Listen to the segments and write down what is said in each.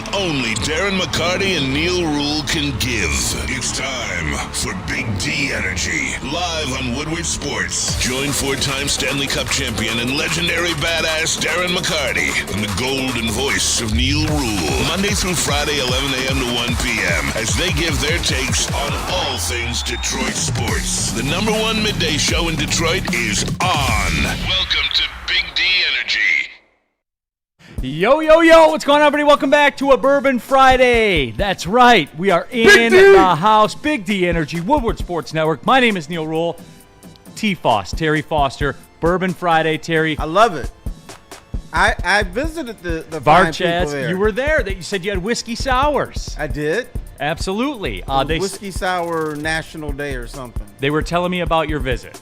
the only Darren McCarty and Neal Ruhl can give. It's time for Big D Energy, live on Woodward Sports. Join four-time Stanley Cup champion and legendary badass Darren McCarty and the golden voice of Neal Ruhl, Monday through Friday, 11 a.m. to 1 p.m., as they give their takes on all things Detroit sports. The number one midday show in Detroit is on. Welcome to Big D Energy. Yo, yo, yo, what's going on, everybody? Welcome back to a Bourbon Friday. That's right, we are in the house. Big D Energy, Woodward Sports Network. My name is Neal Ruhl. T-Foss, Terry Foster, Bourbon Friday, Terry. I love it. I visited the Varchaz, you were there. You said you had whiskey sours. I did. Absolutely. Whiskey Sour National Day or something. They were telling me about your visit.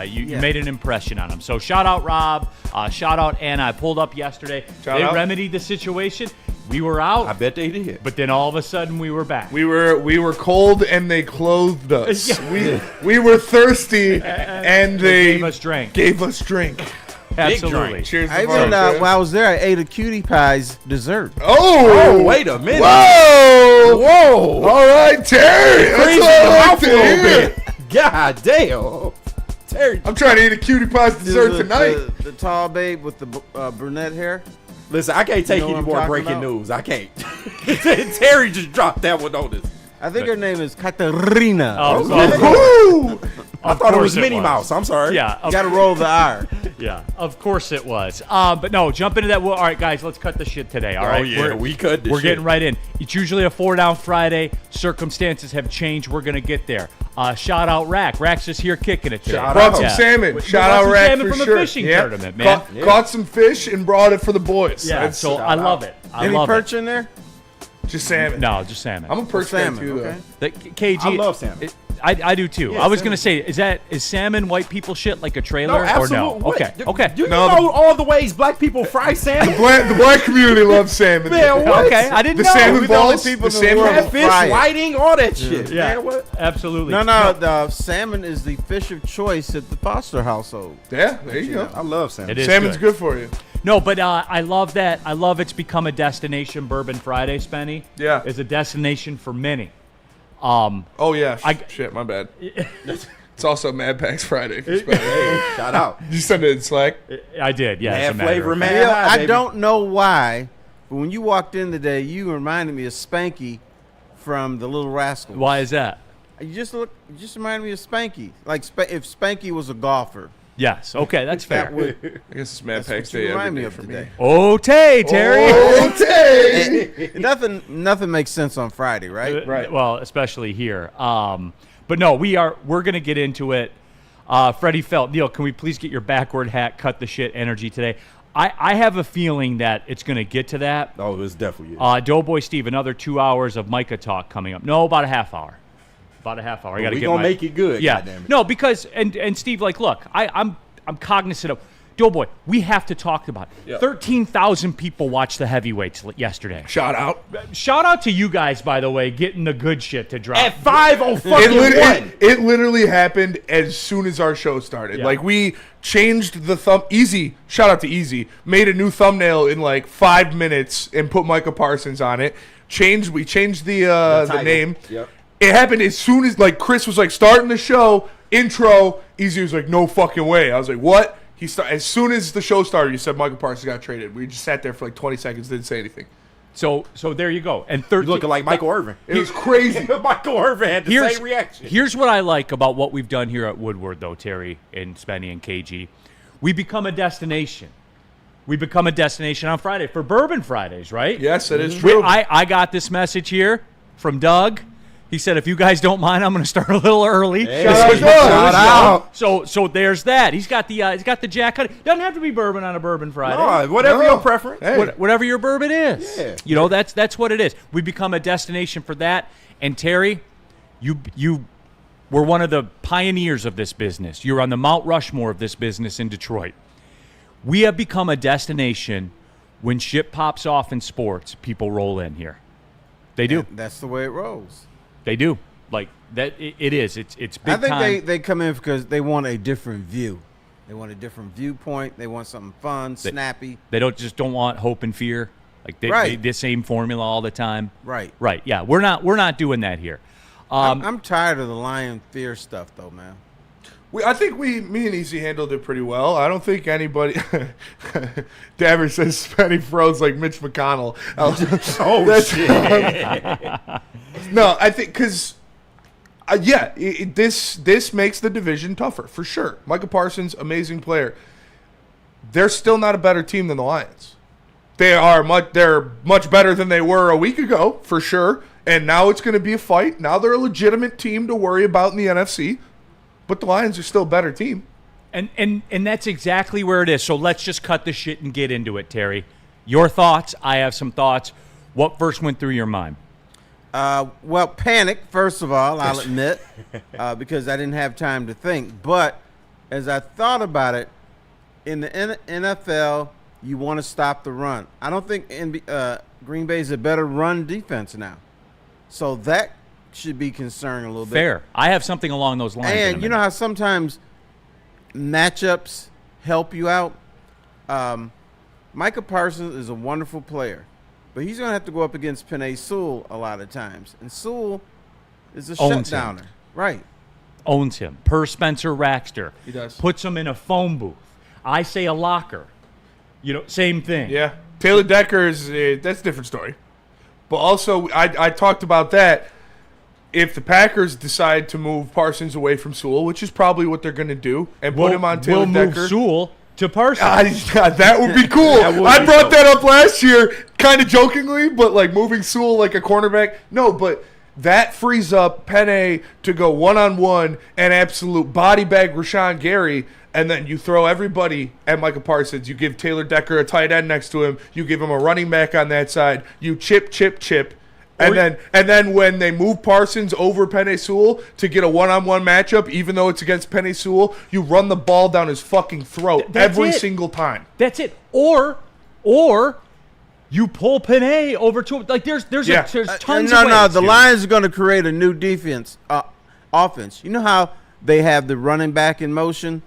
You made an impression on them. So shout out Rob, shout out Anna. I pulled up yesterday. They remedied the situation. We were out. I bet they did. But then all of a sudden we were back. We were cold and they clothed us. We were thirsty and they gave us drink. Absolutely. Cheers. I even while I was there, I ate a Cutie Pie's dessert. Oh, wait a minute. Whoa. All right, Terry. That's what I like to hear. God damn. Terry. I'm trying to eat a Cutie Pie's dessert tonight. The tall babe with the brunette hair. Listen, I can't take any more breaking news. I can't. Terry just dropped that one on us. I think her name is Katerina. I thought it was Minnie Mouse. I'm sorry. Yeah. You got to roll the R. Yeah, of course it was. But no, jump into that. All right, guys, let's cut the shit today. All right. Yeah, we cut this We're shit. getting right in. It's usually a 4-down Friday. Circumstances have changed. We're going to get there. Shout out Rack. Rack's just here kicking it today. Brought some salmon. Shout out Rack for from sure. A fishing tournament, man. Caught some fish and brought it for the boys. Yeah, so I love it. Any perch in there? Just salmon. No, just salmon. I'm a perch fan too, okay. though. KG, I love salmon. I do too. Yeah, I was gonna say, is salmon white people shit like a trailer No, or no? absolutely. Okay. Do you know all the ways black people fry salmon? The black community loves salmon. Man, what? Okay, I didn't The know. salmon We're the only balls, people the in the salmon world. Catfish, Fry it. whiting, all that shit. Yeah, Man, what? absolutely. No, the salmon is the fish of choice at the Foster household. Yeah, there you go. I love salmon. It is Salmon's good for you. No, but I love that. I love it's become a destination. Bourbon Friday, Spenny. Yeah. Is a destination for many. Oh, yeah. Shit, my bad. It's also Mad Packs Friday. For Hey, shout out. You sent it in Slack? I did, yeah. Mad as a matter flavor, of man. fact. I don't know why, but when you walked in today, you reminded me of Spanky from The Little Rascals. Why is that? You just reminded me of Spanky. Like if Spanky was a golfer. Yes. Okay, that's fair. That would, I guess it's Mad that's Packs what you Day remind every me day of for today. me. Oh, Terry. Okay. Nothing makes sense on Friday, right? Right. Well, especially here. But no, we're gonna get into it. Freddie Felt, Neal, can we please get your backward hat, cut the shit energy today? I have a feeling that it's gonna get to that. Oh, it's definitely is. Doughboy Steve, another 2 hours of Micah talk coming up. No, about a half hour. About a half hour. I gotta we get gonna make it good. Yeah. Goddammit. No, because and Steve, like, look, I'm cognizant of Doughboy. We have to talk about it. Yep. 13,000 people watched the heavyweights yesterday. Shout out. Shout out to you guys, by the way, getting the good shit to drop. At 5:01. It literally happened as soon as our show started. Yeah. Like, we changed the Easy, shout out to Easy, made a new thumbnail in like 5 minutes and put Micah Parsons on it. We changed the name. Yep. It happened as soon as, like, Chris was like starting the show, intro, Easy was like, no fucking way. I was like, what? As soon as the show started, he said Micah Parsons got traded. We just sat there for like 20 seconds, didn't say anything. So there you go. And You're looking like Michael Irvin. It was crazy. Michael Irvin had the same reaction. Here's what I like about what we've done here at Woodward, though, Terry and Spenny and KG. We become a destination. We become a destination on Friday for Bourbon Fridays, right? Yes, that is true. I got this message here from Doug. He said, if you guys don't mind, I'm going to start a little early. Hey, shout out. So there's that. He's got the Jack Honey. Doesn't have to be bourbon on a Bourbon Friday. No, whatever your preference. Hey. Whatever your bourbon is. Yeah. You know, that's what it is. We become a destination for that. And Terry, you were one of the pioneers of this business. You're on the Mount Rushmore of this business in Detroit. We have become a destination. When shit pops off in sports, people roll in here. They do. That's the way it rolls. They do. Like that. It is. It's big I think time. they come in because they want a different view. They want a different viewpoint. They want something fun, snappy. They don't want hope and fear. Like Right. the same formula all the time. Right. Right. Yeah. We're not doing that here. I'm tired of the lion fear stuff, though, man. I think me and Easy handled it pretty well. I don't think anybody. Dabber says Spenny froze like Mitch McConnell. Shit. No, I think because, this makes the division tougher for sure. Micah Parsons, amazing player. They're still not a better team than the Lions. They're much better than they were a week ago for sure. And now it's going to be a fight. Now they're a legitimate team to worry about in the NFC. But the Lions are still a better team. And that's exactly where it is. So let's just cut the shit and get into it, Terry. Your thoughts. I have some thoughts. What first went through your mind? Well, panic, first of all, I'll admit, because I didn't have time to think. But as I thought about it, in the NFL, you want to stop the run. I don't think Green Bay is a better run defense now. So that should be concerning a little bit. Fair. I have something along those lines. And you know how sometimes matchups help you out? Micah Parsons is a wonderful player, but he's going to have to go up against Penei Sewell a lot of times. And Sewell is a shutdowner. Right. Owns him. Per Spencer Raxter. He does. Puts him in a phone booth. I say a locker. Same thing. Yeah. Taylor Decker that's a different story. But also, I talked about that. If the Packers decide to move Parsons away from Sewell, which is probably what they're going to do, and put him on Taylor Decker. We'll move Sewell to Parsons. That would be cool. I brought that up last year kind of jokingly, but like moving Sewell like a cornerback. No, but that frees up Penei to go one-on-one and absolute body bag Rashawn Gary, and then you throw everybody at Micah Parsons. You give Taylor Decker a tight end next to him. You give him a running back on that side. You chip. And then when they move Parsons over Penei Sewell to get a one-on-one matchup, even though it's against Penei Sewell, you run the ball down his fucking throat every single time. That's it. Or you pull Penei over to him. Like there's tons of ways. No. The Lions are going to create a new defense, offense. You know how they have the running back in motion?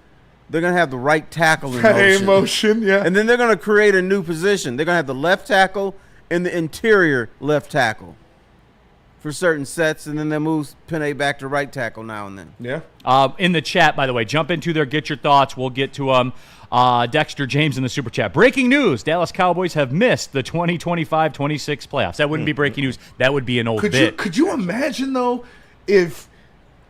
They're going to have the right tackle in motion. Yeah. And then they're going to create a new position. They're going to have the left tackle and the interior left tackle for certain sets, and then they move Penei back to right tackle now and then. Yeah. In the chat, by the way, jump into there, get your thoughts. We'll get to them. Dexter James in the super chat. Breaking news: Dallas Cowboys have missed the 2025-26 playoffs. That wouldn't be breaking news. That would be an old bit. Could you imagine though, if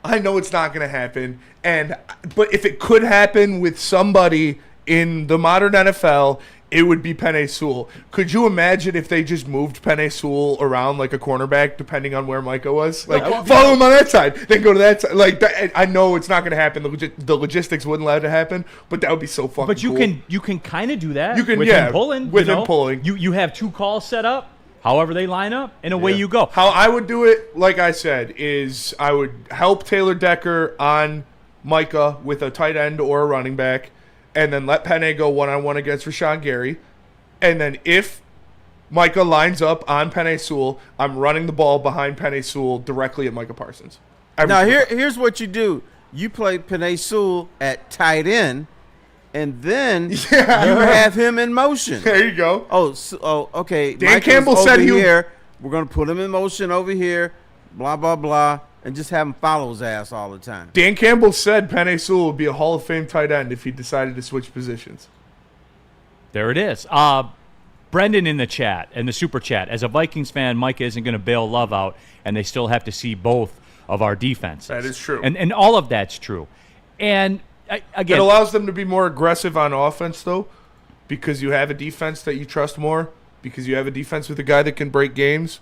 I know it's not going to happen, but if it could happen with somebody in the modern NFL, it would be Penei Sewell. Could you imagine if they just moved Penei Sewell around like a cornerback, depending on where Micah was? Like, follow him on that side, then go to that side. Like, I know it's not going to happen. The logistics wouldn't allow it to happen, but that would be so fucking cool. But you can kind of do that. You can, with him pulling. With him pulling. You have two calls set up, however they line up, and away you go. How I would do it, like I said, is I would help Taylor Decker on Micah with a tight end or a running back, and then let Penei go one-on-one against Rashawn Gary. And then if Micah lines up on Penei Sewell, I'm running the ball behind Penei Sewell directly at Micah Parsons. Now, here's what you do. You play Penei Sewell at tight end, and then you have him in motion. There you go. Okay. Dan Campbell said here. We're going to put him in motion over here, blah, blah, blah, and just have him follow his ass all the time. Dan Campbell said Penei Sewell would be a Hall of Fame tight end if he decided to switch positions. There it is. Brendan in the chat and the super chat. As a Vikings fan, Micah isn't going to bail Love out, and they still have to see both of our defenses. That is true. And all of that's true. And again, it allows them to be more aggressive on offense, though, because you have a defense that you trust more, because you have a defense with a guy that can break games.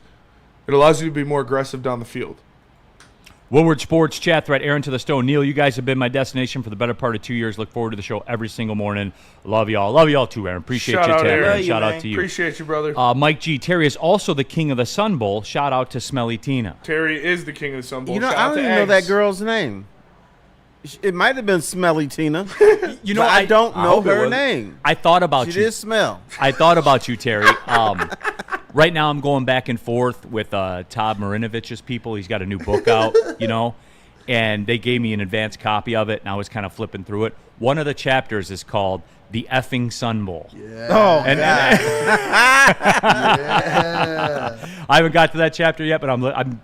It allows you to be more aggressive down the field. Woodward Sports chat thread, Aaron to the Stone. Neal, you guys have been my destination for the better part of 2 years. Look forward to the show every single morning. Love y'all. Love y'all too, Aaron. Appreciate you, Terry. Shout out to you. Appreciate you, brother. Mike G. Terry is also the king of the Sun Bowl. Shout out to Smelly Tina. Terry is the king of the Sun Bowl. I don't even know that girl's name. It might have been Smelly Tina. I don't know her name. I thought about you. She did smell. I thought about you, Terry. Right now I'm going back and forth with Todd Marinovich's people. He's got a new book out, and they gave me an advanced copy of it, and I was kind of flipping through it. One of the chapters is called the effing Sun Bowl. Oh, And- God. I haven't got to that chapter yet, but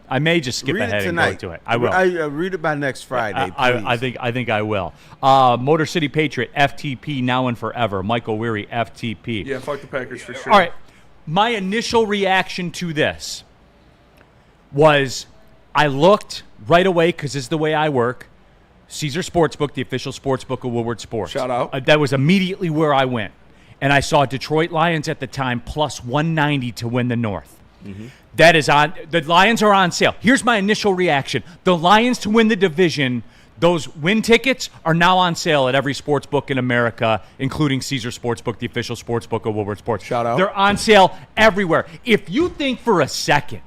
I may just skip Read ahead it and go tonight. to it. I will. Read it by next Friday, I please. think I will. Motor City Patriot, FTP, now and forever. Michael Weary, FTP. Yeah, fuck the Packers for sure. All right. My initial reaction to this was I looked right away, because this is the way I work, Caesar Sportsbook, the official sportsbook of Woodward Sports. Shout out. That was immediately where I went. And I saw Detroit Lions at the time plus 190 to win the North. That is on. The Lions are on sale. Here's my initial reaction. The Lions to win the division, those win tickets are now on sale at every sports book in America, including Caesar Sportsbook, the official sportsbook of Woodward Sports. Shout out. They're on sale everywhere. If you think for a second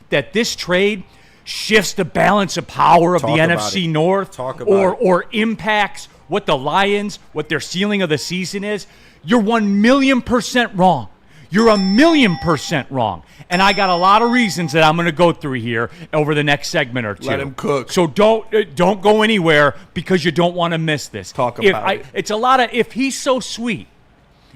that this trade shifts the balance of power of Talk the about NFC it. North Talk about or impacts what the Lions, what their ceiling of the season is, you're 1,000,000% wrong. You're 1,000,000% wrong. And I got a lot of reasons that I'm going to go through here over the next segment or two. Let him cook. So don't go anywhere because you don't want to miss this. Talk about it. It's a lot of, if he's so sweet,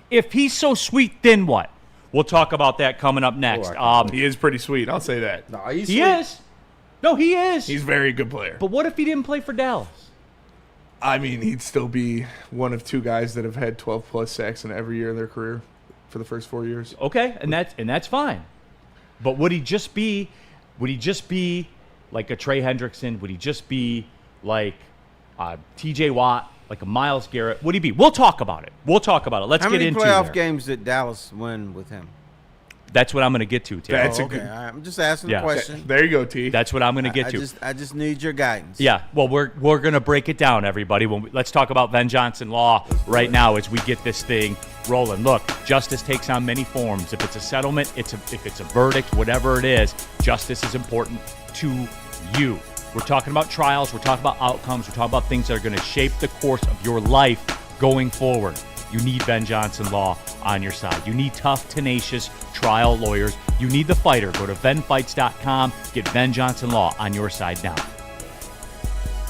then what? We'll talk about that coming up next. He is pretty sweet. I'll say that. No, he's He sweet. is. No, he is. He's a very good player. But what if he didn't play for Dallas? I mean, he'd still be one of two guys that have had 12-plus sacks in every year of their career for the first 4 years. Okay, and that's fine. But would he just be like a Trey Hendrickson? Would he just be like T.J. Watt, like a Myles Garrett? Would he be? We'll talk about it. Let's How get many into playoff there. games did Dallas win with him? That's what I'm going to get to, Terry. That's a Okay, good. all right. I'm just asking Yeah. a question. There you go, T. That's what I'm going to get to. I just need your guidance. Yeah, well, we're going to break it down, everybody. Let's talk about Ben Johnson law right now as we get this thing rolling. Look, justice takes on many forms. If it's a settlement, if it's a verdict, whatever it is, justice is important to you. We're talking about trials. We're talking about outcomes. We're talking about things that are going to shape the course of your life going forward. You need Ben Johnson Law on your side. You need tough, tenacious trial lawyers. You need the fighter. Go to venfights.com. Get Ben Johnson Law on your side now.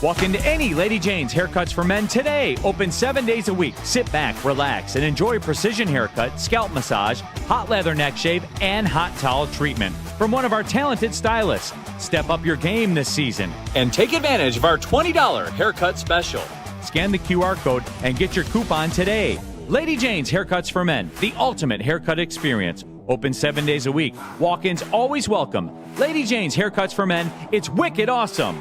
Walk into any Lady Jane's Haircuts for Men today. Open 7 days a week. Sit back, relax, and enjoy precision haircut, scalp massage, hot leather neck shave, and hot towel treatment from one of our talented stylists. Step up your game this season and take advantage of our $20 haircut special. Scan the QR code and get your coupon today. Lady Jane's Haircuts for Men, the ultimate haircut experience. Open 7 days a week. Walk-ins always welcome. Lady Jane's Haircuts for Men. It's wicked awesome.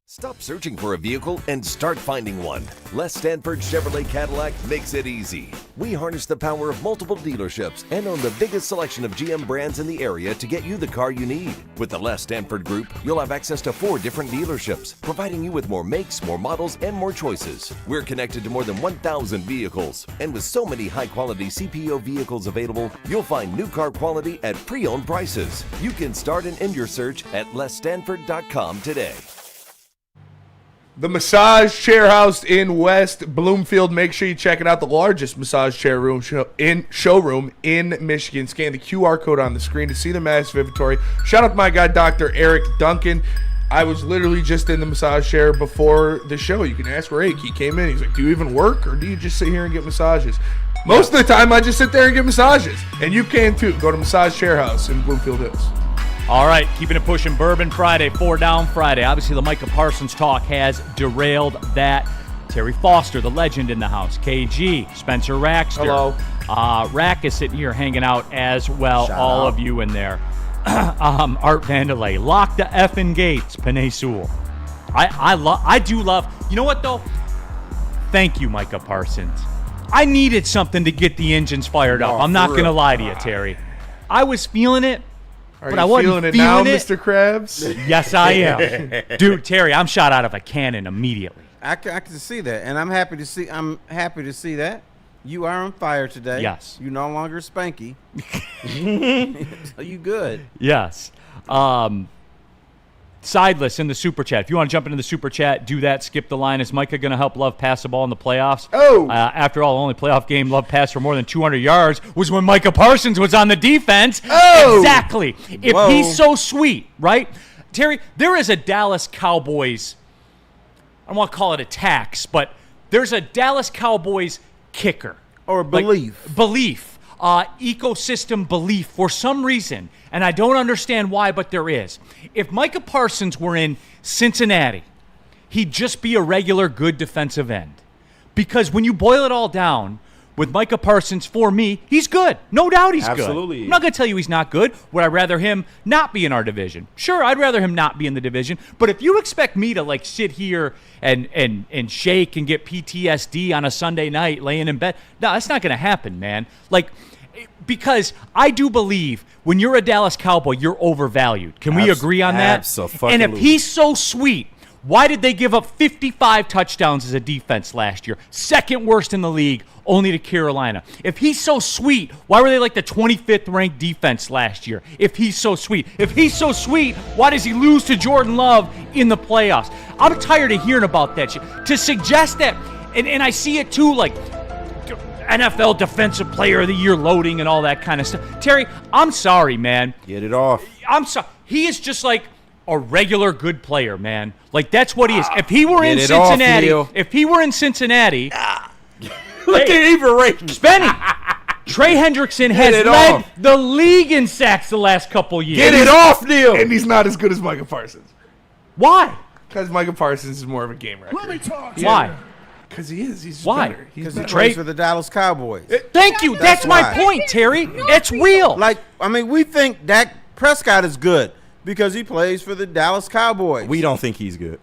Stop searching for a vehicle and start finding one. Les Stanford Chevrolet Cadillac makes it easy. We harness the power of multiple dealerships and own the biggest selection of GM brands in the area to get you the car you need. With the Les Stanford Group, you'll have access to 4 different dealerships, providing you with more makes, more models, and more choices. We're connected to more than 1,000 vehicles, and with so many high-quality CPO vehicles available, you'll find new car quality at pre-owned prices. You can start and end your search at lesstanford.com today. The Massage Chair House in West Bloomfield. Make sure you check it out. The largest massage chair showroom in Michigan. Scan the QR code on the screen to see the massive inventory. Shout out to my guy, Dr. Eric Duncan. I was literally just in the massage chair before the show. You can ask Rake. He came in. He's like, do you even work or do you just sit here and get massages? Most of the time, I just sit there and get massages. And you can too. Go to Massage Chair House in Bloomfield Hills. All right, keeping it pushing. Bourbon Friday, 4 Down Friday. Obviously, the Micah Parsons talk has derailed that. Terry Foster, the legend in the house. KG, Spencer Rackster. Hello. Rack is sitting here hanging out as well. Shout all out. of you in there. Art Vandelay. Lock the effing gates, Panay Sewell. I do love. You know what, though? Thank you, Micah Parsons. I needed something to get the engines fired up. Oh, I'm not for going to real. lie to you, Terry. I was feeling it. Are But you I wasn't feeling it now, feeling it. Mr. Krabs? Yes, I am. Dude, Terry, I'm shot out of a cannon immediately. I can see that, and I'm happy to see that. You are on fire today. Yes. You're no longer Spanky. So you good. Yes. Sideless in the super chat. If you want to jump into the super chat, do that. Skip the line. Is Micah going to help Love pass the ball in the playoffs? Oh. After all, the only playoff game Love passed for more than 200 yards was when Micah Parsons was on the defense. Oh. Exactly. If Whoa. he's so sweet, right? Terry, there is a Dallas Cowboys don't want to call it a tax, but there's a Dallas Cowboys kicker. Or belief. Ecosystem belief for some reason, and I don't understand why, but there is. If Micah Parsons were in Cincinnati, he'd just be a regular good defensive end. Because when you boil it all down, with Micah Parsons, for me, he's good. No doubt he's good. Absolutely. I'm not going to tell you he's not good. Would I rather him not be in our division? Sure, I'd rather him not be in the division. But if you expect me to, like, sit here and shake and get PTSD on a Sunday night laying in bed, no, that's not going to happen, man. Like, because I do believe when you're a Dallas Cowboy, you're overvalued. Can we agree on that? Absolutely. And if he's so sweet, why did they give up 55 touchdowns as a defense last year? Second worst in the league, only to Carolina. If he's so sweet, why were they like the 25th ranked defense last year? If he's so sweet. If he's so sweet, why does he lose to Jordan Love in the playoffs? I'm tired of hearing about that shit. To suggest that, and I see it too, like NFL Defensive Player of the Year loading and all that kind of stuff. Terry, I'm sorry, man. Get it off. I'm sorry. He is just like a regular good player, man. Like, that's what he is. If he were in Get it off, Cincinnati, Neal. look at even Ray Spenny. Trey Hendrickson has it led off. the league in sacks the last couple years. Get it off, Neal. And he's not as good as Micah Parsons. Why? Because Micah Parsons is more of a game record. Why? Because he is. He's just Why? better. He's Because he better. plays for the Dallas Cowboys. Thank you. That's my why. point, Terry. It's real. Like, I mean, we think Dak Prescott is good because he plays for the Dallas Cowboys. We don't think he's good.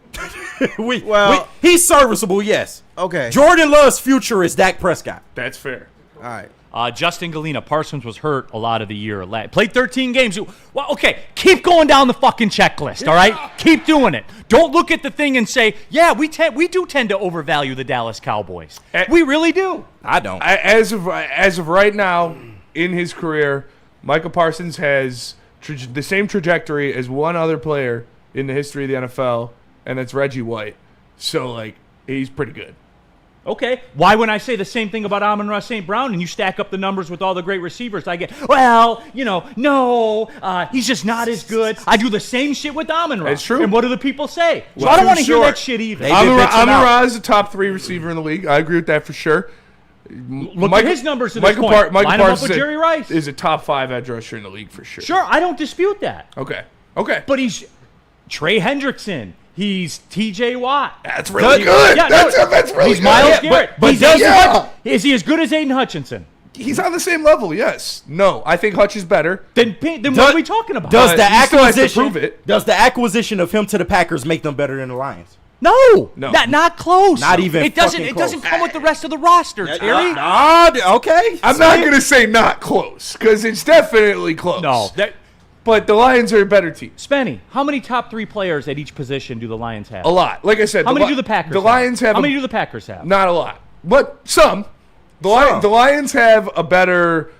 He's serviceable, yes. Okay. Jordan Love's future is Dak Prescott. That's fair. All right. Justin Galena, Parsons was hurt a lot of the year. Played 13 games. Well, okay, keep going down the fucking checklist, all right? Keep doing it. Don't look at the thing and say, yeah, we do tend to overvalue the Dallas Cowboys. We really do. I don't. As of right now in his career, Micah Parsons has the same trajectory as one other player in the history of the NFL, and that's Reggie White. So, like, he's pretty good. Okay. Why when I say the same thing about Amon-Ra St. Brown and you stack up the numbers with all the great receivers, I get, well, he's just not as good. I do the same shit with Amon-Ra. It's true. And what do the people say? So Well, I don't too want to hear short. that shit either. They did bitch him out. Amon-Ra is a top 3 receiver in the league. I agree with that for sure. Look at his numbers to this point. Micah Line him up Parsons with Jerry Rice. is a top 5 edge rusher in the league for sure. Sure, I don't dispute that. Okay. But he's Trey Hendrickson. He's T.J. Watt. That's really good. Yeah, That's really he's good. Myles Garrett. but Is he as good as Aiden Hutchinson? He's on the same level, yes. No, I think Hutch is better. Then what are we talking about? Does the he still has to acquisition prove it. Does the acquisition of him to the Packers make them better than the Lions? No. No. Not close. Not even It doesn't. fucking It doesn't close. come with the rest of the roster, Terry. Okay. I'm not going to say not close, because it's definitely close. No. But the Lions are a better team. Spenny, how many top 3 players at each position do the Lions have? A lot. Like I said, How many do the Packers The have? Lions have How many do the Packers have? not a lot, but some. The Lions have a better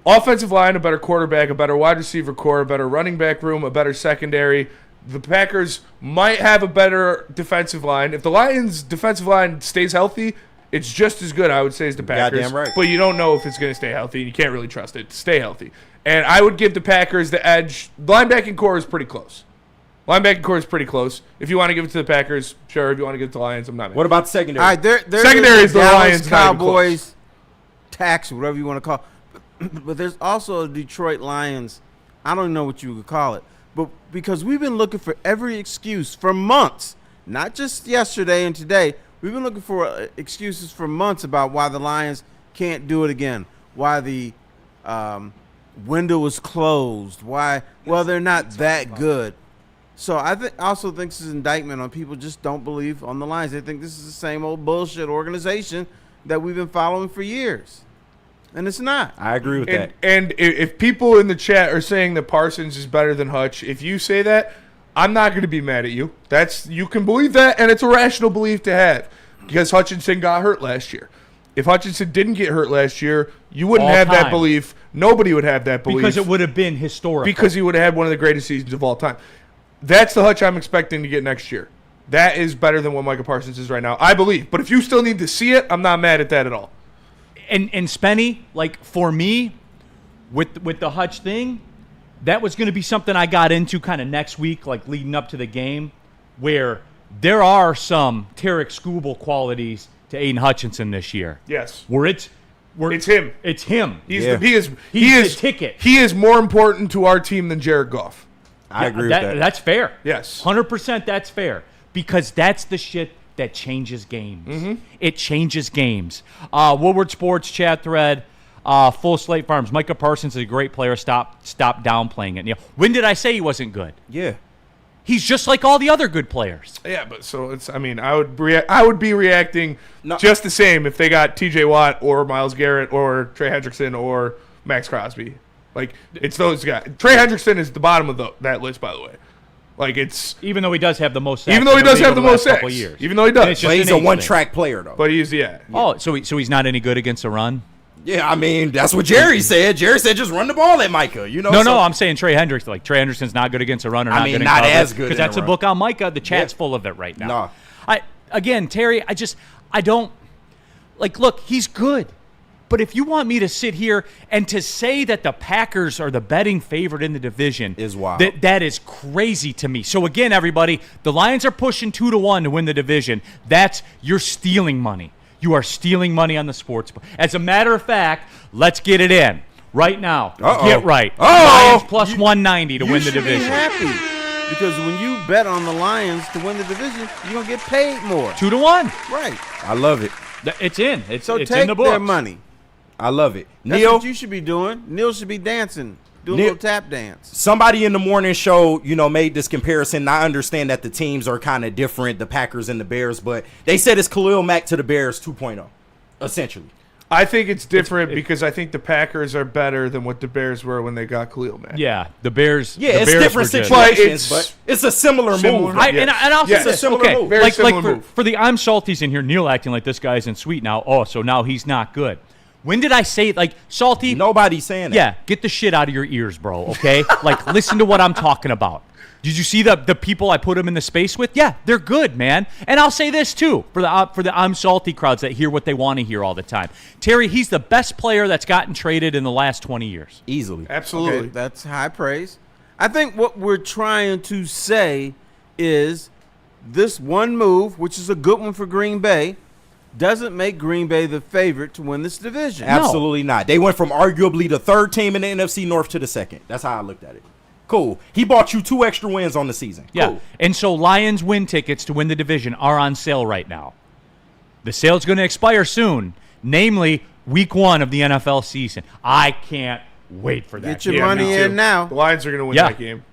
offensive line, a better quarterback, a better wide receiver core, a better running back room, a better secondary. The Packers might have a better defensive line. If the Lions' defensive line stays healthy, it's just as good, I would say, as the Packers. Goddamn right. But you don't know if it's going to stay healthy, and you can't really trust it to stay healthy. And I would give the Packers the edge. Linebacking core is pretty close. If you want to give it to the Packers, sure. If you want to give it to the Lions, I'm not mad. What about the secondary? All right, there Secondary is the Dallas Lions, not even Cowboys, tax, whatever you want to call it. But there's also a Detroit Lions. I don't know what you would call it. But because we've been looking for every excuse for months, not just yesterday and today, we've been looking for excuses for months about why the Lions can't do it again, why the window was closed, why, well, they're not that good. So I also think this is an indictment on people just don't believe on the Lions. They think this is the same old bullshit organization that we've been following for years. And it's not. I agree with that. And if people in the chat are saying that Parsons is better than Hutch, if you say that, I'm not going to be mad at you. You can believe that, and it's a rational belief to have because Hutchinson got hurt last year. If Hutchinson didn't get hurt last year, you wouldn't All have that time. belief. Nobody would have that belief. Because it would have been historical. Because he would have had one of the greatest seasons of all time. That's the Hutch I'm expecting to get next year. That is better than what Micah Parsons is right now, I believe. But if you still need to see it, I'm not mad at that at all. And Spenny, like for me, with the Hutch thing, that was going to be something I got into kind of next week, like leading up to the game, where there are some Tarek Skubal qualities to Aiden Hutchinson this year. Yes. It's him. It's him. He's Yeah. the ticket. He is more important to our team than Jared Goff. I agree with that. That's fair. Yes. 100% that's fair. Because that's the shit that changes games. Mm-hmm. It changes games. Woodward Sports chat thread, Full Slate Farms. Micah Parsons is a great player. Stop downplaying it. Neal. When did I say he wasn't good? Yeah. He's just like all the other good players. Yeah, but so it's. I mean, I would be reacting just the same if they got T.J. Watt or Myles Garrett or Trey Hendrickson or Max Crosby. Like, it's those guys. Trey Hendrickson is the bottom of that list, by the way. Like, it's even though he does have the most sacks. even though he does have the most couple sacks. years. Even though he And does, it's just But he's an a age one-track player, though. but he's yeah. Oh, so he's not any good against a run? Yeah, I mean, that's what Jerry said. Jerry said just run the ball at Micah, you know? No, I'm saying Trey Hendrickson. Like, Trey Hendrickson's not good against a run or not I mean, good in not coverage, as good because in a that's a run. book on Micah. The chat's Yeah. full of it right now. No. Again, Terry, I don't like. Look, he's good, but if you want me to sit here and to say that the Packers are the betting favorite in the division Is wild. That is crazy to me. So again, everybody, the Lions are pushing 2-1 to win the division. You're stealing money. You are stealing money on the sports book. As a matter of fact, let's get it in right now. Uh-oh. Get right. Uh-oh. Lions plus 190 to win the division. Be happy because when you bet on the Lions to win the division, you're gonna get paid more. 2-1. Right. I love it. It's in. It's So in take the books. their money. I love it. That's Neal, what you should be doing. Neal should be dancing, doing a Neal- little tap dance. somebody in the morning show, made this comparison. I understand that the teams are kind of different, the Packers and the Bears, but they said it's Khalil Mack to the Bears 2.0, essentially. I think it's different because I think the Packers are better than what the Bears were when they got Khalil Mack. Yeah, the Bears. Yeah, the it's Bears different were just- situations, But it's but it's a similar similar. move. And I'll say Yes. this. It's a similar Okay, move. Very like similar for, move. for the I'm Salty's in here, Neal acting like this guy isn't sweet now. Oh, so now he's not good. When did I say like Salty? Nobody's saying that. Yeah, get the shit out of your ears, bro. Okay, like listen to what I'm talking about. Did you see the people I put him in the space with? Yeah, they're good, man. And I'll say this too for the I'm Salty crowds that hear what they want to hear all the time. Terry, he's the best player that's gotten traded in the last 20 years. Easily. Absolutely. Okay, that's high praise. I think what we're trying to say is this one move, which is a good one for Green Bay, doesn't make Green Bay the favorite to win this division. Absolutely not. They went from arguably the third team in the NFC North to the second. That's how I looked at it. Cool. He bought you 2 extra wins on the season. Yeah, Cool. and so Lions win tickets to win the division are on sale right now. The sale's going to expire soon, namely week 1 of the NFL season. I can't wait for that. Get your Yeah, money me in too. now. The Lions are going to win Yeah. that game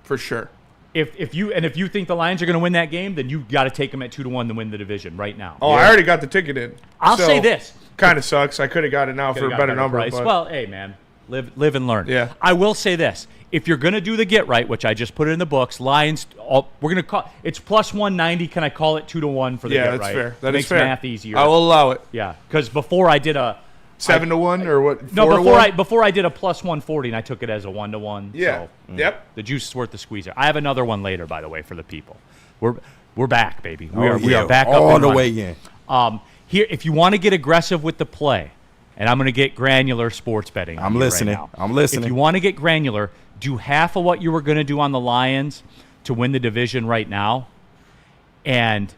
for sure. If you think the Lions are going to win that game, then you got to take them at 2-1 to win the division right now. Oh, I already got the ticket in. I'll say this. Kind of sucks. I could have got it now for Could've a got better number. price. But Well, hey man, live and learn. Yeah. I will say this: if you're going to do the get right, which I just put it in the books, Lions. We're going to call it's plus 190. Can I call it 2-1 for the yeah, get that's right? fair. That makes is fair. math easier. I will allow it. Yeah, because before I did a 7-1 or what? no 4-1? before I did a plus 140 and I took it as a 1-1. Yeah. So, Yep. the juice is worth the squeezer. I have another one later, by the way, for the people. We're back, baby. We Oh, are back up all and the running. way in. Here, if you want to get aggressive with the play, and I'm going to get granular sports betting. on I'm you listening. Right now. I'm listening. If you want to get granular, do half of what you were going to do on the Lions to win the division right now, and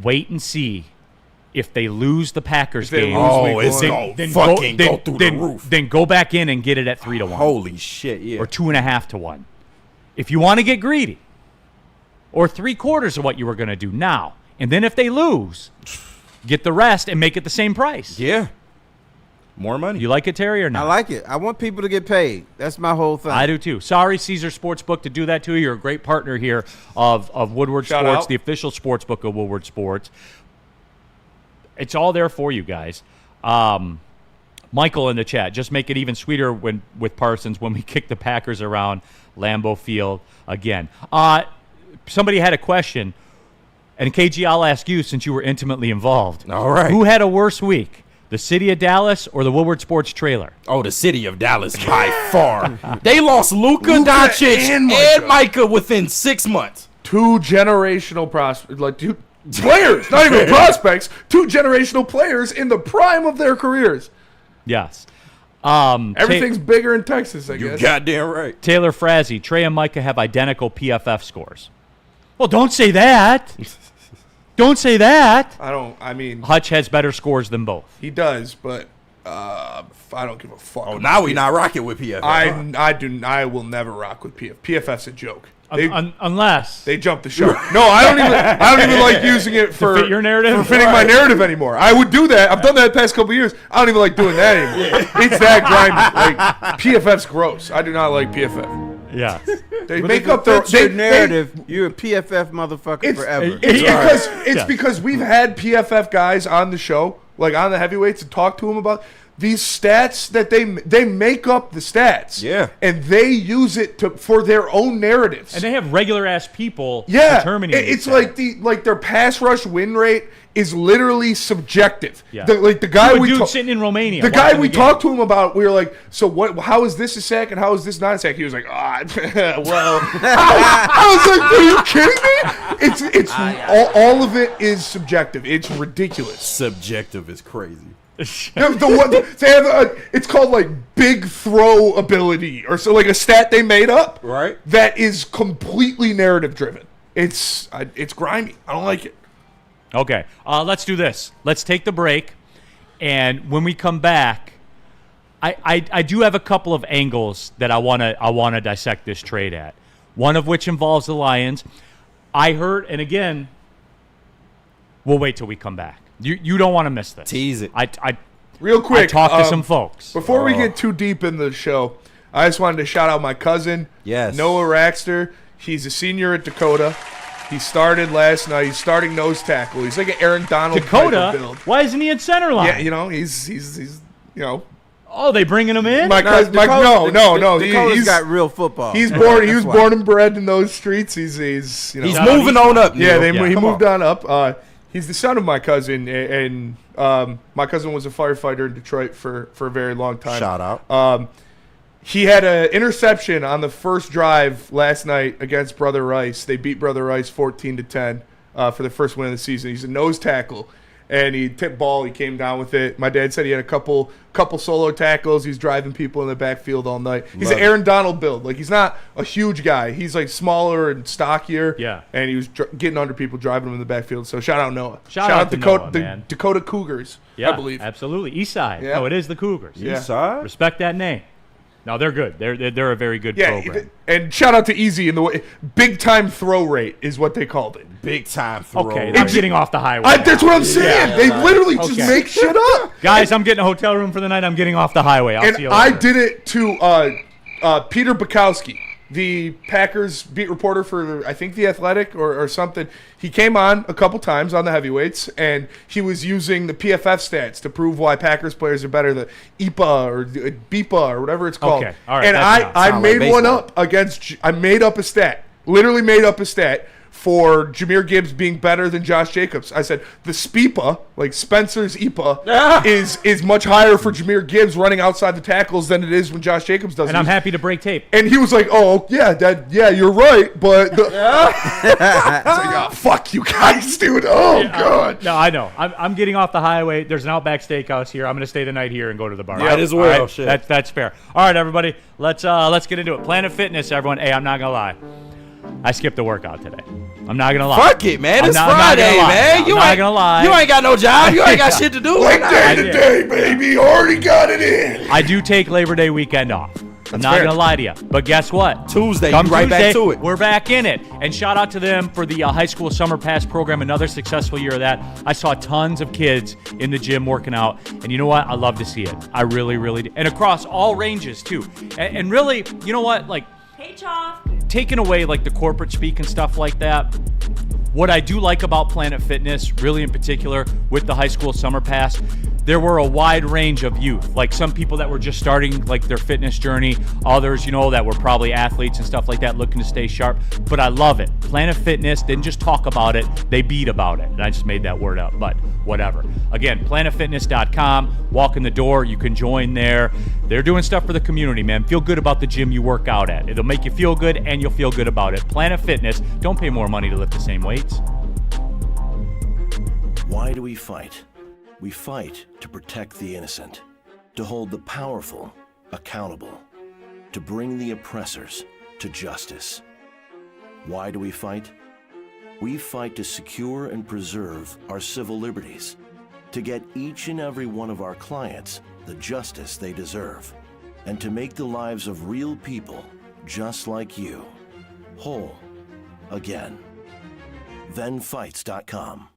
wait and see if they lose the Packers If they game. lose Oh, week it's one. going then to fucking go through then, the roof. Then go back in and get it at 3-1 Holy shit, yeah. or 2.5-1. If you want to get greedy, or 3/4 of what you were going to do now, and then if they lose, get the rest and make it the same price. Yeah. More money. You like it, Terry, or I not? like it. I want people to get paid. That's my whole thing. I do too. Sorry, Caesar Sportsbook, to do that to you. You're a great partner here of Woodward Shout Sports, out. the official sportsbook of Woodward Sports. It's all there for you guys. Michael in the chat, just make it even sweeter with Parsons when we kick the Packers around Lambeau Field again. Somebody had a question, and KG, I'll ask you since you were intimately involved. All right. Who had a worse week, the city of Dallas or the Woodward Sports trailer? Oh, the city of Dallas by far. They lost Luka Doncic and and Micah within 6 months. 2 generational prospects, like 2 players, not even prospects, 2 generational players in the prime of their careers. Yes. Everything's bigger in Texas, I guess. Goddamn right. Taylor Frazee, Trey and Micah have identical PFF scores. Well, don't say that. Don't say that. I mean, Hutch has better scores than both. he does, but I don't give a fuck. Oh, now we not rocking with PFF. I will never rock with PF. PFF's a joke. Unless They jumped the shark. No, I don't even like using it for fit your narrative? for fitting my narrative anymore. I would do that. I've done that the past couple of years. I don't even like doing that anymore. It's that grimy. Like PFF's gross. I do not like PFF. Yeah. They But make if up it their fits your narrative. You're a PFF motherfucker forever. It's because we've had PFF guys on the show, like on the heavyweights, and talk to them about these stats that they make up the stats. Yeah. And they use it for their own narratives. And they have regular ass people determining these it's stats. like their pass rush win rate is literally subjective. Yeah. The guy To a we dude ta- sitting in Romania. the guy watching we the game. talked to him about, we were like, so what? How is this a sack and how is this not a sack? He was like, well, I was like, are you kidding me? It's all of it is subjective. It's ridiculous. Subjective is crazy. It's called like big throw ability or so, like a stat they made up, Right. That is completely narrative driven. It's grimy. I don't like it. Okay, let's do this. Let's take the break, and when we come back, I do have a couple of angles that I wanna dissect this trade at. One of which involves the Lions. I heard, and again, we'll wait till we come back. You don't want to miss this. Tease it. Real quick, I talked to some folks. Before we get too deep in the show, I just wanted to shout out my cousin, Yes. Noah Raxter. He's a senior at Dakota. He started last night. He's starting nose tackle. He's like an Aaron Donald type of Dakota, build. why isn't he in center line? Yeah, you know, he's Oh, they bringing him in? my cousin. No. Dakota's got real football. He was born and bred in those streets. He's He's moving on up. Yeah, Neal. he Come moved on up. He's the son of my cousin, and my cousin was a firefighter in Detroit for a very long time. Shout out. He had an interception on the first drive last night against Brother Rice. They beat Brother Rice 14-10 for the first win of the season. He's a nose tackle, and he tipped ball. He came down with it. My dad said he had a couple solo tackles. He's driving people in the backfield all night. He's an Aaron Donald build. Like, he's not a huge guy. He's like smaller and stockier. Yeah. And he was getting under people, driving them in the backfield. So shout out Noah. Shout out to Dakota, Noah, man. Dakota Cougars, Yeah, I believe. absolutely. East Side. Yeah. No, it is the Cougars. Yeah. Side? Respect that name. No, they're good. They're a very good Yeah, program. and shout out to Easy in the way. Big time throw rate is what they called it. Big time throw. Okay, I'm getting off the highway. That's what I'm saying. They literally just Okay. make shit up. Guys, I'm getting a hotel room for the night. I'm getting off the highway. I'll see And you I later. did it to Peter Bukowski, the Packers beat reporter for, I think, The Athletic or something. He came on a couple times on the heavyweights, and he was using the PFF stats to prove why Packers players are better, the EPA or the BIPA or whatever it's called. Okay, all right, And that's enough. I Sound made like one baseball. up against, I made up a stat, literally made up a stat for Jahmyr Gibbs being better than Josh Jacobs. I said the SPIPA, like Spencer's EPA, is much higher for Jahmyr Gibbs running outside the tackles than it is when Josh Jacobs does. And I'm happy to break tape. And he was like, "Oh yeah, you're right." But I was like, "Oh, fuck you guys, dude. Oh god." No, I know. I'm getting off the highway. There's an Outback Steakhouse here. I'm going to stay the night here and go to the bar. Might as All well, right? shit. That's fair. All right, everybody. Let's get into it. Planet Fitness, everyone. Hey, I'm not going to lie. I skipped the workout today. I'm not gonna lie. Fuck it, man. I'm It's not gonna Friday, lie. man. I'm not gonna lie. You ain't got no job. You ain't got shit to do. Like day did. to day, baby. Already got it in. I do take Labor Day weekend off. I'm not fair. gonna lie to you. But guess what? Tuesday, Come you right back Tuesday, to it. We're back in it. And shout out to them for the high school summer pass program. Another successful year of that. I saw tons of kids in the gym working out. And you know what? I love to see it. I really, really do. And across all ranges, too. And really, you know what? Like, Hey, Choff. taking away like the corporate speak and stuff like that, what I do like about Planet Fitness, really in particular with the high school summer pass, there were a wide range of youth. Like some people that were just starting like their fitness journey, others, you know, that were probably athletes and stuff like that looking to stay sharp. But I love it. Planet Fitness didn't just talk about it, they beat about it. And I just made that word up, but whatever. Again, planetfitness.com, walk in the door, you can join there. They're doing stuff for the community, man. Feel good about the gym you work out at. It'll make you feel good and you'll feel good about it. Planet Fitness, don't pay more money to lift the same weights. Why do we fight? We fight to protect the innocent, to hold the powerful accountable, to bring the oppressors to justice. Why do we fight? We fight to secure and preserve our civil liberties, to get each and every one of our clients the justice they deserve, and to make the lives of real people just like you whole again. ThenFights.com.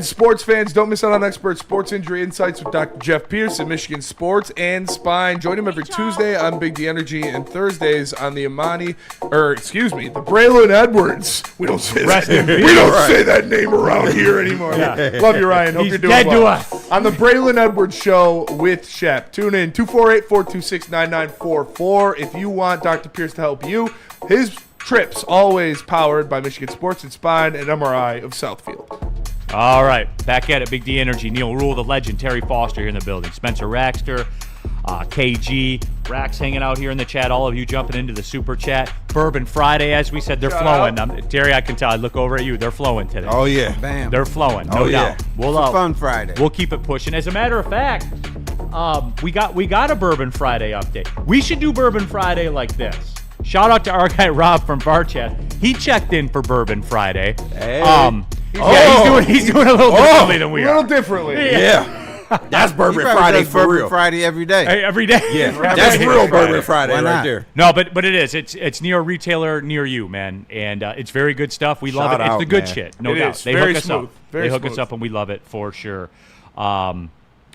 Sports fans, don't miss out on expert sports injury insights with Dr. Jeff Pierce at Michigan Sports and Spine. Join him every Tuesday on Big D Energy and Thursdays on the the Braylon Edwards. We don't say that. We don't say that name around here anymore. Love you, Ryan. Hope you're doing dead well. to us. On the Braylon Edwards Show with Shep. Tune in 248-426-9944 if you want Dr. Pierce to help you. His trips always powered by Michigan Sports and Spine and MRI of Southfield. All right, back at it, Big D Energy. Neal Ruhl, the legend, Terry Foster here in the building. Spencer Raxter, KG, Rax hanging out here in the chat. All of you jumping into the super chat. Bourbon Friday, as we said, they're flowing. Terry, I can tell. I look over at you. They're flowing today. Oh, yeah. Bam. They're flowing, no doubt. We'll, It's a fun Friday. We'll keep it pushing. As a matter of fact, we got a Bourbon Friday update. We should do Bourbon Friday like this. Shout out to our guy Rob from Barchat. He checked in for Bourbon Friday. Hey. He's doing a little differently than we A little are. differently. Yeah. That's Bourbon He probably Friday does for Bourbon real. Friday every day. Hey, every day. Yeah, that's real Bourbon Friday Why right not? there. No, but it is. It's near a retailer near you, man, and it's very good stuff. We love Shout it. It's out, the good man. shit, no It doubt. is. They Very hook us smooth. up. Very They hook us smooth. up, and we love it for sure.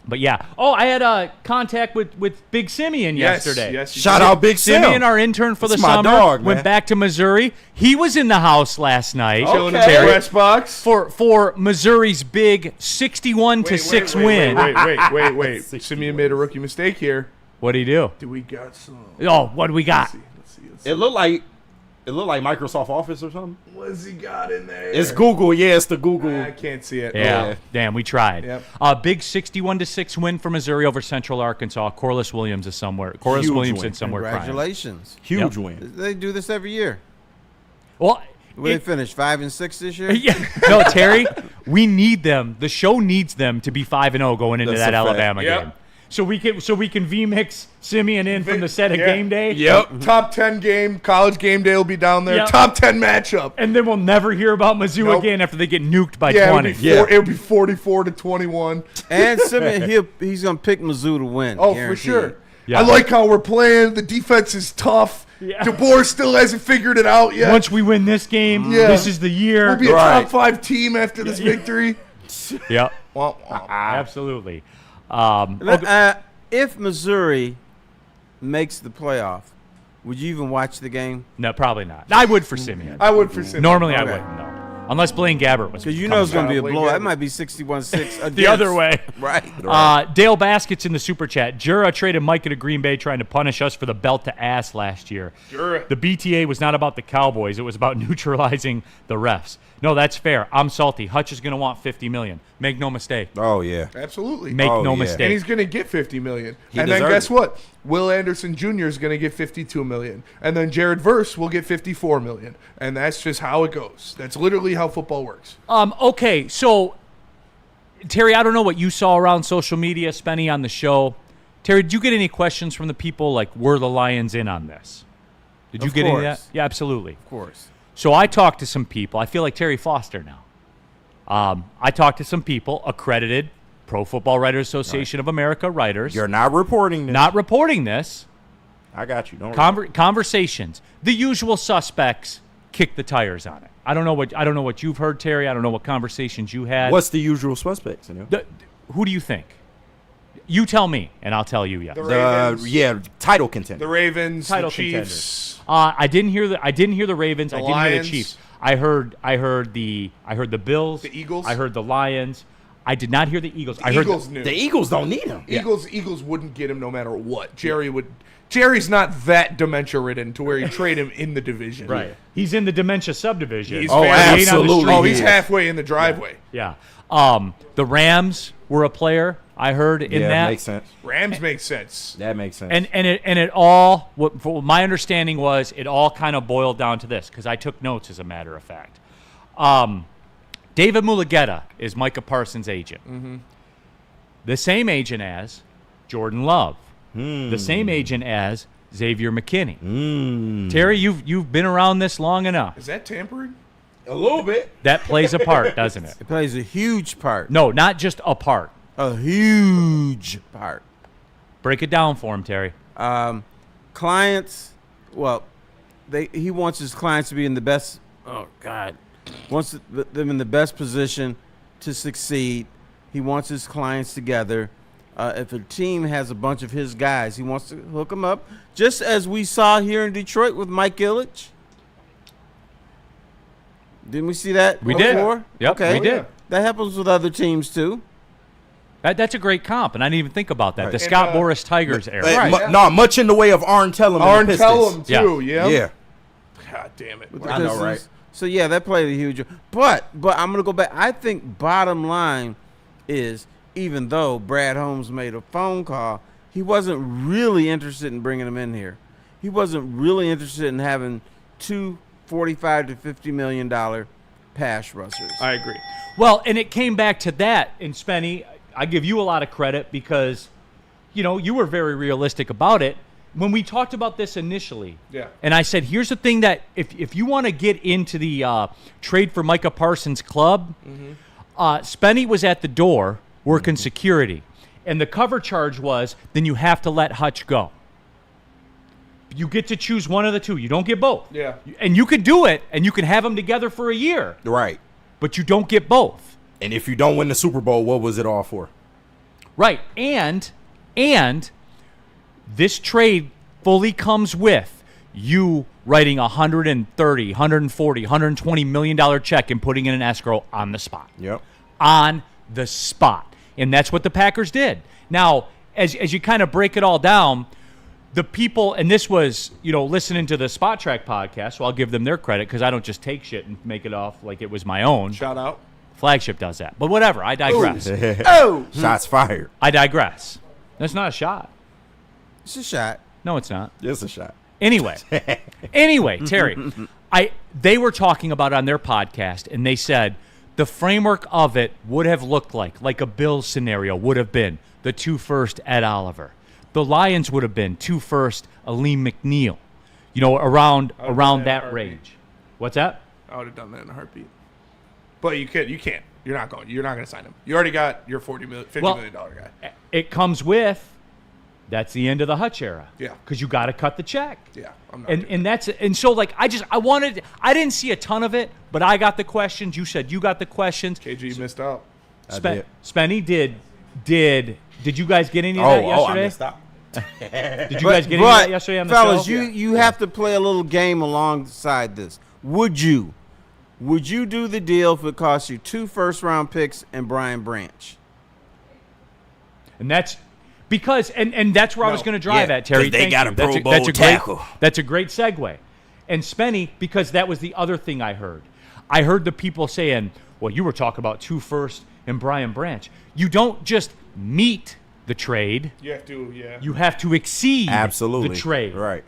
But yeah. Oh, I had contact with Big Simeon yesterday. Yes. Shout out Big Sim. Simeon, our intern for That's the my summer, dog, went man. back to Missouri. He was in the house last night. Chilling in the Okay. press box. For Missouri's big 61-6 win. Wait. Simeon made a rookie mistake here. What did he do? Do we got some? Oh, what do we got? Let's see. It looked like Microsoft Office or something. What's he got in there? It's Google. Yeah, it's the Google. I can't see it. Yeah, Yeah. damn, we tried. Yep. Big 61-6 win for Missouri over Central Arkansas. Corliss Williams is somewhere. Corliss Huge Williamson win. somewhere crying. Congratulations. Huge Yep. win. They do this every year. Well, Will they finish 5-6 this year? yeah, no, Terry, we need them. The show needs them to be 5-0 going into That's that a fact. Alabama Yep. game. So we can VMix Simeon in from the set of Yeah. game day. Yep. Top 10 game. College game day will be down there. Yep. Top 10 matchup. And then we'll never hear about Mizzou Nope. again after they get nuked by Yeah, 20. it'll be 44-21. And Simeon, he's going to pick Mizzou to win. Oh, guaranteed. for sure. Yeah. I like how we're playing. The defense is tough. Yeah. DeBoer still hasn't figured it out yet. Once we win this game, Yeah. this is the year. We'll be a Right. top 5 team after this victory. Yep, Womp, womp. absolutely. If Missouri makes the playoff, would you even watch the game? No, probably not. I would for Simeon. I would for Simeon. Normally I Okay. wouldn't, no. Unless Blaine Gabbert was. Because you know it's going to be a Blake blowout. Gabbert. It might be 61-6 against. the other way. Right. Dale Baskett's in the super chat. Jura traded Micah to Green Bay trying to punish us for the belt to ass last year. Jura. The BTA was not about the Cowboys. It was about neutralizing the refs. No, that's fair. I'm salty. Hutch is going to want $50 million. Make no mistake. Oh yeah. Absolutely. Make Oh, no yeah. And mistake. he's going to get $50 million. He And then deserves guess it. what? Will Anderson Jr. is going to get $52 million. And then Jared Verse will get $54 million. And that's just how it goes. That's literally how football works. Okay, so Terry, I don't know what you saw around social media, Spenny, on the show. Terry, did you get any questions from the people like, were the Lions in on this? Did you Of get any of course. that? Yeah, absolutely. Of course. So I talked to some people. I feel like Terry Foster now. I talked to some people, accredited Pro Football Writers Association of America writers, You're not reporting this. not reporting this. I got you. Don't worry. Conversations. The usual suspects kick the tires on it. I don't know what you've heard, Terry. I don't know what conversations you had. What's the usual suspects? You know? Who do you think? You tell me, and I'll tell you yes. The Ravens. Title contender. The Ravens, Title the Chiefs. I didn't hear the Ravens. I didn't hear Lions. the Chiefs. I heard the Bills. The Eagles. I heard the Lions. I did not hear the Eagles. I Eagles heard knew. The Eagles don't need him. Eagles wouldn't get him no matter what. Jerry's not that dementia ridden to where you trade him in the division. right. He's in the dementia subdivision. He's He ain't on the absolutely. street. Oh, he's halfway in the driveway. Yeah. The Rams were a player. I heard in that. Makes sense. Rams make sense. That makes sense. And it all, what my understanding was, it all kind of boiled down to this, because I took notes, as a matter of fact. David Mulugeta is Micah Parsons' agent. Mm-hmm. The same agent as Jordan Love. The same agent as Xavier McKinney. Terry, you've been around this long enough. Is that tampering? a little bit. That plays a part, doesn't it? It plays a huge part. No, not just a part. A huge part. Break it down for him, Terry. Clients, well, he wants his clients to be in the best. Oh God, wants them in the best position to succeed. He wants his clients together. If a team has a bunch of his guys, he wants to hook them up, just as we saw here in Detroit with Mike Ilitch. Didn't we see that We before? did. Yep, okay. we did. That happens with other teams too. That's a great comp, and I didn't even think about that. Right. The Scott Boras Tigers era. Right. No, much in the way of Arn Tellem. and the Pistons. Tellem too. Yeah. Yeah. God damn it. With the I know, Pistons. right? So yeah, that played a huge. But I'm gonna go back. I think bottom line is, even though Brad Holmes made a phone call, he wasn't really interested in bringing him in here. He wasn't really interested in having two $45 to $50 million pass rushers. I agree. Well, and it came back to that, and Spenny, I give you a lot of credit because, you were very realistic about it. When we talked about this initially, Yeah. and I said, here's the thing that if you want to get into the trade for Micah Parsons' club, Spenny was at the door working security, and the cover charge was, then you have to let Hutch go. You get to choose one of the two. You don't get both. Yeah. And you can do it, and you can have them together for a year, Right. but you don't get both. And if you don't win the Super Bowl, what was it all for? Right. And this trade fully comes with you writing $130, $140, $120 million check and putting in an escrow on the spot. Yep. On the spot. And that's what the Packers did. Now, as you kind of break it all down, the people, and this was, listening to the Spot Track podcast, so I'll give them their credit because I don't just take shit and make it off like it was my own. Shout out. Flagship does that. But whatever, I digress. Oh, Shots fired. I digress. That's not a shot. it's a shot. No, it's not. It's a shot. Anyway, Terry, they were talking about it on their podcast, and they said the framework of it would have looked like a Bills scenario would have been the 2 first Ed Oliver. The Lions would have been 2 first Aleem McNeil. Around that range. What's that? I would have done that in a heartbeat. But you can't. You're not going to sign him. You already got your $50 million guy. It comes with. That's the end of the Hutch era. Yeah. Because you got to cut the check. Yeah, I'm not doing And that's and so I didn't see a ton of it, but I got the questions. You said you got the questions. KG missed out. Spenny did you guys get any of that yesterday? I missed out. Did you guys get any of that yesterday on the fellas, show? you have to play a little game alongside this. Would you do the deal if it cost you 2 first-round picks and Brian Branch? And that's because and that's where I was going to drive Yeah, at, Terry. 'cause they Thank got you. a Pro Bowl that's a tackle. That's a great segue. And Spenny, because that was the other thing I heard. I heard the people saying, well, you were talking about 2 first and Brian Branch. You don't just meet the trade. You have to, yeah. You have to exceed Absolutely. the trade. Right.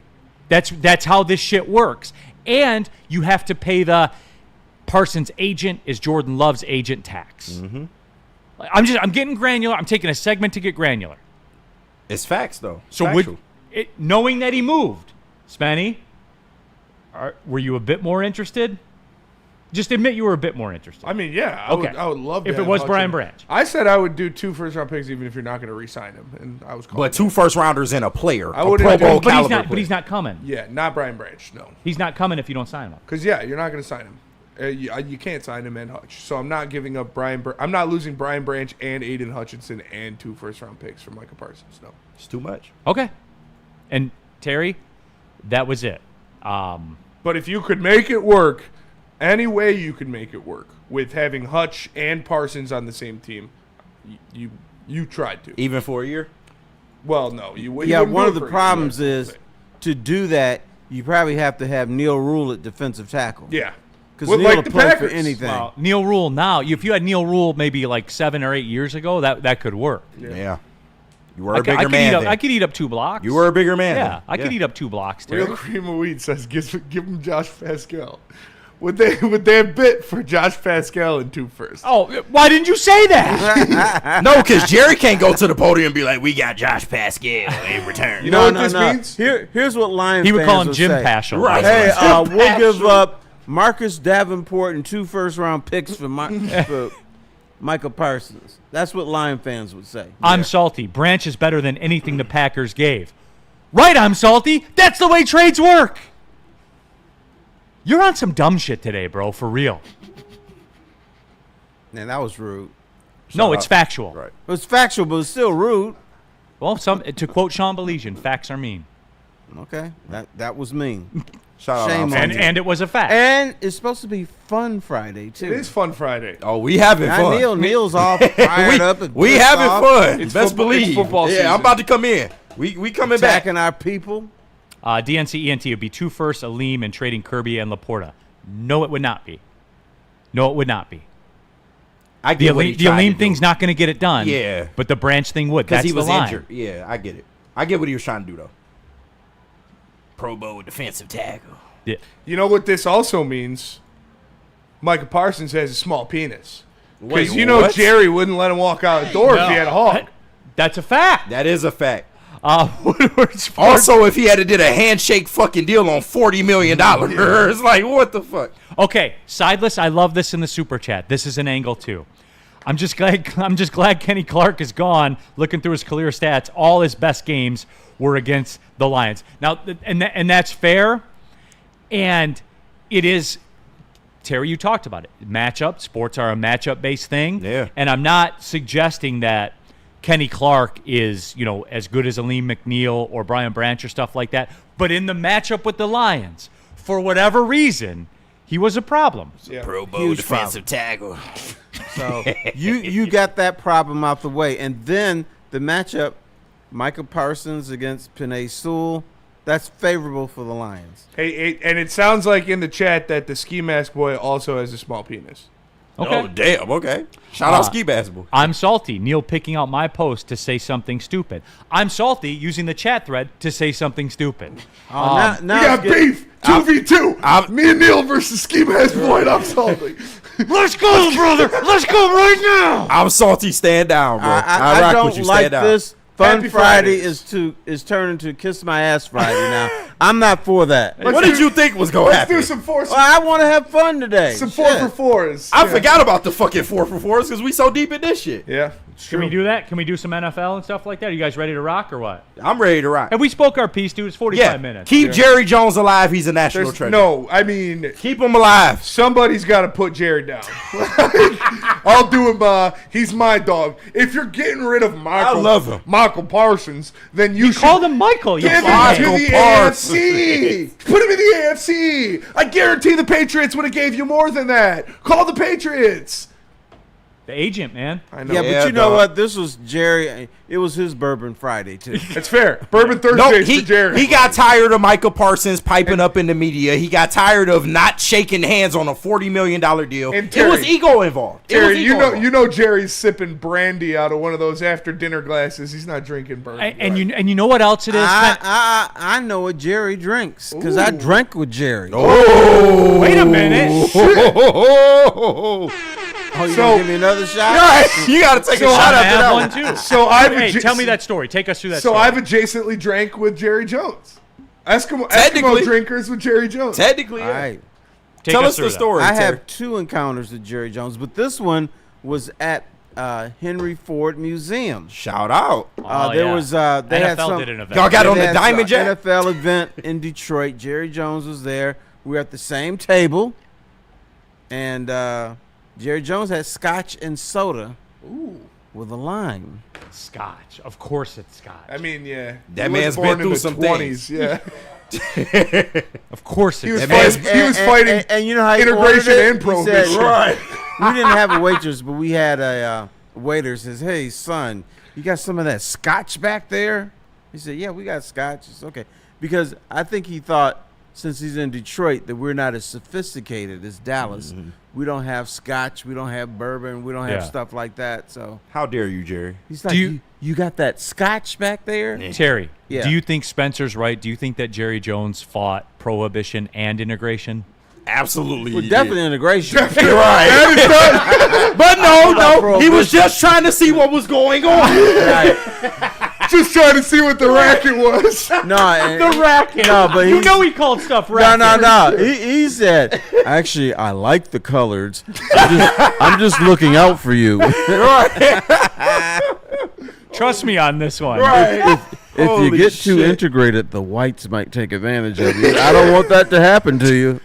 That's how this shit works. And you have to pay the Parsons agent is Jordan Love's agent tax. Mm-hmm. I'm getting granular. I'm taking a segment to get granular. It's facts, though. So Factual. knowing that he moved, Spenny, were you a bit more interested? Just admit you were a bit more interested. I mean, yeah. I would love to If it have was Hutch Brian in. Branch. I said I would do 2 first-round picks even if you're not going to re-sign him, and I was calling But 2 first-rounders and a player. I A wouldn't Pro do- Bowl but caliber he's not coming. Yeah, not Brian Branch, no. He's not coming if you don't sign him. Because, yeah, you're not going to sign him. You can't sign him and Hutch. So I'm not giving up I'm not losing Brian Branch and Aiden Hutchinson and 2 first-round picks for Micah Parsons. No. It's too much. Okay. And Terry, that was it. But if you could make it work, any way you could make it work with having Hutch and Parsons on the same team, you tried to. Even for a year? Well, no. You Yeah, wouldn't one do of it the for a problems year. is to do that, you probably have to have Neal Ruhl at defensive tackle. Yeah. Because Well, Neal like will the play for Packers. anything. Well, Neal Ruhl now, if you had Neal Ruhl maybe like 7 or 8 years ago, that could work. Yeah. You were a bigger man then. I could eat up 2 blocks. You were a bigger man Yeah, then. I could eat up 2 blocks, Terry. Real Cream of Weed says give him Josh Pascal. Would they have bid for Josh Pascal in 2 first? Oh, why didn't you say that? No, because Jerry can't go to the podium and be like, we got Josh Pascal in return. You know what this means? Here's what Lions He would fans call him will Jim say. Paschal. Right. Hey, we'll give up Marcus Davenport and 2 first-round picks for Micah Parsons. That's what Lion fans would say. I'm salty. Branch is better than anything the Packers gave. Right, I'm salty. That's the way trades work. You're on some dumb shit today, bro, for real. Man, that was rude. No, it's factual. Right. It was factual, but it was still rude. Well, to quote Sean Baligan, facts are mean. Okay, that was mean. Shout Shame out. on you. And it was a fact. And it's supposed to be Fun Friday, too. It is Fun Friday. Oh, we having Now, fun. Neal's all fired up. And We pissed having off, fun. It's Best football- it's believe. football yeah, season. I'm about to come in. We coming back. attacking our people. DNC ENT would be 2 firsts, Aleem, and trading Kirby and Laporta. No, it would not be. No, it would not be. I The get what he tried to Aleem do. thing's not going to get it done. Yeah. But the Branch thing would. Because That's he was the line. injured. Yeah, I get it. I get what he was trying to do, though. Pro Bowl defensive tackle. Yeah. You know what this also means? Micah Parsons has a small penis. Because Wait, you know what? Jerry wouldn't let him walk out the door if he had a hog. That's a fact. That is a fact. Woodward Sports. Also, if he had to did a handshake fucking deal on $40 million, it's like, what the fuck? Okay, Sideless, I love this in the super chat. This is an angle too. I'm just glad Kenny Clark is gone. Looking through his career stats, all his best games were against the Lions. Now, and that's fair. And it is, Terry, you talked about it. Matchup, sports are a matchup-based thing. Yeah. And I'm not suggesting that Kenny Clark is, as good as Aleem McNeil or Brian Branch or stuff like that. But in the matchup with the Lions, for whatever reason, he was a problem. Yeah. Pro Bowl Huge defensive tackle. So you got that problem out the way. And then the matchup, Micah Parsons against Penei Sewell, that's favorable for the Lions. Hey, and it sounds like in the chat that the ski mask boy also has a small penis. Okay. Oh, damn. Okay. Shout out Ski Basketball. I'm salty. Neal picking out my post to say something stupid. I'm salty using the chat thread to say something stupid. Now We got beef. 2v2. Me and Neal versus ski mask boy, and I'm salty. Let's go, brother. Let's go right now. I'm salty. Stand down, bro. I rock don't with you. like Stand down. this. Fun Happy Friday Fridays. is turning to Kiss My Ass Friday now. I'm not for that. What did you think was going to Let's happen? do some Well, I want to have fun today. some Shit. 4-for-4s. I forgot about the fucking 4-for-4s because we so deep in this shit. Yeah, it's Can we true. do that? Can we do some NFL and stuff like that? Are you guys ready to rock or what? I'm ready to rock. Have we spoke our piece, dude? It's 45 Yeah. minutes. Keep Jerry Jones alive. He's a national There's, treasure. no, I mean, Keep him alive. somebody's got to put Jerry down. I'll do him. He's my dog. If you're getting rid of Michael, I love him. Michael Parsons, then you should Call him Michael. You give him fucking- to Michael the Parsons. AFC. Put him in the AFC. I guarantee the Patriots would have gave you more than that. Call the Patriots. The agent, man. I know. Yeah, but Yeah, you know dog. what? This was Jerry. It was his Bourbon Friday, too. That's fair. Bourbon No, Thursdays for Jerry. he got tired of Micah Parsons piping up in the media. He got tired of not shaking hands on a $40 million deal. And It was Terry- ego involved. It was Terry, ego involved. you know Jerry's sipping brandy out of one of those after dinner glasses. He's not drinking bourbon. And you know what else it is? I know what Jerry drinks because I drank with Jerry. Oh, Wait a minute. Oh, you So- gonna give me another shot? you got to take So a shot I after have that one one. too. So I've Hey, adja- tell me that story. Take us through that So story. I've adjacently drank with Jerry Jones. Eskimo Technically. drinkers with Jerry Jones. Technically, All right. Take tell us us through the that. story. I Terry. have 2 encounters with Jerry Jones, but this one was at Henry Ford Museum. Shout out. Oh, There yeah. was they had NFL some did an event. Y'all got on they the had Diamond some Jack? NFL event in Detroit. Jerry Jones was there. We were at the same table. And Jerry Jones had scotch and soda with a lime. Scotch. Of course it's Scotch. I mean, yeah. That He man's was born been through in the some 20s, yeah. Of course He was it's fighting, he was fighting and you know how he integration ordered it? and He said- prohibition. Right. We didn't have a waitress, but we had a waiter says, "Hey, son, you got some of that scotch back there?" He said, "Yeah, we got scotch." It's okay. Because I think he thought, since he's in Detroit, that we're not as sophisticated as Dallas. We don't have scotch. We don't have bourbon. We don't have Yeah. stuff like that. So How dare you, Jerry? he's like, you got that scotch back there? Terry, Yeah. do you think Spencer's right? Do you think that Jerry Jones fought prohibition and integration? Absolutely. Well, he definitely integration. did. Right. But no, he was just trying to see what was going on. Right. Just trying to see what the racket was. No, and- The racket. No, but you he's- know he called stuff No, racket. no. He said, "Actually, I like the colors. I'm just looking out for you." Trust me on this one. If you Holy get too shit. integrated, the whites might take advantage of you. I don't want that to happen to you.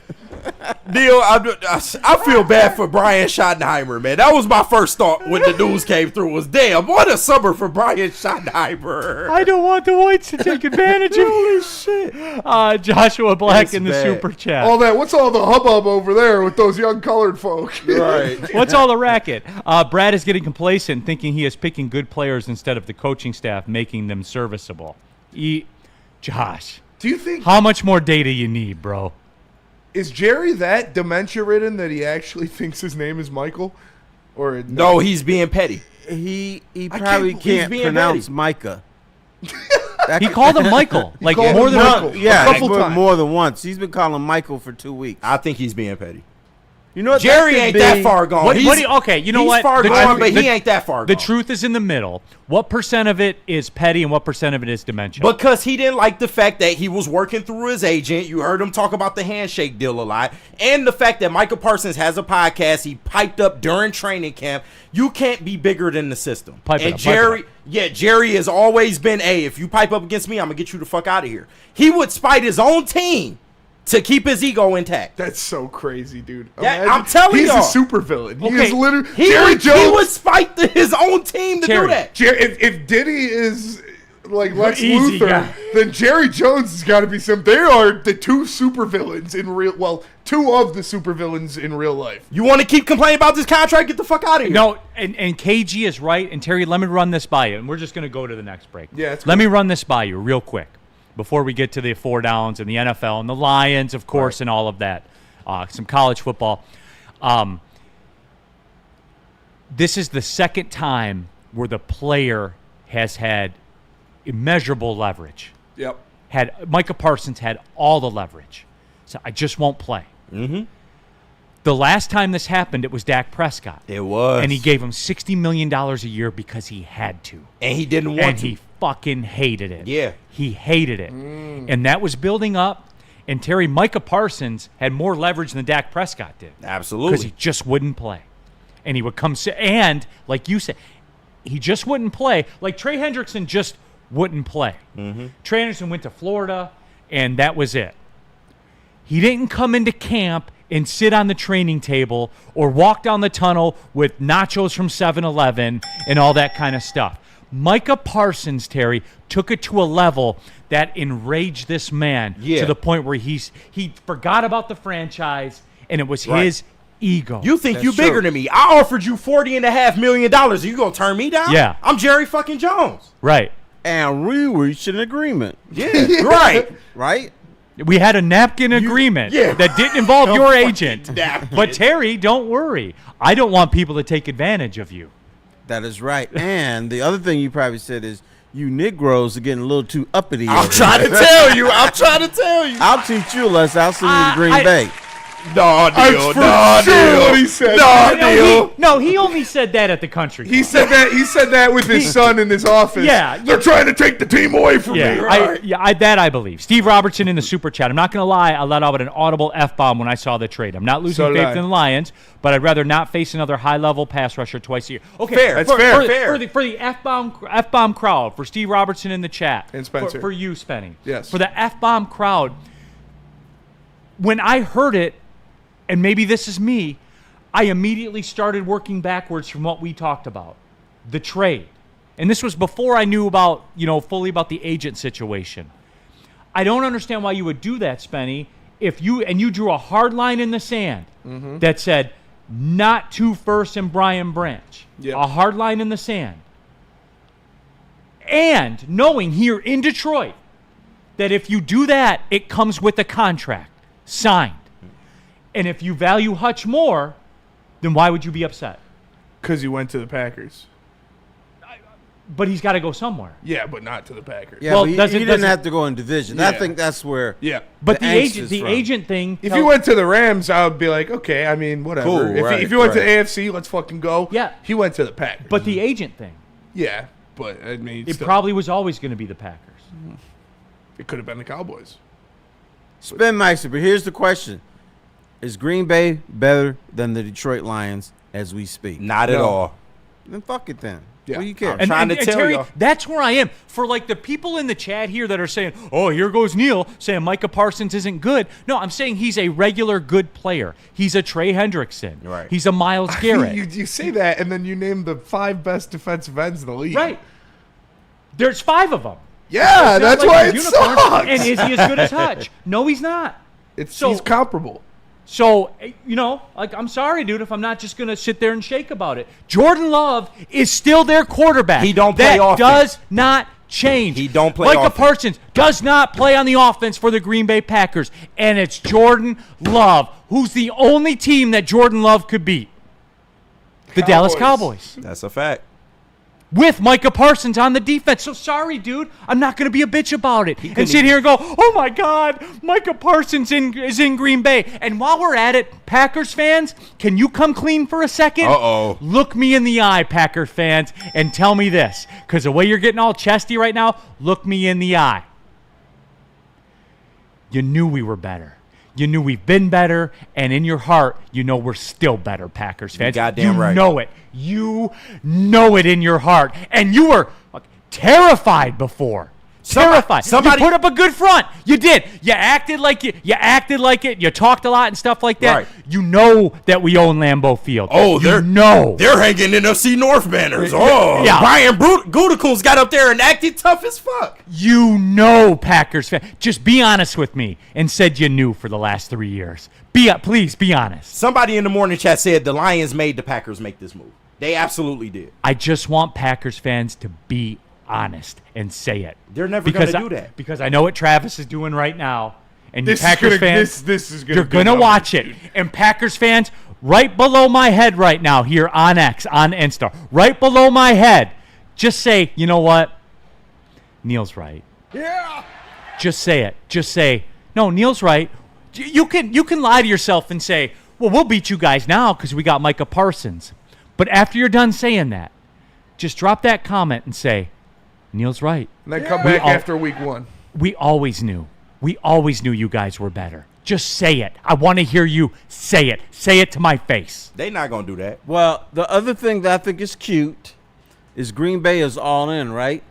Neal, I feel bad for Brian Schottenheimer, man. That was my first thought when the news came through was, damn, what a summer for Brian Schottenheimer. I don't want the whites to take advantage of me. Holy shit. Joshua Black That's in the bad. super chat. What's all the hubbub over there with those young colored folk? Right. What's all the racket? Brad is getting complacent, thinking he is picking good players instead of the coaching staff, making them serviceable. Josh, Do you think how much more data you need, bro? is Jerry that dementia ridden that he actually thinks his name is Michael? Or No, he's being petty. He can't probably believe he's can't being pronounce petty. Micah. He called him Michael, like called more him than Michael. Yeah, a couple times. more than once. He's been calling Michael for 2 weeks. I think he's being petty. You know what? Jerry that could ain't be- that far gone. Okay, you know he's what? far The gone, truth- but the- he ain't that far The gone. truth is in the middle. What percent of it is petty and what percent of it is dementia? Because he didn't like the fact that he was working through his agent. You heard him talk about the handshake deal a lot. And the fact that Micah Parsons has a podcast. He piped up during training camp. You can't be bigger than the system. Pipe it and up, pipe it Jerry, Jerry has always been, hey, if you pipe up against me, I'm going to get you the fuck out of here. He would spite his own team to keep his ego intact. That's so crazy, dude. That- Imagine- I'm telling he's y'all. a supervillain. He Okay, is literally He Jerry would Jones. spite his own team to Jerry, do that. If Diddy is like Lex Easy Luthor, guy. then Jerry Jones has got to be some. They are the two supervillains in real. Well, two of the supervillains in real life. You want to keep complaining about this contract? Get the fuck out of here. No, and KG is right. And Terry, let me run this by you. And we're just going to go to the next break. Yeah, that's Let me run this by you real quick before we get to the 4 downs and the NFL and the Lions, of course, and all of that. Some college football. This is the second time where the player has had immeasurable leverage. Yep. Micah Parsons had all the leverage. So I just won't play. Mm-hmm. The last time this happened, it was Dak Prescott. It was. And he gave him $60 million a year because he had to. And he didn't want And to. he fucking hated it. Yeah. He hated it. And that was building up. And Terry, Micah Parsons had more leverage than Dak Prescott did. Absolutely. Because he just wouldn't play. And he would come and like you said, he just wouldn't play. Like Trey Hendrickson just wouldn't play. Mm-hmm. Trey Hendrickson went to Florida, and that was it. He didn't come into camp and sit on the training table or walk down the tunnel with nachos from 7-Eleven and all that kind of stuff. Micah Parsons, Terry, took it to a level that enraged this man to the point where he forgot about the franchise, and it was his ego. You think That's you bigger true. than me. I offered you $40.5 million. Are you going to turn me down? Yeah. I'm Jerry fucking Jones. Right. And we reached an agreement. Yeah. Right. Right? We had a napkin agreement that didn't involve your agent. napkin. But Terry, don't worry. I don't want people to take advantage of you. That is right. And the other thing you probably said is, you Negroes are getting a little too uppity. I'm over trying here. to tell you. I'm trying to tell you. I'll teach you a lesson. I'll send you to Green I- Bay. No, That's for sure what he said. No, he only said that at the country He club. said that. He said that with his son in his office. Yeah. They're trying to take the team away from me. That I believe. Steve Robertson in the super chat. I'm not going to lie. I let out an audible F-bomb when I saw the trade. I'm not losing So did faith I. in the Lions, but I'd rather not face another high-level pass rusher twice a year. Okay, Fair. That's fair. For the F-bomb crowd, for Steve Robertson in the chat, And Spencer. for you, Spenny. Yes. For the F-bomb crowd, when I heard it, and maybe this is me, I immediately started working backwards from what we talked about, the trade. And this was before I knew about, fully about the agent situation. I don't understand why you would do that, Spenny, if you drew a hard line in the sand that said not 2 firsts and Brian Branch. Yep. A hard line in the sand. And knowing here in Detroit that if you do that, it comes with a contract signed. And if you value Hutch more, then why would you be upset? Because he went to the Packers. But he's got to go somewhere. Yeah, but not to the Packers. Yeah, Well, but he didn't doesn't- have to go in division. I think that's where. Yeah. But The the angst agent, is the from. agent thing. If you went to the Rams, I would be like, okay, I mean, whatever. Cool, if you went to AFC, let's fucking go. Yeah. He went to the Packers. But the agent thing, yeah, but I mean, it still, probably was always going to be the Packers. it could have been the Cowboys. Spin Meister, but here's the question. Is Green Bay better than the Detroit Lions as we speak? Not at No. all. Then fuck it then. Yeah. What do you care? I'm trying to tell Terry, y'all. that's where I am. For like the people in the chat here that are saying, oh, here goes Neal, saying Micah Parsons isn't good. No, I'm saying he's a regular good player. He's a Trey Hendrickson. Right. He's a Myles Garrett. you say that, and then you name the 5 best defensive ends in the league. Right. There's 5 of them. Yeah, It's not that's like why a it unicorn. sucks. And is he as good as Hutch? No, he's not. He's comparable. So, I'm sorry, dude, if I'm not just going to sit there and shake about it. Jordan Love is still their quarterback. He don't play That offense. does not change. He don't play Micah offense. Parsons does not play on the offense for the Green Bay Packers. And it's Jordan Love, who's the only team that Jordan Love could beat. The Dallas Cowboys. That's a fact. With Micah Parsons on the defense. So sorry, dude. I'm not going to be a bitch about it. And sit here and go, oh, my God, Micah Parsons is in Green Bay. And while we're at it, Packers fans, can you come clean for a second? Uh-oh. Look me in the eye, Packers fans, and tell me this. Because the way you're getting all chesty right now, look me in the eye. You knew we were better. You knew we've been better, and in your heart, you know we're still better, Packers fans. goddamn right. You know it. You know it in your heart. And you were terrified before. Terrified. somebody- You put up a good front. You did. You acted like it. You talked a lot and stuff like that. Right. You know that we own Lambeau Field. Oh, they're hanging NFC North banners. Oh, Yeah. Brian Gutekunst got up there and acted tough as fuck. You know, Packers fan. Just be honest with me and said you knew for the last 3 years. Please be honest. Somebody in the morning chat said the Lions made the Packers make this move. They absolutely did. I just want Packers fans to be honest and say it. They're never gonna do that. Because I know what Travis is doing right now. And This is Packers gonna- fans, this is gonna you're be going to numbers, watch it. dude. And Packers fans, right below my head right now here on X, on Insta, right below my head, just say, you know what? Neal's right. Yeah. Just say it. Just say, no, Neal's right. You can lie to yourself and say, well, we'll beat you guys now because we got Micah Parsons. But after you're done saying that, just drop that comment and say, Neal's right. And then come back all- after week 1. We always knew. We always knew you guys were better. Just say it. I want to hear you say it. Say it to my face. They not gonna do that. Well, the other thing that I think is cute is Green Bay is all in, right?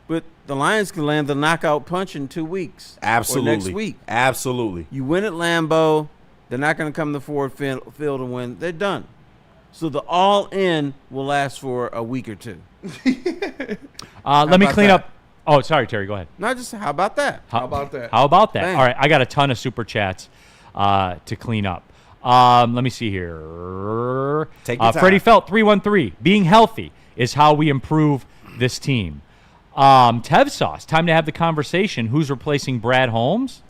But the Lions can land the knockout punch in 2 weeks. Absolutely. Or next week. Absolutely. You win at Lambeau, they're not going to come to Ford Field and win. They're done. So the all in will last for a week or 2. Let me about clean that? up. Oh, sorry, Terry. Go ahead. Not just how about that? How about that? How about that? Bang. All right, I got a ton of super chats to clean up. Let me see here. Take your time. Freddie Felt 313. Being healthy is how we improve this team. Tev Sauce. Time to have the conversation. Who's replacing Brad Holmes?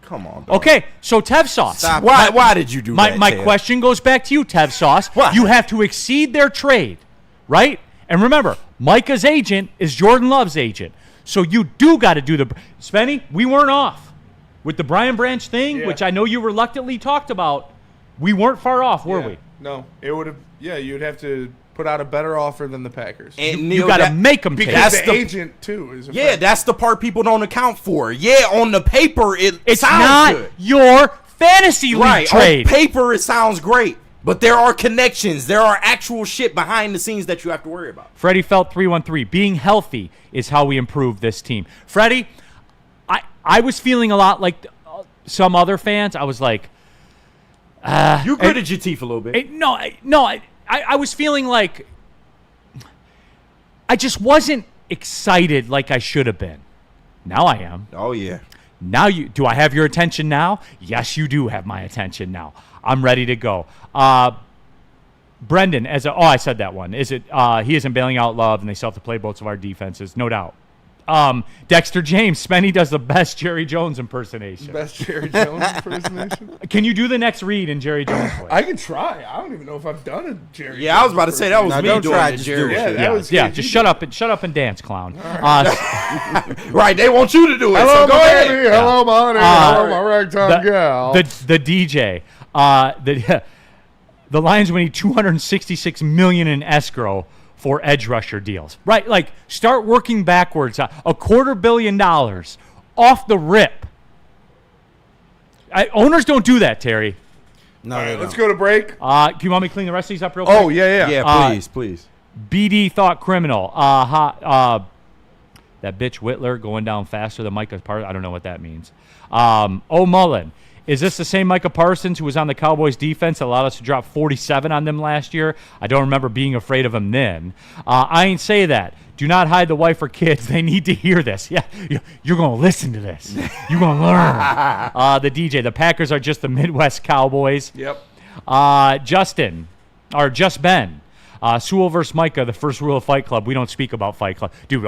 Come on, dog. Okay, so Tev Sauce. Stop. Why did you do that? My Ted? question goes back to you, Tev Sauce. What? You have to exceed their trade, right? And remember, Micah's agent is Jordan Love's agent. So you do got to do the... Spenny, we weren't off. With the Brian Branch thing, Yeah. which I know you reluctantly talked about, we weren't far off, were Yeah. we? No, it would have. Yeah, you'd have to put out a better offer than the Packers. And You Neal, got to that- make them take because it. the the- agent too is. Yeah, that's the part people don't account for. Yeah, on the paper it It's sounds not good. your fantasy league Right, trade. on paper it sounds great, but there are connections. There are actual shit behind the scenes that you have to worry about. Freddie Felt 313. Being healthy is how we improve this team. Freddie, I was feeling a lot like some other fans. I was like, You gritted your teeth a little bit. I was feeling like I just wasn't excited like I should have been. Now I am. Oh, yeah. Now do I have your attention now? Yes, you do have my attention now. I'm ready to go. Brendan, I said that one. Is it he isn't bailing out Love and they still have to play both of our defenses? No doubt. Dexter James, Spenny does the best Jerry Jones impersonation. Best Jerry Jones impersonation? Can you do the next read in Jerry Jones voice? I can try. I don't even know if I've done a Jerry Yeah, I was about to say that was No, me don't doing try, the just Jerry. do it. Just shut up and dance, clown. Right, they want you to do it. Hello, so go my ahead. baby. Hello, my honey. Hello, my ragtime gal. The DJ. The Lions will need $266 million in escrow for edge rusher deals. Right, like start working backwards. $250 million off the rip. Owners don't do that, Terry. No, All they right, let's don't. go to break. Do you want me to clean the rest of these up real quick? Oh, yeah. Yeah, please. BD thought criminal. That bitch Whitler going down faster than Micah Parsons. I don't know what that means. Mullen. Is this the same Micah Parsons who was on the Cowboys defense that allowed us to drop 47 on them last year? I don't remember being afraid of him then. I ain't say that. Do not hide the wife or kids. They need to hear this. Yeah, you're going to listen to this. You're going to learn. The DJ. The Packers are just the Midwest Cowboys. Yep. Just Ben. Sewell versus Micah, the first rule of Fight Club. We don't speak about Fight Club. Dude,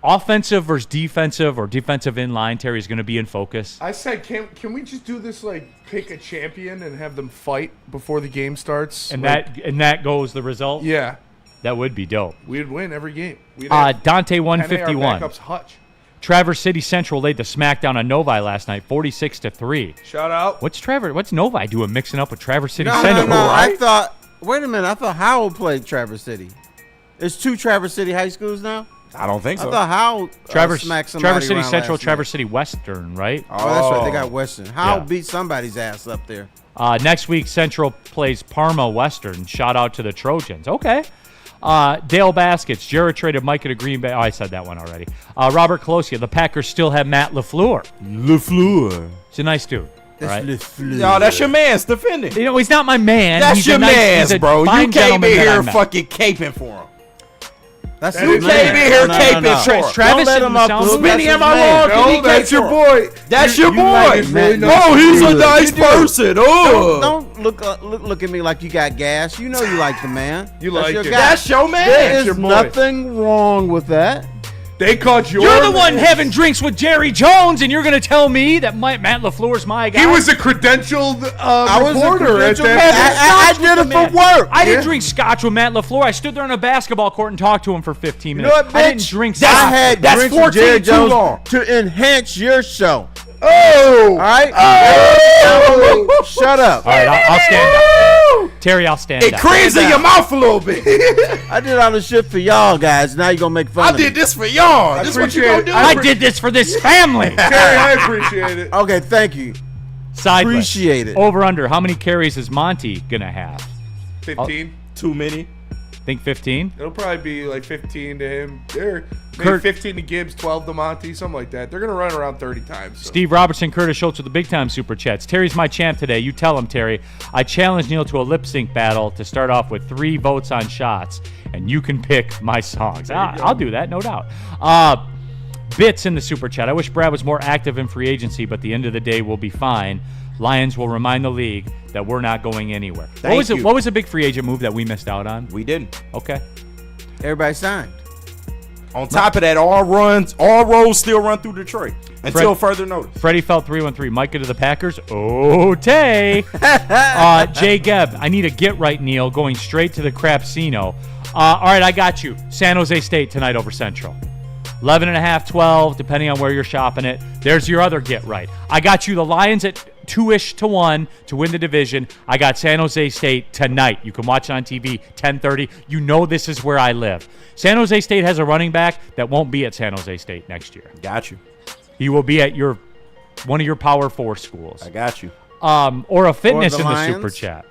offensive versus defensive or defensive in line, Terry, is going to be in focus. I said, can we just do this, like, pick a champion and have them fight before the game starts? And like, that goes the result? Yeah. That would be dope. We'd win every game. We'd have Dante Penny, our 151. backups, Hutch. Traverse City Central laid the smackdown on Novi last night, 46-3. Shout out. What's Novi doing mixing up with Traverse City No, Central? I thought. Wait a minute. I thought Howell played Traverse City. There's 2 Traverse City high schools now. I don't think so. I thought Howell smacked somebody Traverse City around Central, last Traverse night. City Western, right? Oh, that's right. They got Western. Howell Yeah. beat somebody's ass up there. Next week, Central plays Parma Western. Shout out to the Trojans. Okay. Dale Baskets. Jared traded Micah to Green Bay. Oh, I said that one already. Robert Colosia. The Packers still have Matt LaFleur. He's a nice dude. Right? No, that's your man's defending. You know, he's not my man. That's He's your a nice, man's, he's a bro. You fine came in gentleman that I here met. fucking caping for him. That's You his came man. in here No, caping no. for him. Travis Don't let in him the up, sound Blue. booth. That's Benny, his am I man. wrong? Did he No, that's cape your for him? boy. That's your boy. like his really nice Oh, he's a dude. nice You do. person. Oh, Don't look at me like you got gas. You know you like the man. You That's like your it. guy. that's your man. There is your boy. nothing wrong with that. They caught your You're the one man. having drinks with Jerry Jones, and you're going to tell me that Matt LaFleur's my guy? He was a credentialed I was a reporter at credentialed that. man. I did it for work. I didn't Yeah. drink scotch with Matt LaFleur. I stood there on a basketball court and talked to him for 15 You minutes. know what, I didn't bitch? drink I scotch. had That's drinks with 14 Jerry too Jones long. to enhance your show. Oh! All right? Oh! Shut up. All right, I'll stand up. Terry, I'll stand It up. creams in your mouth a little bit. I did all this shit for y'all guys. Now you're going to make fun I of me. did this for y'all. This is what you appreciate gonna it. do? I did this for this family. Terry, I appreciate it. Okay, thank you. Sideways. Appreciate it. Over under. How many carries is Monty going to have? 15. Too many. Think 15? It'll probably be like 15 to him. Maybe Kurt- 15 to Gibbs, 12 to Monty, something like that. They're going to run around 30 times. So. Steve Robertson, Curtis Schultz with the big time super chats. Terry's my champ today. You tell him, Terry. I challenge Neal to a lip sync battle to start off with 3 votes on shots, and you can pick my songs. I'll do that, no doubt. Bits in the super chat. I wish Brad was more active in free agency, but at the end of the day, we'll be fine. Lions will remind the league that we're not going anywhere. Thank you. What was a big free agent move that we missed out on? We didn't. Okay. Everybody signed. On top of that, all roads still run through Detroit until further notice. Freddie Felt 313. Micah to the Packers. Oh, Tay. Jay Gebb. I need a get right, Neal. Going straight to the Crapsino. All right, I got you. San Jose State tonight over Central. 11.5, 12, depending on where you're shopping it. There's your other get right. I got you the Lions at 2-ish to 1 to win the division. I got San Jose State tonight. You can watch it on TV, 10:30. You know this is where I live. San Jose State has a running back that won't be at San Jose State next year. Got you. He will be at one of your Power 4 schools. I got you. Or a fitness Or the in the Lions? super chat.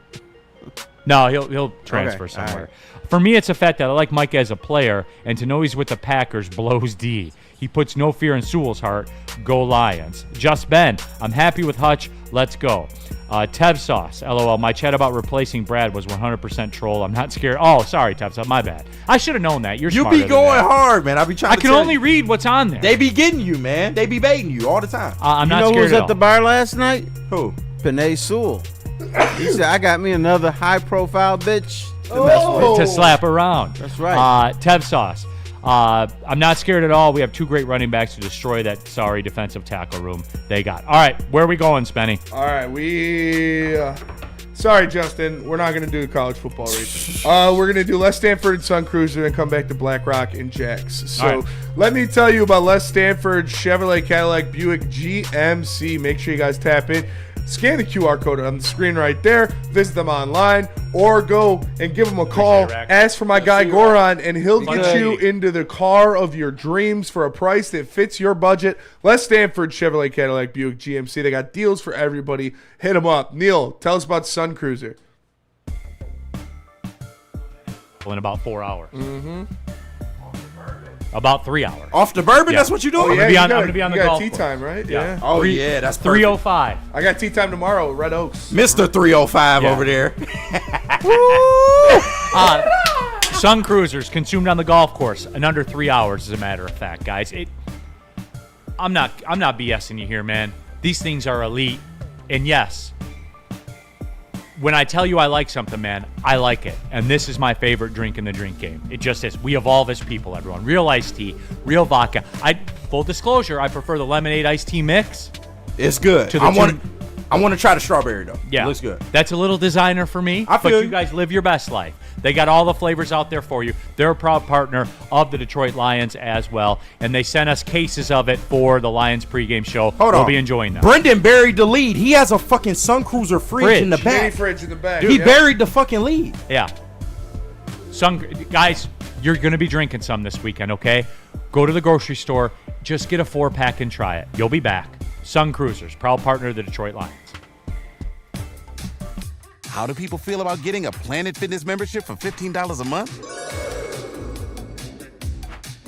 No, he'll transfer Okay, all somewhere. right. For me, it's a fact that I like Micah as a player, and to know he's with the Packers blows D. He puts no fear in Sewell's heart. Go Lions. Just Ben. I'm happy with Hutch, Let's go. Tev Sauce, LOL. My chat about replacing Brad was 100% troll. I'm not scared. Oh, sorry, Tev Sauce. My bad. I should have known that. You're You smarter be than going that. hard, man. I be trying I to can tell only you. read what's on there. They be getting you, man. They be baiting you all the time. I'm You not know who scared was at at the all. bar last night? Who? Panay Sewell. He said, I got me another high-profile bitch to mess with. To slap around. That's right. Tev Sauce. I'm not scared at all. We have 2 great running backs to destroy that sorry defensive tackle room they got. All right, where are we going, Spenny? All right, sorry, Justin. We're not going to do college football race. We're going to do Les Stanford and Sun Cruiser and come back to BlackRock and Jax. So All right. let me tell you about Les Stanford Chevrolet Cadillac Buick GMC. Make sure you guys tap in. Scan the QR code on the screen right there. Visit them online or go and give them a call. Rack. Ask for my guy Goran, and he'll get Good. you into the car of your dreams for a price that fits your budget. Les Stanford Chevrolet Cadillac Buick GMC. They got deals for everybody. Hit them up. Neal, tell us about Sun Cruiser. In about 4 hours. Mm-hmm. About 3 hours. Off the bourbon? Yeah. That's what you doing? I'm gonna be you on- got- I'm gonna be on the you got golf tea course. time, right? Yeah. Oh, yeah, that's 3:05. I got tea time tomorrow at Red Oaks. Mr. 305 Yeah. over there. Sun Cruisers consumed on the golf course in under 3 hours, as a matter of fact, guys. I'm not BSing you here, man. These things are elite, and yes, when I tell you I like something, man, I like it. And this is my favorite drink in the drink game. It just is. We evolve as people, everyone. Real iced tea, real vodka. Full disclosure, I prefer the lemonade iced tea mix. It's good. To the I want to try the strawberry, though. Yeah. It looks good. That's a little designer for me. I feel but you. you guys live your best life. They got all the flavors out there for you. They're a proud partner of the Detroit Lions as well. And they sent us cases of it for the Lions pregame show. Hold we'll on. be enjoying them. Brendan buried the lead. He has a fucking Sun Cruiser fridge in the Fridge. Mini back. fridge in the back. He yeah. buried the fucking lead. Yeah. Guys, you're going to be drinking some this weekend, okay? Go to the grocery store. Just get a 4-pack and try it. You'll be back. Sun Cruisers, proud partner of the Detroit Lions. How do people feel about getting a Planet Fitness membership for $15 a month?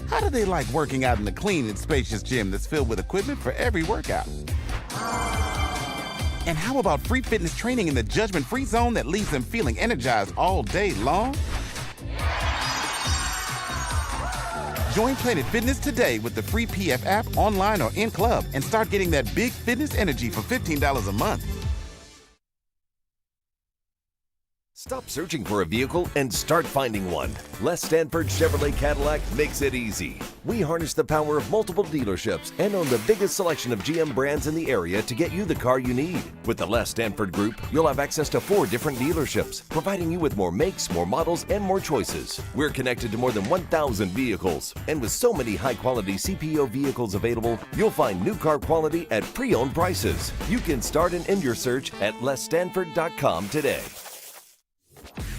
How do they like working out in a clean and spacious gym that's filled with equipment for every workout? And how about free fitness training in the judgment-free zone that leaves them feeling energized all day long? Join Planet Fitness today with the free PF app, online or in club, and start getting that big fitness energy for $15 a month. Stop searching for a vehicle and start finding one. Les Stanford Chevrolet Cadillac makes it easy. We harness the power of multiple dealerships and own the biggest selection of GM brands in the area to get you the car you need. With the Les Stanford Group, you'll have access to 4 different dealerships, providing you with more makes, more models, and more choices. We're connected to more than 1,000 vehicles. And with so many high-quality CPO vehicles available, you'll find new car quality at pre-owned prices. You can start and end your search at lesstanford.com today.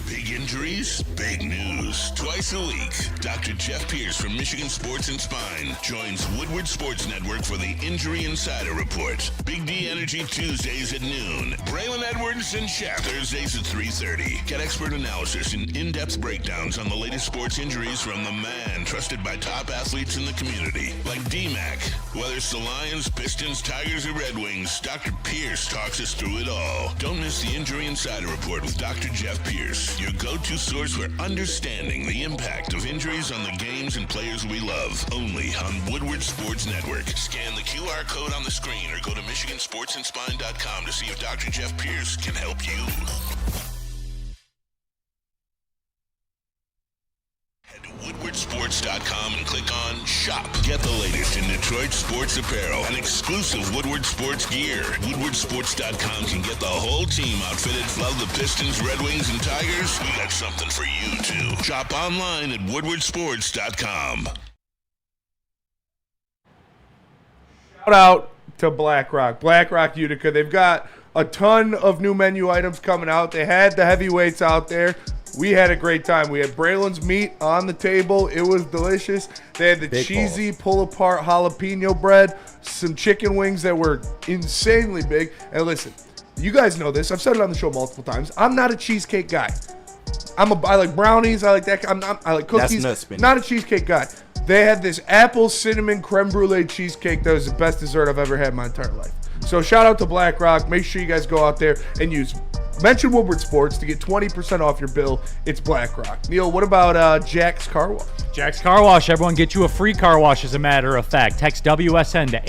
Big injuries, big news. Twice a week, Dr. Jeff Pierce from Michigan Sports and Spine joins Woodward Sports Network for the Injury Insider Report. Big D Energy Tuesdays at noon. Braylon Edwards and Shep Thursdays at 3:30. Get expert analysis and in-depth breakdowns on the latest sports injuries from the man trusted by top athletes in the community, like D-Mac. Whether it's the Lions, Pistons, Tigers, or Red Wings, Dr. Pierce talks us through it all. Don't miss the Injury Insider Report with Dr. Jeff Pierce, your go-to source for understanding the impact of injuries on the games and players we love. Only on Woodward Sports Network. Scan the QR code on the screen or go to MichiganSportsandSpine.com to see if Dr. Jeff Pierce can help you. Head to WoodwardSports.com and click on Shop. Get the latest in Detroit sports apparel and exclusive Woodward Sports gear. WoodwardSports.com can get the whole team outfitted. Love the Pistons, Red Wings, and Tigers? We got something for you, too. Shop online at WoodwardSports.com. Shout out to BlackRock Utica. They've got a ton of new menu items coming out. They had the heavyweights out there. We had a great time. We had Braylon's meat on the table. It was delicious. They had the Big cheesy pull-apart jalapeno bread, some chicken wings that were insanely big. And listen, you guys know this. I've said it on the show multiple times. I'm not a cheesecake guy. I like brownies. I like that. I like cookies. That's nuts, Benny. Not a cheesecake guy. They had this apple cinnamon creme brulee cheesecake that was the best dessert I've ever had in my entire life. So shout out to BlackRock. Make sure you guys go out there and mention Woodward Sports to get 20% off your bill. It's BlackRock. Neal, what about Jack's Car Wash? Jack's Car Wash. Everyone get you a free car wash, as a matter of fact. Text WSN to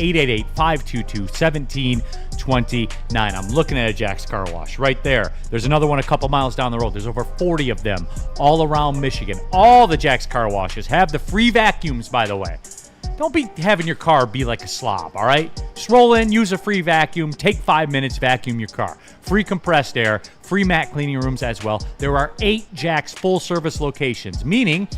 888-522-1729. I'm looking at a Jack's Car Wash right there. There's another one a couple miles down the road. There's over 40 of them all around Michigan. All the Jack's Car Washes have the free vacuums, by the way. Don't be having your car be like a slob, all right? Just roll in, use a free vacuum, take 5 minutes, vacuum your car. Free compressed air, free mat cleaning rooms as well. There are 8 Jack's full-service locations, meaning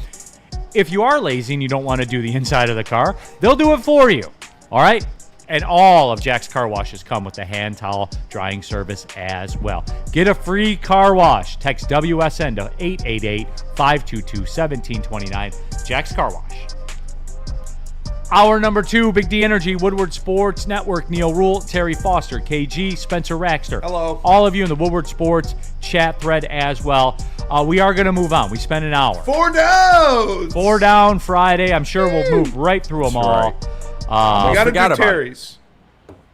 if you are lazy and you don't want to do the inside of the car, they'll do it for you, all right? And all of Jack's Car Washes come with a hand towel drying service as well. Get a free car wash. Text WSN to 888-522-1729. Jack's Car Wash. Hour number 2, Big D Energy, Woodward Sports Network, Neal, Ruhl, Terry Foster, KG, Spencer Raxter. Hello. All of you in the Woodward Sports chat thread as well. We are going to move on. We spent an hour. 4 downs. 4 down Friday. I'm sure we'll move right through them all. We got to do Terry's.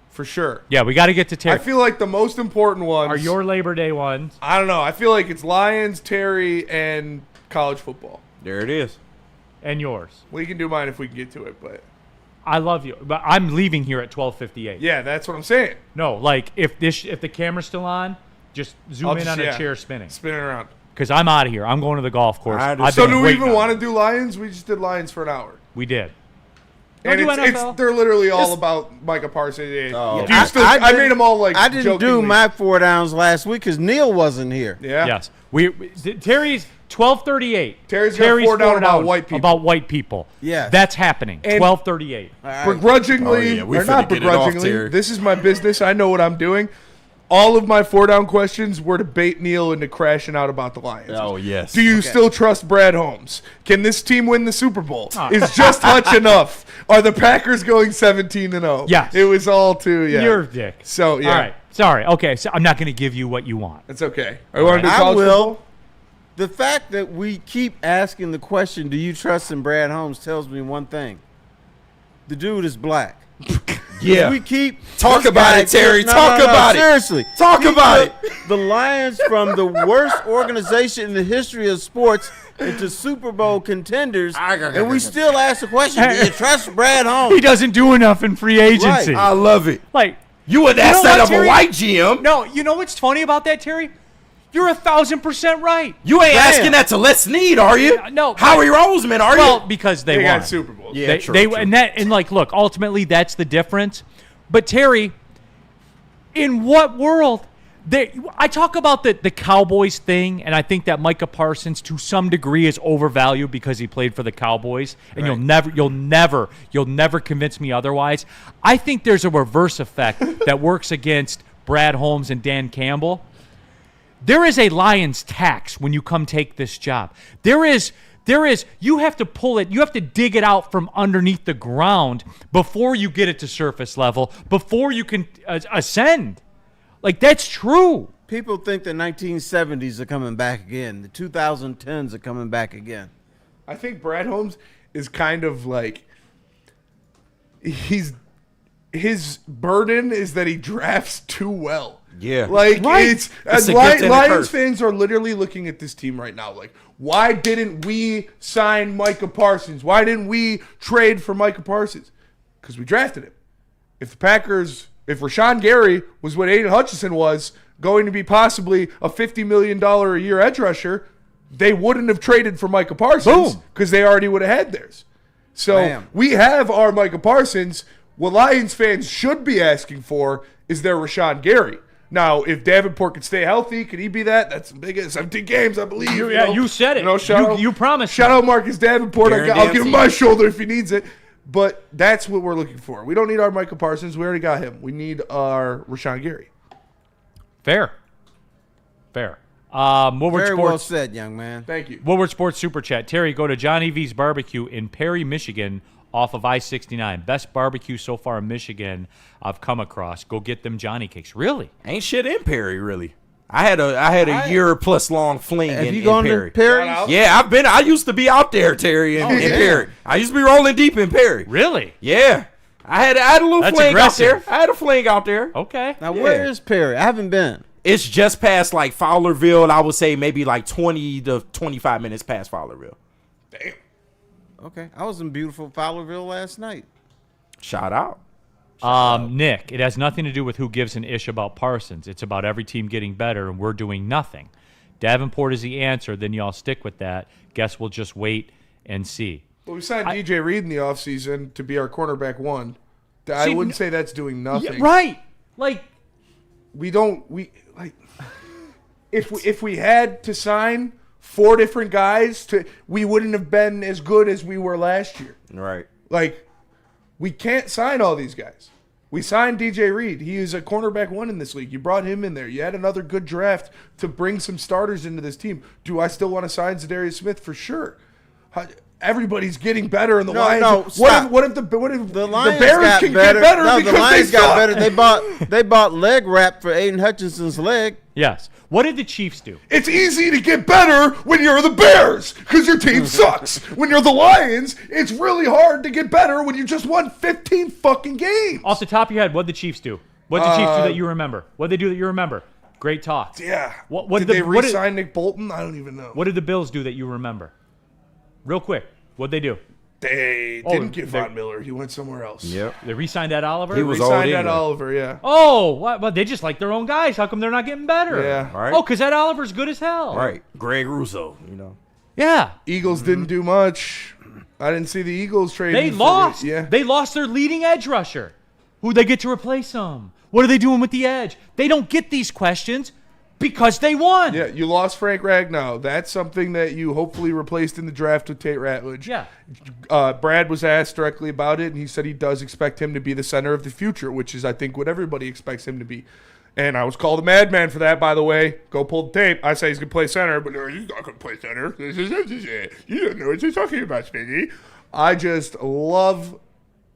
For sure. Yeah, we got to get to Terry. I feel like the most important ones are your Labor Day ones. I don't know. I feel like it's Lions, Terry, and college football. There it is. And yours. We can do mine if we can get to it, but I love you, but I'm leaving here at 12:58. Yeah, that's what I'm saying. No, like if the camera's still on, just zoom in on a chair spinning around. Because I'm out of here. I'm going to the golf course. So do we even want to do Lions? We just did Lions for an hour. We did. And they're literally all about Micah Parsons. Oh. I made them all like. I didn't do my 4 downs last week because Neal wasn't here. Yeah. Yes. Terry's 12:38. Terry's got 4 down about white people. About white people. Yeah. That's happening. 12:38. Begrudgingly, or not begrudgingly, this is my business. I know what I'm doing. All of my 4 down questions were to bait Neal into crashing out about the Lions. Oh, yes. Do you still trust Brad Holmes? Can this team win the Super Bowl? Is just Hutch enough? Are the Packers going 17-0? Yes. It was all too, yeah. You're a dick. So, yeah. All right. Sorry. Okay, so I'm not going to give you what you want. It's okay. I want to do college football? The fact that we keep asking the question, do you trust in Brad Holmes, tells me one thing. The dude is black. Yeah. We keep talk about it, Terry. Talk about it. Seriously. Talk about it. The Lions, from the worst organization in the history of sports, into Super Bowl contenders, and we still ask the question, do you trust Brad Holmes? He doesn't do enough in free agency. Right. I love it. Like, you would ask that of a white GM. No, you know what's funny about that, Terry? You're 1,000% right. You ain't asking that to Les Snead, are you? No. Howie Roseman, are you? Well, because they won. got Super Bowls. Yeah, true. And look, ultimately that's the difference. But Terry, in what world? I talk about the Cowboys thing, and I think that Micah Parsons to some degree is overvalued because he played for the Cowboys, and you'll never convince me otherwise. I think there's a reverse effect that works against Brad Holmes and Dan Campbell. There is a Lions tax when you come take this job. There is, you have to pull it, you have to dig it out from underneath the ground before you get it to surface level, before you can ascend. Like, that's true. People think the 1970s are coming back again. The 2010s are coming back again. I think Brad Holmes is kind of like, his burden is that he drafts too well. Yeah. Like, it's Lions fans are literally looking at this team right now like, why didn't we sign Micah Parsons? Why didn't we trade for Micah Parsons? Because we drafted him. If Rashawn Gary was what Aiden Hutchinson was, going to be possibly a $50 million a year edge rusher, they wouldn't have traded for Micah Parsons because they already would have had theirs. So we have our Micah Parsons. What Lions fans should be asking for is their Rashawn Gary. Now, if Davenport can stay healthy, could he be that? That's the biggest 17 games, I believe. You said it. You promised. Shout out Marcus Davenport. I'll give him my shoulder if he needs it. But that's what we're looking for. We don't need our Micah Parsons. We already got him. We need our Rashawn Gary. Fair. Very Sports, well said, young man. Thank you. Woodward Sports Super Chat. Terry, go to Johnny V's Barbecue in Perry, Michigan, off of I-69. Best barbecue so far in Michigan I've come across. Go get them Johnny cakes. Really? Ain't shit in Perry, really. I had a year plus long fling in Perry. Have you gone to Perry? Yeah, I used to be out there, Terry, in Perry. I used to be rolling deep in Perry. Really? Yeah. I had a little That's fling aggressive. out there. I had a fling out there. Okay. Now, where is Perry? I haven't been. It's just past like Fowlerville. I would say maybe like 20 to 25 minutes past Fowlerville. Damn. Okay. I was in beautiful Fowlerville last night. Shout out. Nick, it has nothing to do with who gives an ish about Parsons. It's about every team getting better, and we're doing nothing. Davenport is the answer. Then y'all stick with that. Guess we'll just wait and see. Well, we signed DJ Reed in the offseason to be our cornerback one. I wouldn't say that's doing nothing. Yeah, right. Like, if we had to sign 4 different guys, we wouldn't have been as good as we were last year. Right. Like, we can't sign all these guys. We signed DJ Reed. He is a cornerback one in this league. You brought him in there. You had another good draft to bring some starters into this team. Do I still want to sign ZA'DARIUS Smith? For sure. Everybody's getting better in the Lions. No, stop. What if the Lions Bears got can better. get better No, because the Lions they got suck? better. They bought leg wrap for Aiden Hutchinson's leg. yes. What did the Chiefs do? It's easy to get better when you're the Bears because your team sucks. When you're the Lions, it's really hard to get better when you just won 15 fucking games. Off the top of your head, what did the Chiefs do? What did the Chiefs do that you remember? What did they do that you remember? Great talk. Yeah. What did they re-sign Nick Bolton? I don't even know. What did the Bills do that you remember? Real quick. What'd they do? They didn't get Von Miller. He went somewhere else. Yep. They re-signed that Oliver? He was Re-signed old that Oliver, yeah. Oh, what? Well, they just like their own guys. How come they're not getting better? Yeah. Right. Oh, because that Oliver's good as hell. Right. Greg Russo, you know. Yeah. Eagles didn't do much. I didn't see the Eagles trade. They lost. Yeah. They lost their leading edge rusher. Who they get to replace him? What are they doing with the edge? They don't get these questions because they won. Yeah, you lost Frank Ragnow. That's something that you hopefully replaced in the draft with Tate Ratledge. Yeah. Brad was asked directly about it, and he said he does expect him to be the center of the future, which is, I think, what everybody expects him to be. And I was called a madman for that, by the way. Go pull the tape. I say he's going to play center, but no, he's not going to play center. You don't know what you're talking about, Smitty. I just love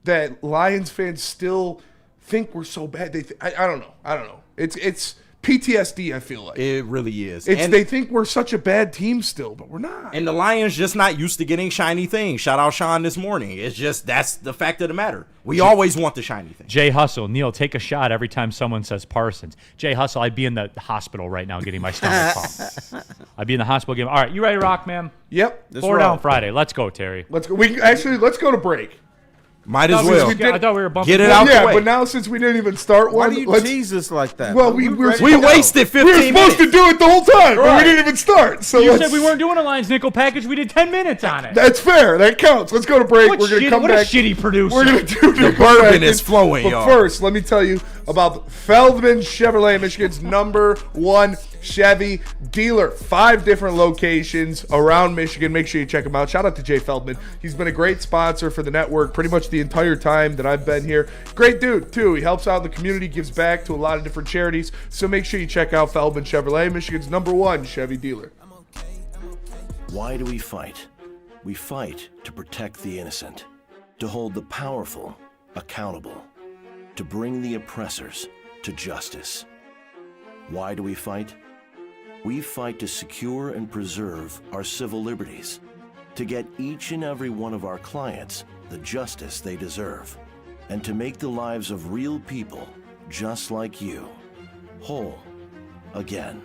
that Lions fans still think we're so bad. I don't know. It's PTSD, I feel like. It really is. They think we're such a bad team still, but we're not. And the Lions just not used to getting shiny things. Shout out Sean this morning. It's just that's the fact of the matter. We always want the shiny thing. Jay Hustle, Neal, take a shot every time someone says Parsons. Jay Hustle, I'd be in the hospital right now getting my stomach pumped. I'd be in the hospital getting. All right, you ready to rock, man? Yep. Four down Friday. Let's go, Terry. Let's go. Let's go to break. Might as I well. thought we were bumping. Get it Well, out yeah, the way. but now since we didn't even start Why one, do you tease us like that? Well, we ready we to go. wasted 15 we were supposed to do it the whole time, but Right. we didn't even start. So You let's- said we weren't doing a Lions nickel package. We did 10 minutes on it. That's fair. That counts. Let's go to break. What We're gonna shitty- come what a back. shitty producer. We're gonna do The bourbon is flowing, But y'all. first, let me tell you about Feldman Chevrolet, Michigan's #1 Chevy dealer. 5 different locations around Michigan. Make sure you check them out. Shout out to Jay Feldman. He's been a great sponsor for the network pretty much the entire time that I've been here. Great dude, too. He helps out in the community, gives back to a lot of different charities. So make sure you check out Feldman Chevrolet, Michigan's #1 Chevy dealer. Why do we fight? We fight to protect the innocent, to hold the powerful accountable, to bring the oppressors to justice. Why do we fight? We fight to secure and preserve our civil liberties, to get each and every one of our clients the justice they deserve, and to make the lives of real people just like you whole again.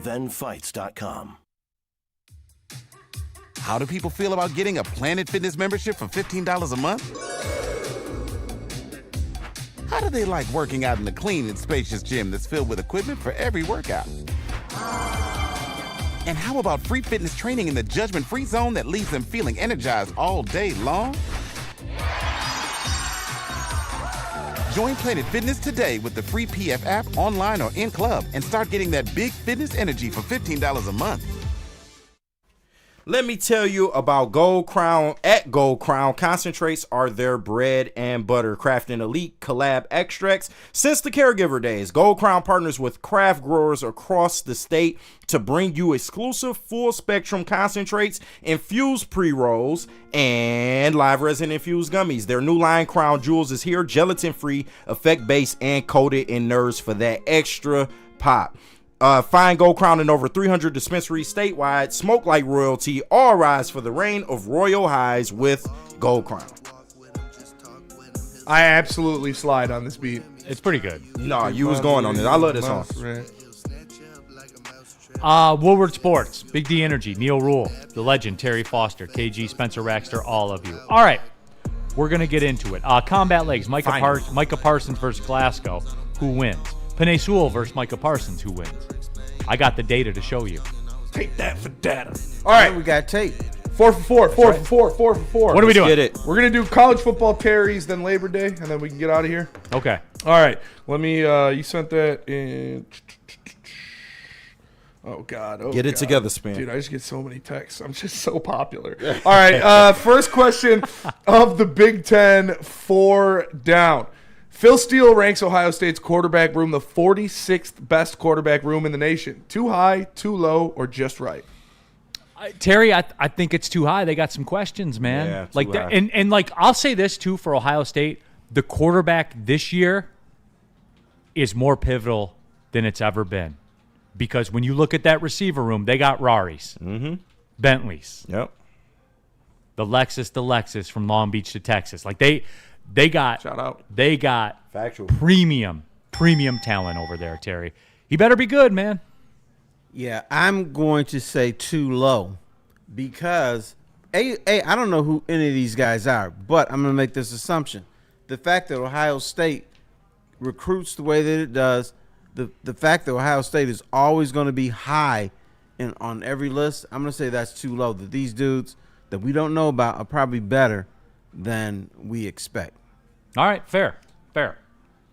ThenFights.com. How do people feel about getting a Planet Fitness membership for $15 a month? How do they like working out in a clean and spacious gym that's filled with equipment for every workout? And how about free fitness training in the judgment-free zone that leaves them feeling energized all day long? Join Planet Fitness today with the free PF app online or in club and start getting that big fitness energy for $15 a month. Let me tell you about Gold Crown. At Gold Crown, concentrates are their bread and butter, crafting elite collab extracts. Since the caregiver days, Gold Crown partners with craft growers across the state to bring you exclusive full spectrum concentrates, infused pre-rolls, and live resin infused gummies. Their new line, Crown Jewels, is here, gelatin free, effect based, and coated in nerves for that extra pop. Find Gold Crown in over 300 dispensaries statewide. Smoke like royalty. All rise for the reign of royal highs with Gold Crown. I absolutely slide on this beat. It's pretty good. No, you was going on it. I love this song. Woodward Sports, Big D Energy, Neal Ruhl, the legend, Terry Foster, KG, Spencer Raxter, all of you. All right, we're going to get into it. Combat Legs, Micah Parsons versus Glasgow. Who wins? Penei Sewell versus Micah Parsons. Who wins? I got the data to show you. Take that for data. All right. We got tape. 4 for 4. 4 for 4. What are we doing? Get it. We're going to do college football Terry's, then Labor Day, and then we can get out of here. Okay. All right. Let me, you sent that in. Oh, God. Oh, Get it God. together, Span. Dude, I just get so many texts. I'm just so popular. All right. First question of the Big Ten, 4 down. Phil Steele ranks Ohio State's quarterback room the 46th best quarterback room in the nation. Too high, too low, or just right? Terry, I think it's too high. They got some questions, man. Yeah, like too that, high. and like I'll say this too for Ohio State, the quarterback this year is more pivotal than it's ever been. Because when you look at that receiver room, they got Raris, Bentleys, Yep. the Lexus from Long Beach to Texas. Like they got Shout out. They got Factual. premium talent over there, Terry. He better be good, man. Yeah, I'm going to say too low because I don't know who any of these guys are, but I'm going to make this assumption. The fact that Ohio State recruits the way that it does, the fact that Ohio State is always going to be high on every list, I'm going to say that's too low, that these dudes that we don't know about are probably better than we expect. All right, fair.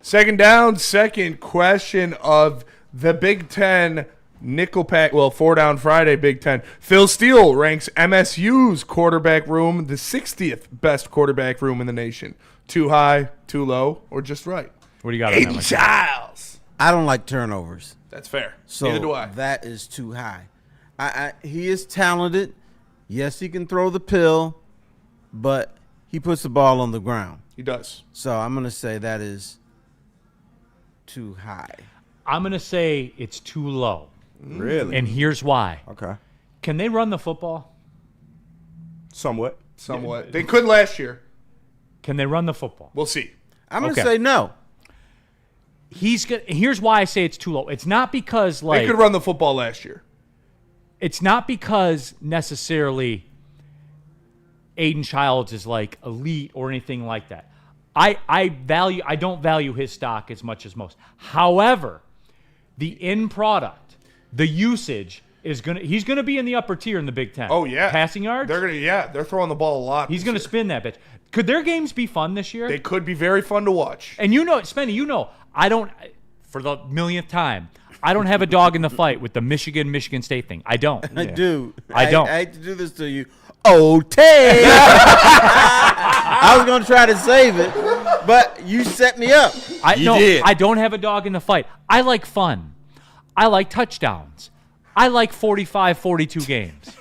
Second down, second question of the Big Ten Nickel Pack, 4 down Friday, Big Ten. Phil Steele ranks MSU's quarterback room the 60th best quarterback room in the nation. Too high, too low, or just right? What do you got on that one? Childs. I don't like turnovers. That's fair. So Neither do I. that is too high. He is talented. Yes, he can throw the pill, but he puts the ball on the ground. He does. So I'm going to say that is too high. I'm going to say it's too low. Really? And here's why. Okay. Can they run the football? Somewhat. They could last year. Can they run the football? We'll see. I'm going to Okay. say no. Here's why I say it's too low. It's not because They could run the football last year. it's not because necessarily Aiden Childs is like elite or anything like that. I don't value his stock as much as most. However, the end product, the usage he's gonna be in the upper tier in the Big Ten. Oh yeah, passing yards. They're throwing the ball a lot. He's gonna spin that bitch. Could their games be fun this year? They could be very fun to watch. And Spenny, I don't, for the millionth time, I don't have a dog in the fight with the Michigan State thing. I don't. I do. I don't. I hate to do this to you. Oh, Ted. I was going to try to save it, but you set me up. You did. I don't have a dog in the fight. I like fun. I like touchdowns. I like 45-42 games.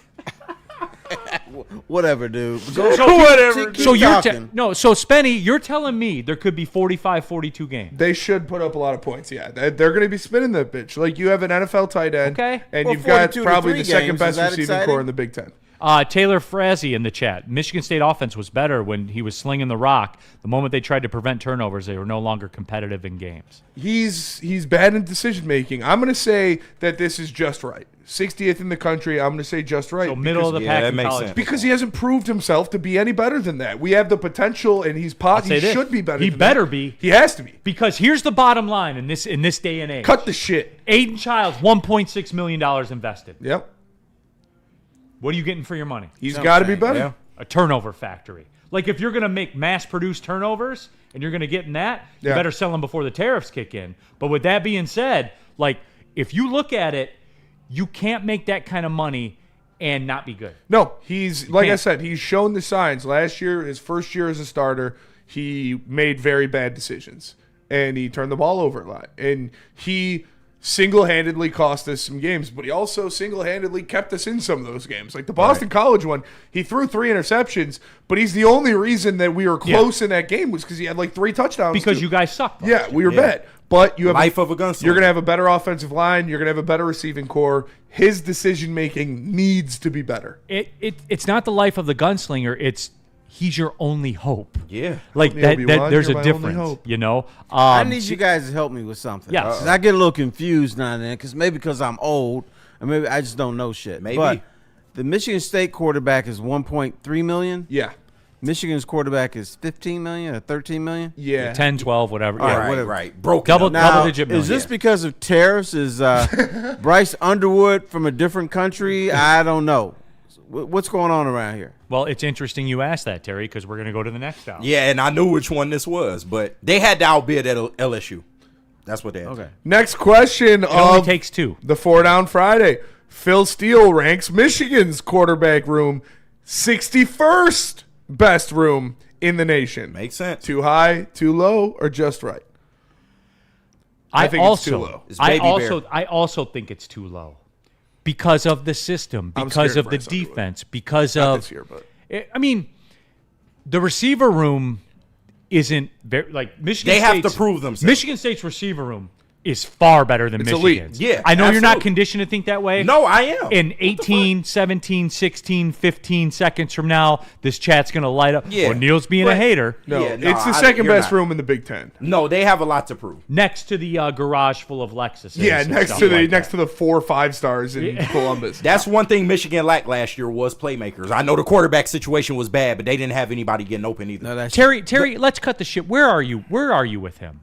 Whatever, dude. Whatever. Keep So talking. so Spenny, you're telling me there could be 45-42 games. They should put up a lot of points. Yeah, they're going to be spinning that bitch. Like you have an NFL tight end, Okay. and Well, you've got 42 to probably 3 the second games. best Is that receiving exciting? core in the Big Ten. Taylor Frazee in the chat. Michigan State offense was better when he was slinging the rock. The moment they tried to prevent turnovers, they were no longer competitive in games. He's bad in decision making. I'm going to say that this is just right. 60th in the country. I'm going to say just right. So middle of the yeah, pack that in makes college. sense. because he hasn't proved himself to be any better than that. We have the potential, and he say this. should be better. He than better that. be. He has to be. Because here's the bottom line in this day and age. Cut the shit. Aiden Childs, $1.6 million invested. Yep. What are you getting for your money? He's got to be better. Yeah. A turnover factory. Like if you're going to make mass-produced turnovers and you're going to get in that, you Yeah. better sell them before the tariffs kick in. But with that being said, like if you look at it, you can't make that kind of money and not be good. No, he's like I can't. said, he's shown the signs. Last year, his first year as a starter, he made very bad decisions and he turned the ball over a lot. And he single-handedly cost us some games, but he also single-handedly kept us in some of those games. Like the Boston College one, he threw 3 interceptions, but he's the only reason that we were close in that game was because he had like 3 touchdowns. Because too. you guys sucked. Yeah, we were bad. But you have Life of a gunslinger. You're going to have a better offensive line. You're going to have a better receiving core. His decision-making needs to be better. It's not the life of the gunslinger. It's he's your only hope. Yeah. Like Neal, that there's you're a my only difference, hope. you know. I need you guys to help me with something. Yes. 'Cause I get a little confused now and then, because I'm old, or maybe I just don't know shit. Maybe. But the Michigan State quarterback is 1.3 million. Yeah. Michigan's quarterback is 15 million or 13 million. Yeah. 10, 12, whatever. All Yeah. right, whatever. Right. Broken Double- up. Now, digit million. is this because of tariffs? Is Bryce Underwood from a different country? I don't know. What's going on around here? Well, it's interesting you asked that, Terry, because we're going to go to the next out. Yeah, and I knew which one this was, but they had to outbid at LSU. That's what they had. Okay. Next question It only of takes 2. the 4 Down Friday. Phil Steele ranks Michigan's quarterback room 61st best room in the nation. Makes sense. Too high, too low, or just right? I think it's too low. It's I Baby Bear. also think it's too low because of the system, I'm because scared of of the Bryce Underwood. defense, because Not of this year, but I mean, the receiver room isn't very like Michigan. They have to State's- prove themselves. Michigan State's receiver room is far better than It's elite. Michigan's. Yeah, I know you're not absolutely. conditioned to think that way. No, I am. In 18, 17, 16, 15 seconds from now, this chat's going to light up. Yeah, Well, Neal's being a but- hater. no, Yeah, no, it's the second you're best not. room in the Big Ten. No, they have a lot to prove. Next to the garage full of Lexuses. Yeah, and next stuff to the like next that. to the 4 5-stars in Columbus. That's one thing Michigan lacked last year was playmakers. I know the quarterback situation was bad, but they didn't have anybody getting open either. No, that's Terry, let's cut the shit. Where are you? Where are you with him?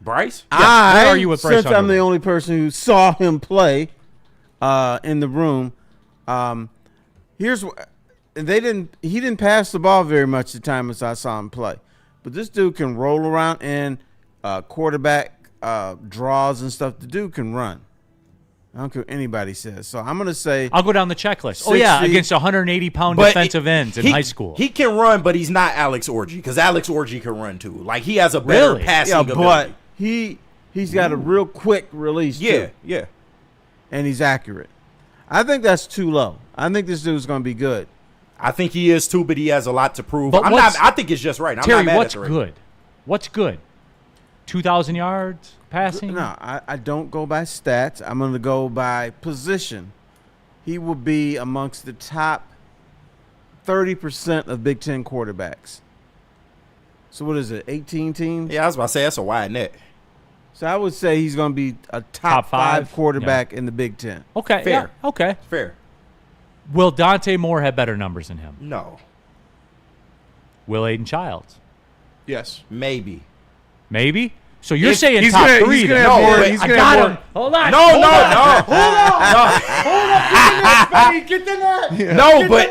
Bryce? where are you with Bryce since I'm Underwood? the only person who saw him play in the room, here's what he didn't pass the ball very much the time as I saw him play. But this dude can roll around and quarterback draws and stuff. The dude can run. I don't care what anybody says. So I'm going to say I'll go down the checklist. Oh, yeah, 60. against 180-pound But defensive ends in high school. He can run, but he's not Alex Orji because Alex Orji can run too. Like he has a better Really? passing yeah, ability. but he's got a real quick release Yeah, too, yeah. and he's accurate. I think that's too low. I think this dude's going to be good. I think he is too, but he has a lot to prove. But I think it's just right. I'm Terry, not mad what's at the rate. good? What's good? 2,000 yards passing? No, I don't go by stats. I'm going to go by position. He will be amongst the top 30% of Big Ten quarterbacks. So what is it, 18 teams? Yeah, I was about to say that's a wide net. So I would say he's going to be a Top top five? 5 quarterback in the Big Ten. Okay, Fair. yeah, okay. Fair. Will Dante Moore have better numbers than him? No. Will Aiden Childs? Yes. Maybe. Maybe? So you're If- saying he's top gonna- 3 he's then? gonna have No, more- wait, he's I gonna got have him. Hold on. No, Hold no, on. no. No, but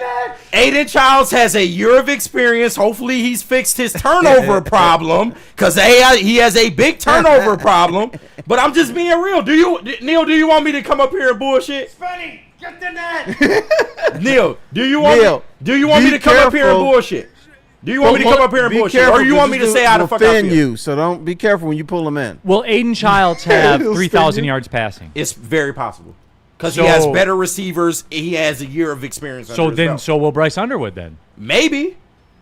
Aiden Childs has a year of experience. Hopefully, he's fixed his turnover problem because he has a big turnover problem. But I'm just being real. Neal? Do you want me to come up here and bullshit? Spenny, get the net. Neal, do you want me be to come up here and careful. bullshit? Do you want me to come up here and Be bullshit, careful, or you want me to 'cause say this how dude the fuck will I offend feel? you, so don't be careful when you pull him in. Will Aiden Childs have He'll 3,000 spin you. yards passing? It's very possible because So- he has better receivers. He has a year of experience. So under his then, belt. so will Bryce Underwood then? Maybe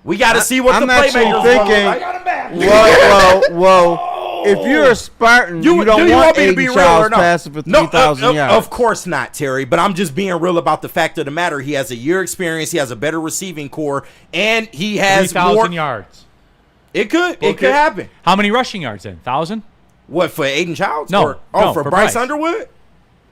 we got to see what I'm the actually playmakers thinking- like. Whoa. If you're a Spartan, Do you don't you want me to be Aiden real or Childs no? passing for No, 3,000 yards. Of course not, Terry. But I'm just being real about the fact of the matter. He has a year experience. He has a better receiving core, and he has 3,000 more. yards. It could Okay. happen. How many rushing yards then? 1,000? What for Aiden Childs? No, for for Bryce Bryce. Underwood.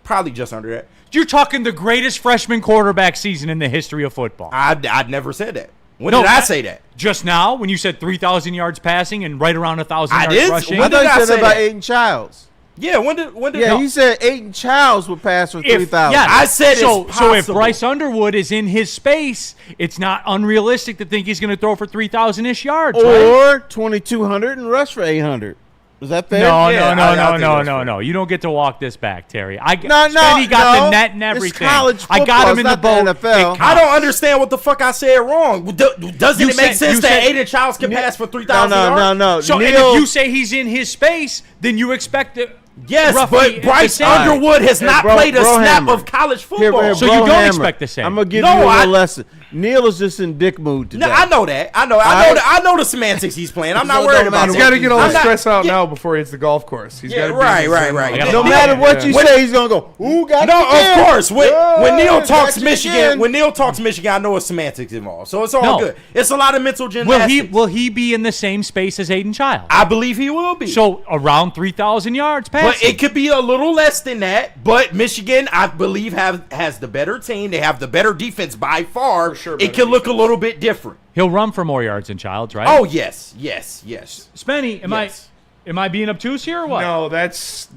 Probably just under that. You're talking the greatest freshman quarterback season in the history of football. I'd never said that. When No, did I say that? Just now, when you said 3,000 yards passing and right around 1,000 I yards did? rushing. I When thought did I you said say that about that? Aiden Childs. Yeah. When did? Yeah, no. he said Aiden Childs would pass for 3,000. Yes. I said so. it's So if possible. Bryce Underwood is in his space, it's not unrealistic to think he's going to throw for 3,000-ish yards, right? Or 2,200 and rush for 800. Is that fair? No, Yeah, I think that's no. You don't get to walk this back, Terry. No, Spenny got no. the net and It's everything. college I got football, him in it's the not the boat. NFL. I don't understand what the fuck I said wrong. Doesn't You it make said- sense you that said- Aiden Childs can pass for 3,000 yards? No. So and Neal, if you say he's in his space, then you expect it. Yes, roughly but Bryce the same. Underwood has Hey, not bro- played a snap Brohammer. of college Here, football. So you don't expect the same. I'm going to give No, you a I- little lesson. Neal is just in dick mood today. No, I know that. I know the semantics he's playing. I'm not So worried don't about matter that. He's got to get all I'm the not- stress out yeah. now before he hits the golf course. He's Yeah, got to right. No matter what you say, he's gonna go. Ooh, got No, it again. of course. When Neal talks got you Michigan, again. when Neal talks Michigan, I know it's semantics involved. So it's all No. good. It's a lot of mental gymnastics. Will he be in the same space as Aiden Child? I believe he will be. So around 3,000 yards passing. But it could be a little less than that. But Michigan, I believe, has the better team. They have the better defense by far. For sure, It better can look a little bit different. He'll run for more yards than Childs, right? Oh yes. Spenny, Yes. am I being obtuse here or what? No, that's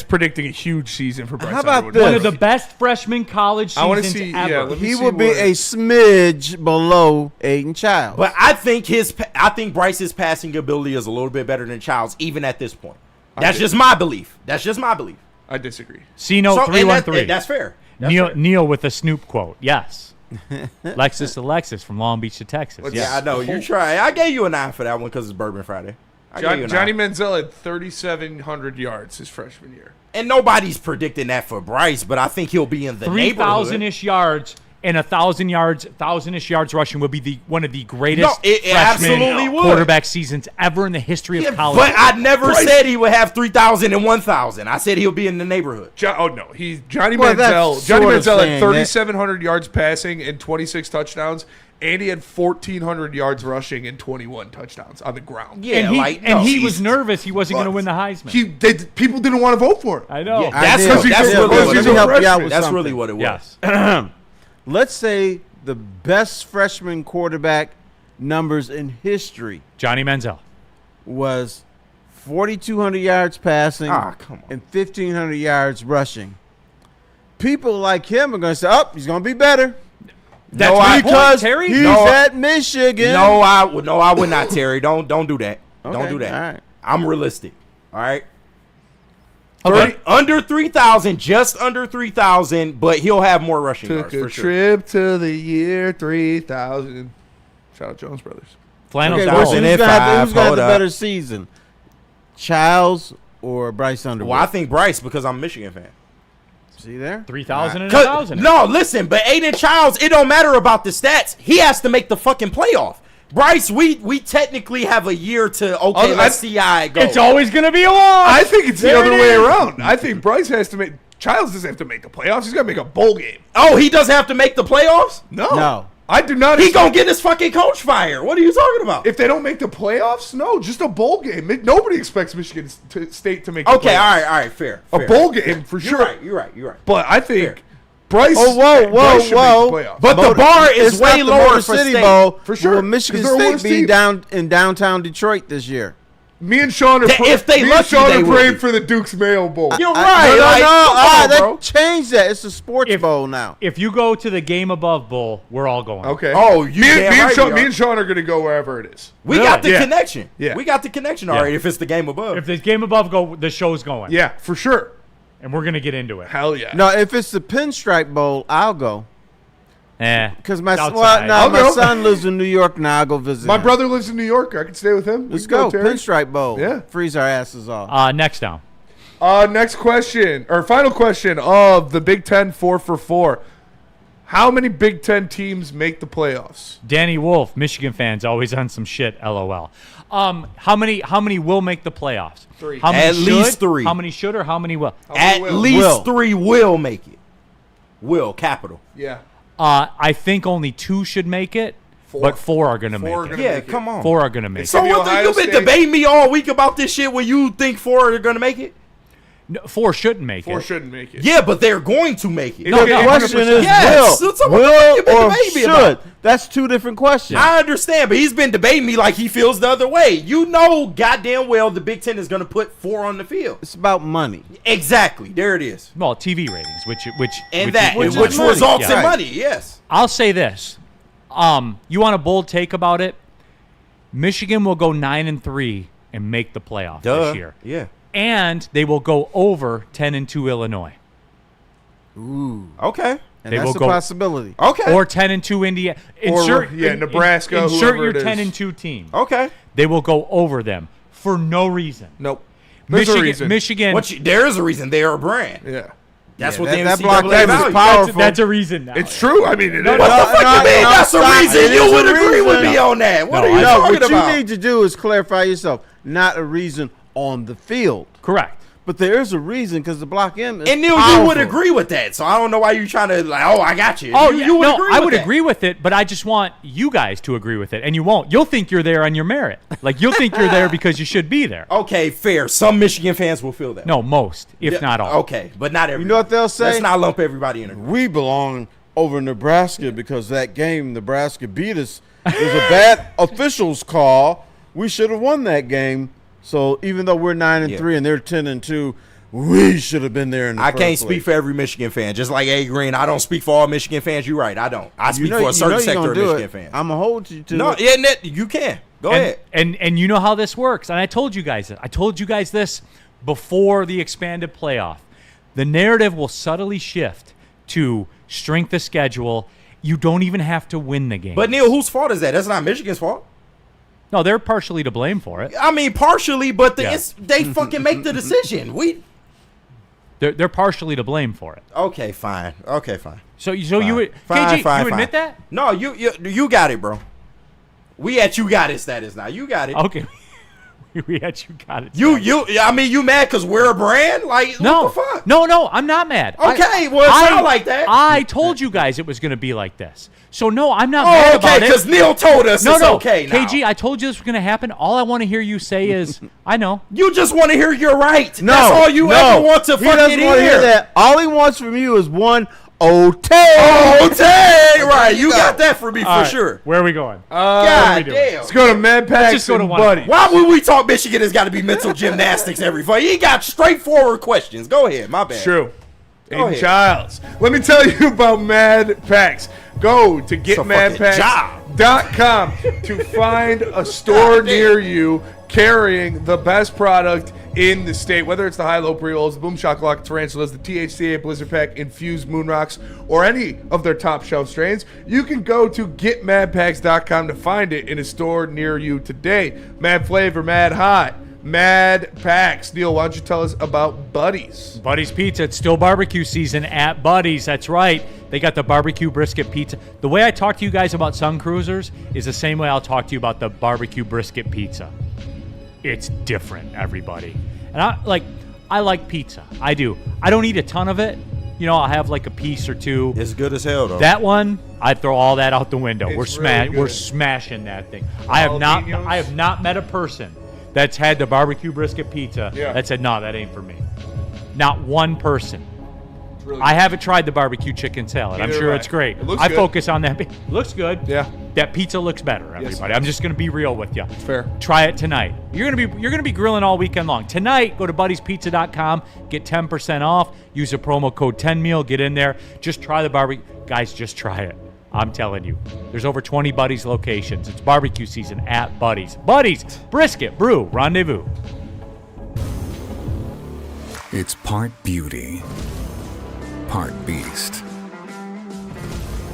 predicting a huge season for Bryce How about Underwood. this? One of the best freshman college I wanna seasons see- ever. yeah, let me He see will be what- a smidge below Aiden Child. But I think Bryce's passing ability is a little bit better than Child's, even at this point. That's just my belief. I disagree. C-Note So, 313. that's fair. Neal with a Snoop quote. Yes. Lexus to Lexus from Long Beach to Texas. Let's- Yes. Yeah, I know. You try. I gave you a 9 for that one because it's Bourbon Friday. I gave you a 9. Johnny Manziel had 3,700 yards his freshman year. And nobody's predicting that for Bryce, but I think he'll be in the neighborhood. 3,000-ish yards and 1,000-ish yards rushing will be one of the greatest No, it freshman absolutely would. quarterback seasons ever in the history of college. But I never said he would have 3,000 and 1,000. I said he'll be in the neighborhood. Johnny Well, that's Manziel. sort Johnny of Manziel saying had that. 3,700 yards passing and 26 touchdowns, and he had 1,400 yards rushing and 21 touchdowns on the ground. Yeah, and he was nervous he wasn't going to win the Heisman. People didn't want to vote for him. I know. Yeah, I that's did. what- that's Yeah, really let what me it help was. you out with That's something. really what it was. Yes. Let's say the best freshman quarterback numbers in history Johnny Manziel. was 4,200 yards passing Ah, come on. and 1,500 yards rushing. People like him are going to say, "Oh, he's going to be better." That's No, my I- point, Because Terry. he's No, at Michigan. No, I would not, Terry. Don't do that. Don't Okay, do that. all right. I'm realistic. All right. Okay. Under 3,000, just under 3,000, but he'll have more rushing Took yards a for sure. trip to the year 3,000. Shout out Jones Brothers. Flannel Okay, Towel. who's Thousand. going to have Hold the up. better season? Childs or Bryce Underwood? Well, I think Bryce because I'm a Michigan fan. See there? 3,000 and 'Cause- 1,000. No, listen, but Aiden Childs, it don't matter about the stats. He has to make the fucking playoff. Bryce, we technically have a year to let's see how it goes. It's always going to be a loss. I think it's the There other it way is. around. I think Bryce has to make. Childs doesn't have to make the playoffs. He's got to make a bowl game. Oh, he doesn't have to make the playoffs? No. I do not. He expect- gonna get his fucking coach fired. What are you talking about? If they don't make the playoffs, no, just a bowl game. Nobody expects Michigan State to make. Okay, the playoffs. all right, fair. A fair. bowl game for You're sure. right. But I think Fair. Bryce. Oh, whoa, Bryce should whoa. make the playoffs. But the bar is It's not way the lower Motor for City State. Bowl. For sure, Will Michigan 'cause they're a State worse be team. down in downtown Detroit this year? Me and Sean are. If they me lucky, and Sean they are will praying be. for the Duke's Mayo Bowl. You're No, right. no, like, no. come on, They bro. changed that. It's a sports bowl now. If you go to the Game Above Bowl, we're all going. Okay. Oh, you me, damn me, right and Sean, we are. me and Sean are going to go wherever it is. We Really? got the Yeah. connection. Yeah. We got the connection already. If it's the game above. If the Game Above go, the show's going. Yeah, for sure. And we're going to get into it. Hell yeah. No, if it's the Pinstripe Bowl, I'll go. Because Because outside. my go. son lives in New York now. I'll go visit My him. brother lives in New York. I can stay with him. We Let's can go. Terry. Pinstripe Bowl. Yeah. Freeze our asses off. Next down. Next question, or final question of the Big Ten 4 for 4. How many Big Ten teams make the playoffs? Danny Wolf, Michigan fans, always on some shit. LOL. How many will make the playoffs? 3. How many At least 3. How many should or how many will? At will? least Will. 3 will make it. Will, capital. Yeah. I think only 2 should make it, 4. but 4 are going to 4 make are it. gonna Yeah, make it. come on. 4 are going to make So it. what? Ohio You've been State. debating me all week about this shit where you think 4 are going to make it? No, 4 shouldn't make 4 it. shouldn't make it. Yeah, but they're going to make it. No, the no. question 100%. is Yes, that's what you've been will or debating me should. about. That's 2 different questions. I understand, but he's been debating me like he feels the other way. You know goddamn well the Big Ten is going to put 4 on the field. It's about money. Exactly. There it is. Well, TV ratings, which Which is money. results Yeah. in money, yes. I'll say this. You want a bold take about it? Michigan will go 9-3 and make the playoff this year. Yeah. And they will go over 10-2 Illinois. Okay. And They that's will a go- possibility. Okay. Or 10-2 Indiana. Nebraska, Insert whoever your it is. 10-2 team. okay. They will go over them for no reason. Nope. There's a reason. Michigan. There is a reason they are a brand. Yeah. That's what that the block NCAA game is values. powerful. That's a reason now. It's true. I mean, it is. What the fuck you mean? That's a reason. It You is would a agree with reason. me on that. What are you No, talking what about? you need to do is clarify yourself. Not a reason on the field. Correct. But there is a reason because the block M is And Neal, powerful. you would agree with that. So I don't know why you're trying to like, oh, I got you. Oh, you would agree I with would that. agree with it, but I just want you guys to agree with it, and you won't. You'll think you're there on your merit. Like, you'll think you're there because you should be there. Okay, fair. Some Michigan fans will feel that. No, most, if not all. Okay, but not everybody. You know what they'll say? Let's not lump everybody in a We belong over Nebraska because that game Nebraska beat us. It was a bad officials call. We should have won that game. So even though we're 9-3 and they're 10-2, we should have been there in the I first can't place. speak for every Michigan fan. Just like A. Green, I don't speak for all Michigan fans. You're right. I don't. I speak for a certain sector of Michigan fans. I'm going to hold you to No, it. yeah, you can. Go ahead. And you know how this works. And I told you guys this before the expanded playoff. The narrative will subtly shift to strength of schedule. You don't even have to win the game. But Neal, whose fault is that? That's not Michigan's fault. No, they're partially to blame for it. I mean, partially, but Yeah. they fucking make the decision. They're partially to blame for it. Okay, fine. So you would Fine, KG, fine, you fine. admit that? No, you got it, bro. We at you got it status now. You got it. Okay. We had you got it. I mean, you mad because we're a brand? Like, No, what the fuck? no, I'm not mad. Okay, well, it sound like that. I told you guys it was going to be like this. So, no, I'm not mad Oh, okay, about it. because Neal told us No, it's okay now. KG, I told you this was going to happen. All I want to hear you say is, I know. You just want to hear you're right. No, That's all you no. ever want to He fucking doesn't want to hear hear. that. All he wants from you is one OT. Oh, dang, right. You got that for me All for right, sure. Where are we going? God doing? damn. Let's go to Mad Packs just go to and one. Buddies. Why would we talk Michigan has got to be mental gymnastics every fight? He got straightforward questions. Go ahead. My bad. True. Aiden ahead. Childs. Let me tell you about Mad Packs. Go to getmadpacks.com to find a store near you carrying the best product in the state, whether it's the high-low pre-rolls, the Boom Shakalaka Tarantulas, the THCA Blizzard Pack Infused Moon Rocks, or any of their top shelf strains. You can go to getmadpacks.com to find it in a store near you today. Mad flavor, mad hot, Mad Packs. Neal, why don't you tell us about Buddies? Buddy's Pizza. It's still barbecue season at Buddy's. That's right. They got the barbecue brisket pizza. The way I talk to you guys about Sun Cruisers is the same way I'll talk to you about the barbecue brisket pizza. It's different, everybody. And I like pizza. I do. I don't eat a ton of it. You know, I'll have like a piece or two. It's good as hell, though. That one, I'd throw all that out the window. It's We're really good. we're smashing that thing. I have not met a person that's had the barbecue brisket pizza that said, no, that ain't for me. Not one person. Really I haven't tried the barbecue chicken salad. I'm Neither sure have it's I. great. It looks I good. focus on that. Looks good. Yeah. That pizza looks better, everybody. I'm just gonna be real with you. Fair. Try it tonight. You're gonna be grilling all weekend long. Tonight, go to buddiespizza.com, get 10% off. Use a promo code 10meal. Get in there. Just try the barbecue. Guys, just try it. I'm telling you. There's over 20 Buddies locations. It's barbecue season at Buddies. Buddies, brisket, brew, rendezvous. It's part beauty, part beast.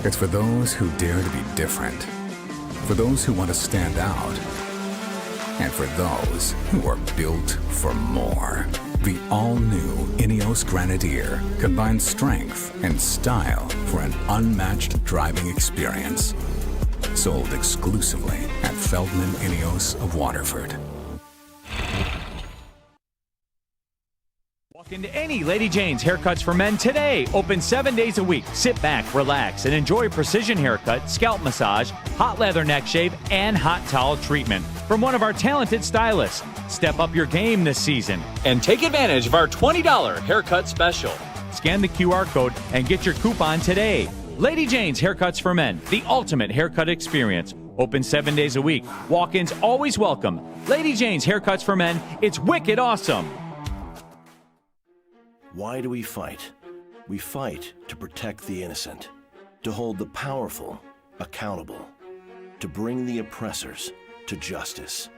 It's for those who dare to be different, for those who want to stand out, and for those who are built for more. The all-new Ineos Grenadier combines strength and style for an unmatched driving experience. Sold exclusively at Feldman Ineos of Waterford. Walk into any Lady Jane's Haircuts for Men today. Open 7 days a week. Sit back, relax, and enjoy precision haircut, scalp massage, hot leather neck shave, and hot towel treatment from one of our talented stylists. Step up your game this season and take advantage of our $20 haircut special. Scan the QR code and get your coupon today. Lady Jane's Haircuts for Men, the ultimate haircut experience. Open 7 days a week. Walk-ins always welcome. Lady Jane's Haircuts for Men. It's wicked awesome. Why do we fight? We fight to protect the innocent, to hold the powerful accountable, to bring the oppressors to justice.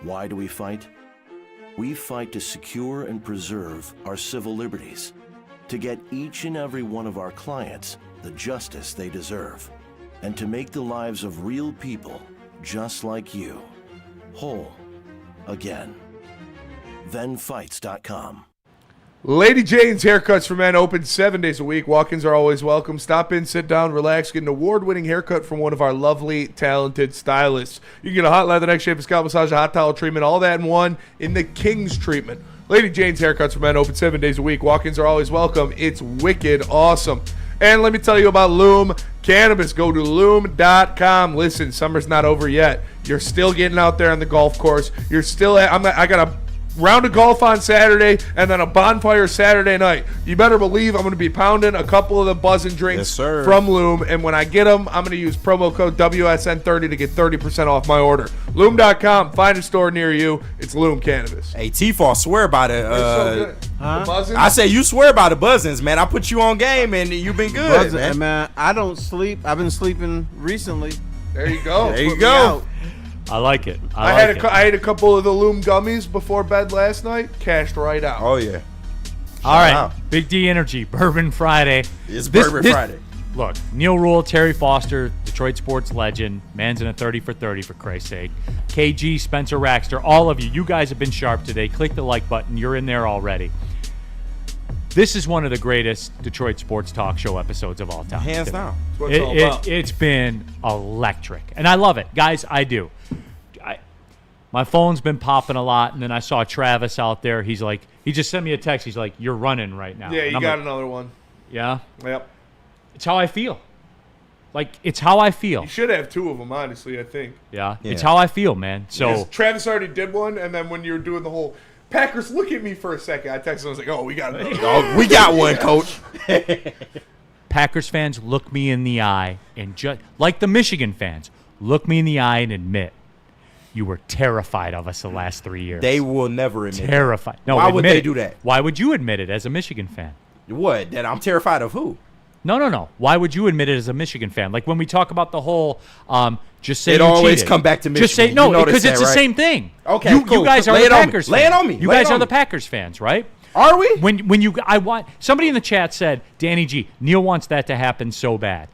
Why do we fight? We fight to secure and preserve our civil liberties, to get each and every one of our clients the justice they deserve, and to make the lives of real people just like you whole again. ThenFights.com. Lady Jane's Haircuts for Men open 7 days a week. Walk-ins are always welcome. Stop in, sit down, relax, get an award-winning haircut from one of our lovely, talented stylists. You can get a hot leather-neck shave, a scalp massage, a hot towel treatment, all that in one in the King's treatment. Lady Jane's Haircuts for Men open 7 days a week. Walk-ins are always welcome. It's wicked awesome. And let me tell you about Loom Cannabis. Go to loom.com. Listen, summer's not over yet. You're still getting out there on the golf course. You're still I got a round of golf on Saturday and then a bonfire Saturday night. You better believe I'm going to be pounding a couple of the buzzing drinks from Loom. And when I get them, I'm going to use promo code WSN30 to get 30% off my order. Loom.com. Find a store near you. It's Loom Cannabis. Hey, T-Fall, swear by the... so the I say you swear by the buzzings, man. I put you on game, and you've been good, man. I don't sleep. I've been sleeping recently. There you go. There you go. I like it. I ate a couple of the Loom gummies before bed last night. Cashed right out. Oh, yeah. All right. Big D Energy, Bourbon Friday. It's Bourbon Friday. Look, Neal Ruhl, Terry Foster, Detroit sports legend. Man's in a 30 for 30, for Christ's sake. KG, Spencer Raxter, all of you. You guys have been sharp today. Click the like button. You're in there already. This is one of the greatest Detroit sports talk show episodes of all time. Hands down. That's what it's all about. It's been electric. And I love it. Guys, I do. My phone's been popping a lot, and then I saw Travis out there. He's like, he just sent me a text. He's like, you're running right now. Yeah, you got another one. Yeah? Yep. It's how I feel. Like, it's how I feel. You should have two of them, honestly, I think. Yeah. It's how I feel, man. So Travis already did one, and then when you were doing the whole Packers, look at me for a second, I texted him, I was like, oh, we got another one. Oh, we got one, Coach. Packers fans, look me in the eye and just like the Michigan fans, look me in the eye and admit you were terrified of us the last 3 years. They will never admit terrified. That. No, why would they it. do that? Why would you admit it as a Michigan fan? What? That I'm terrified of who? No. Why would you admit it as a Michigan fan? Like when we talk about the whole, just say it you always cheated. Come back to Michigan. Just say no, because it's the same thing. Okay, you cool. guys are Lay the Packers fans. Lay it on me. You guys are the Packers fans, right? Are we? I want somebody in the chat said, Danny G, Neal wants that to happen so bad.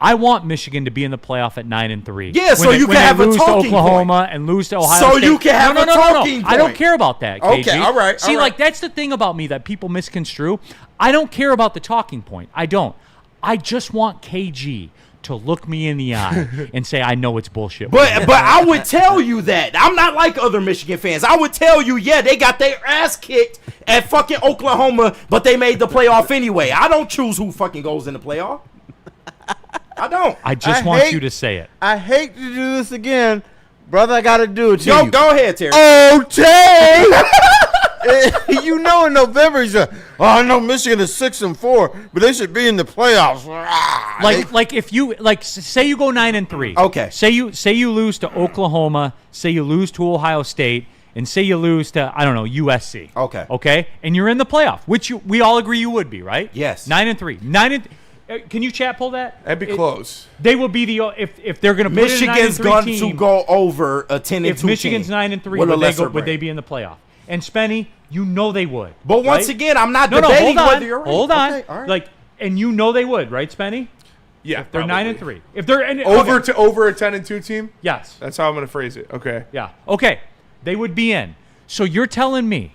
I want Michigan to be in the playoff at 9-3. Yeah, so you can have a talking point. Lose to Oklahoma and lose to Ohio State. So you can have a talking point. I don't care about that, KG. Okay, all right. See, like, that's the thing about me that people misconstrue. I don't care about the talking point. I don't. I just want KG to look me in the eye and say, I know it's bullshit. But I would tell you that. I'm not like other Michigan fans. I would tell you, yeah, they got their ass kicked at fucking Oklahoma, but they made the playoff anyway. I don't choose who fucking goes in the playoff. I don't. I just want you to say it. I hate to do this again. Brother, I got to do it to you. Go ahead, Terry. Oh, Tay! You know in November he's like, oh, I know Michigan is 6-4, but they should be in the playoffs. Like if you say you go 9-3. Okay. Say you lose to Oklahoma, say you lose to Ohio State, and say you lose to USC. Okay. Okay? And you're in the playoff, which we all agree you would be, right? Yes. 9-3. Can you chat pull that? That'd be close. They will be the if they're going to put Michigan's in a 9-3 going team, to go over a 10-2 if Michigan's team 9-3, would they be in the playoff? And Spenny, you know they would. But once again, I'm not debating hold on, whether you're right. Hold on. Okay, all right. Like, and you know they would, right, Spenny? Yeah, if they're 9-3. If they're over a 10-2 team. Yes, that's how I'm going to phrase it. Okay. Yeah. Okay. They would be in. So you're telling me,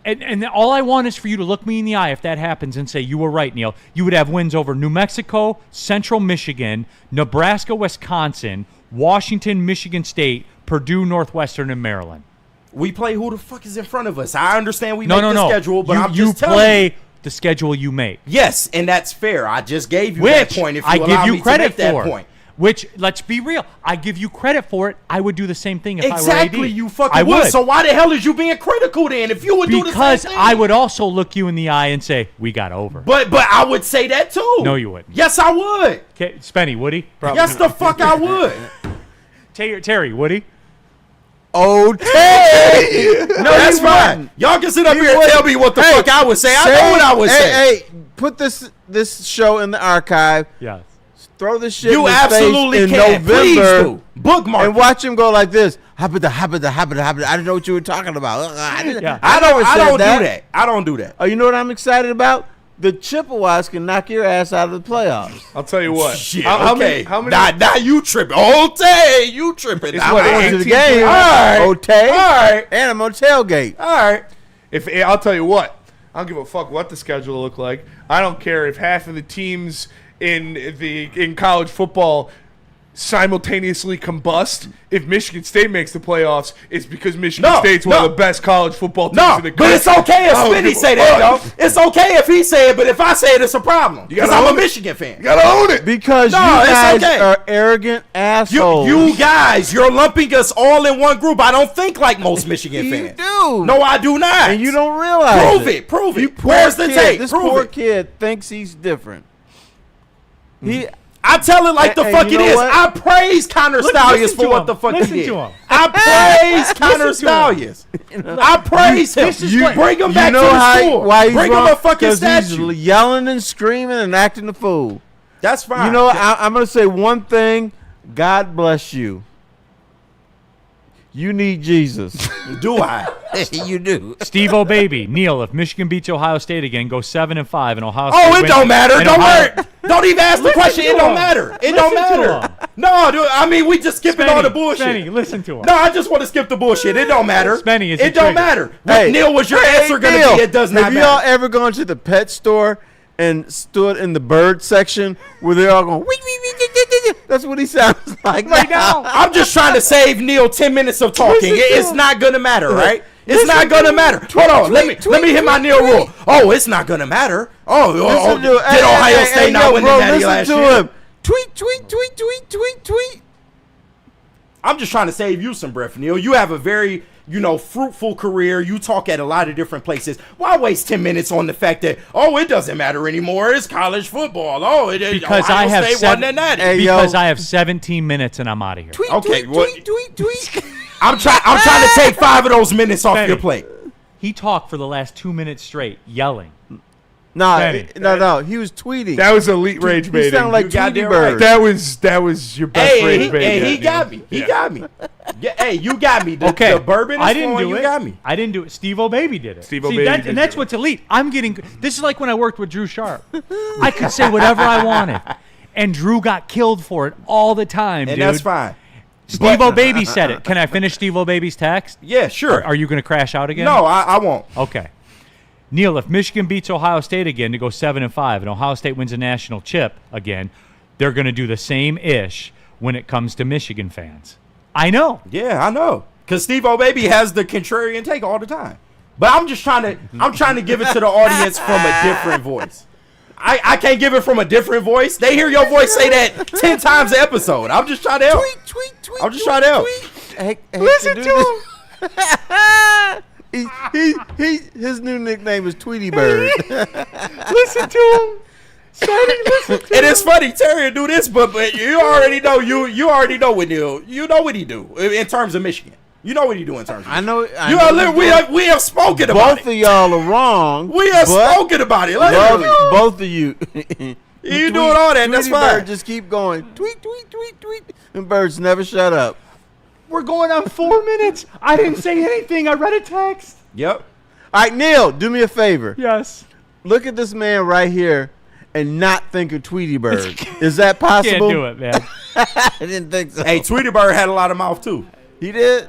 and all I want is for you to look me in the eye if that happens and say you were right, Neal. You would have wins over New Mexico, Central Michigan, Nebraska, Wisconsin, Washington, Michigan State, Purdue, Northwestern, and Maryland. We play who the fuck is in front of us. I understand we make the schedule, but I'm just telling you play the schedule you make. Yes, and that's fair. I just gave you that point. If you allow me to make that point. Which, let's be real, I give you credit for it. I would do the same thing if I were AD. Exactly, you fucking would. So why the hell is you being critical then? If you would do the same thing. Because I would also look you in the eye and say, we got over. But I would say that too. No, you wouldn't. Yes, I would. Okay, Spenny, would he? Probably. Yes, the fuck I would. Terry, would he? Oh, Tay! No, that's fine. Y'all can sit up here and tell me what the fuck I would say. I know what I would say. Hey, put this show in the archive. Yes. Throw this shit you in his absolutely face in can. November. Bookmark and watch him go like this. Habba. I didn't know what you were talking about. I don't do that. I don't do that. Oh, you know what I'm excited about? The Chippewas can knock your ass out of the playoffs. I'll tell you what. Shit, how many? Now you tripping. Otay, you tripping. It's what, going to the game. All right. Otay. All right. And I'm on tailgate. All right. I'll tell you what. I don't give a fuck what the schedule look like. I don't care if half of the teams in college football simultaneously combust. If Michigan State makes the playoffs, it's because Michigan State's one of the best college football teams in the country. But it's okay if Smitty say that, though. It's okay if he say it, but if I say it, it's a problem. Because I'm a Michigan fan. You gotta own it. Because you guys are arrogant assholes. You guys, you're lumping us all in one group. I don't think like most Michigan fans. You do. No, I do not. And you don't realize Prove it. You Where's the tape? This Prove poor it. kid thinks he's different. I tell it like the fuck it is. What? I praise Connor Stallions for what the fuck he did. I praise Connor Stallions. I praise him. Bring him back to the school. Bring him a fucking statue. He's yelling and screaming and acting the fool. That's fine. You know what? I'm going to say one thing. God bless you. You need Jesus. Do I? You do. Steve O'Baby, Neal, if Michigan beats Ohio State again, go 7-5, and Ohio State Oh, it wins, don't matter. and Don't Ohio- worry. Don't even ask the question. It don't matter. It don't matter. No, dude. I mean, we just skipping all the bullshit. Spenny, listen to him. No, I just want to skip the bullshit. It don't matter. Spenny, is it don't matter. What Neal was your answer going to be? It does not Have matter. y'all ever gone to the pet store and stood in the bird section where they're all going, wee, wee, wee, wee, wee, wee? That's what he sounds like right now. I'm just trying to save Neal 10 minutes of talking. It's not going to matter, right? It's not going to matter. Hold on. Let me hit my Neal rule. Oh, it's not going to matter. Did Ohio State not win the Natty last year? Tweet, tweet, tweet, tweet, tweet, tweet. I'm just trying to save you some breath, Neal. You have a very, fruitful career. You talk at a lot of different places. Why waste 10 minutes on the fact that, it doesn't matter anymore. It's college football. Because Ohio State won the Natty. Because I have 17 minutes and I'm out of here. Tweet, Okay, tweet, tweet, tweet, tweet. I'm trying to take 5 of those minutes off your plate. He talked for the last 2 minutes straight, yelling. No. He was tweeting. That was elite rage He baiting. sounded like You got Tweety that right. Bird. That was your best rage baiting. He got me. He got me. Yeah, hey, you got me. Okay, The bourbon is I didn't flowing, do you it. got me. I didn't do it. Steve O'Baby did it. Steve O'Baby did and that's do it. what's elite. This is like when I worked with Drew Sharp. I could say whatever I wanted, and Drew got killed for it all the time, And dude. that's fine. Steve O'Baby said it. Can I finish Steve O'Baby's text? Yeah, sure. Are you going to crash out again? No, I won't. Okay. Neal, if Michigan beats Ohio State again to go 7-5, and Ohio State wins a national chip again, they're going to do the same ish when it comes to Michigan fans. I know. Yeah, I know. Because Steve O'Baby has the contrarian take all the time. But I'm trying to give it to the audience from a different voice. I can't give it from a different voice. They hear your voice say that 10 times an episode. I'm just trying to help. Tweet. I'm just trying to help. Listen to him. His new nickname is Tweety Bird. Listen to him. And it's funny, Terry will do this, but you already know you already know what Neal. You know what he do in terms of Michigan. You know what he do in terms of Michigan. I know. We have spoken about Both it. of y'all are wrong. We have spoken about it. Both of you. You doing all that, that's Tweety fine. Bird just keep going. Tweet, tweet, tweet, tweet. And birds never shut up. We're going on 4 minutes. I didn't say anything. I read a text. Yep. All right, Neal, do me a favor. Yes. Look at this man right here and not think of Tweety Bird. Is that possible? Can't do it, man. I didn't think so. Hey, Tweety Bird had a lot of mouth too. He did?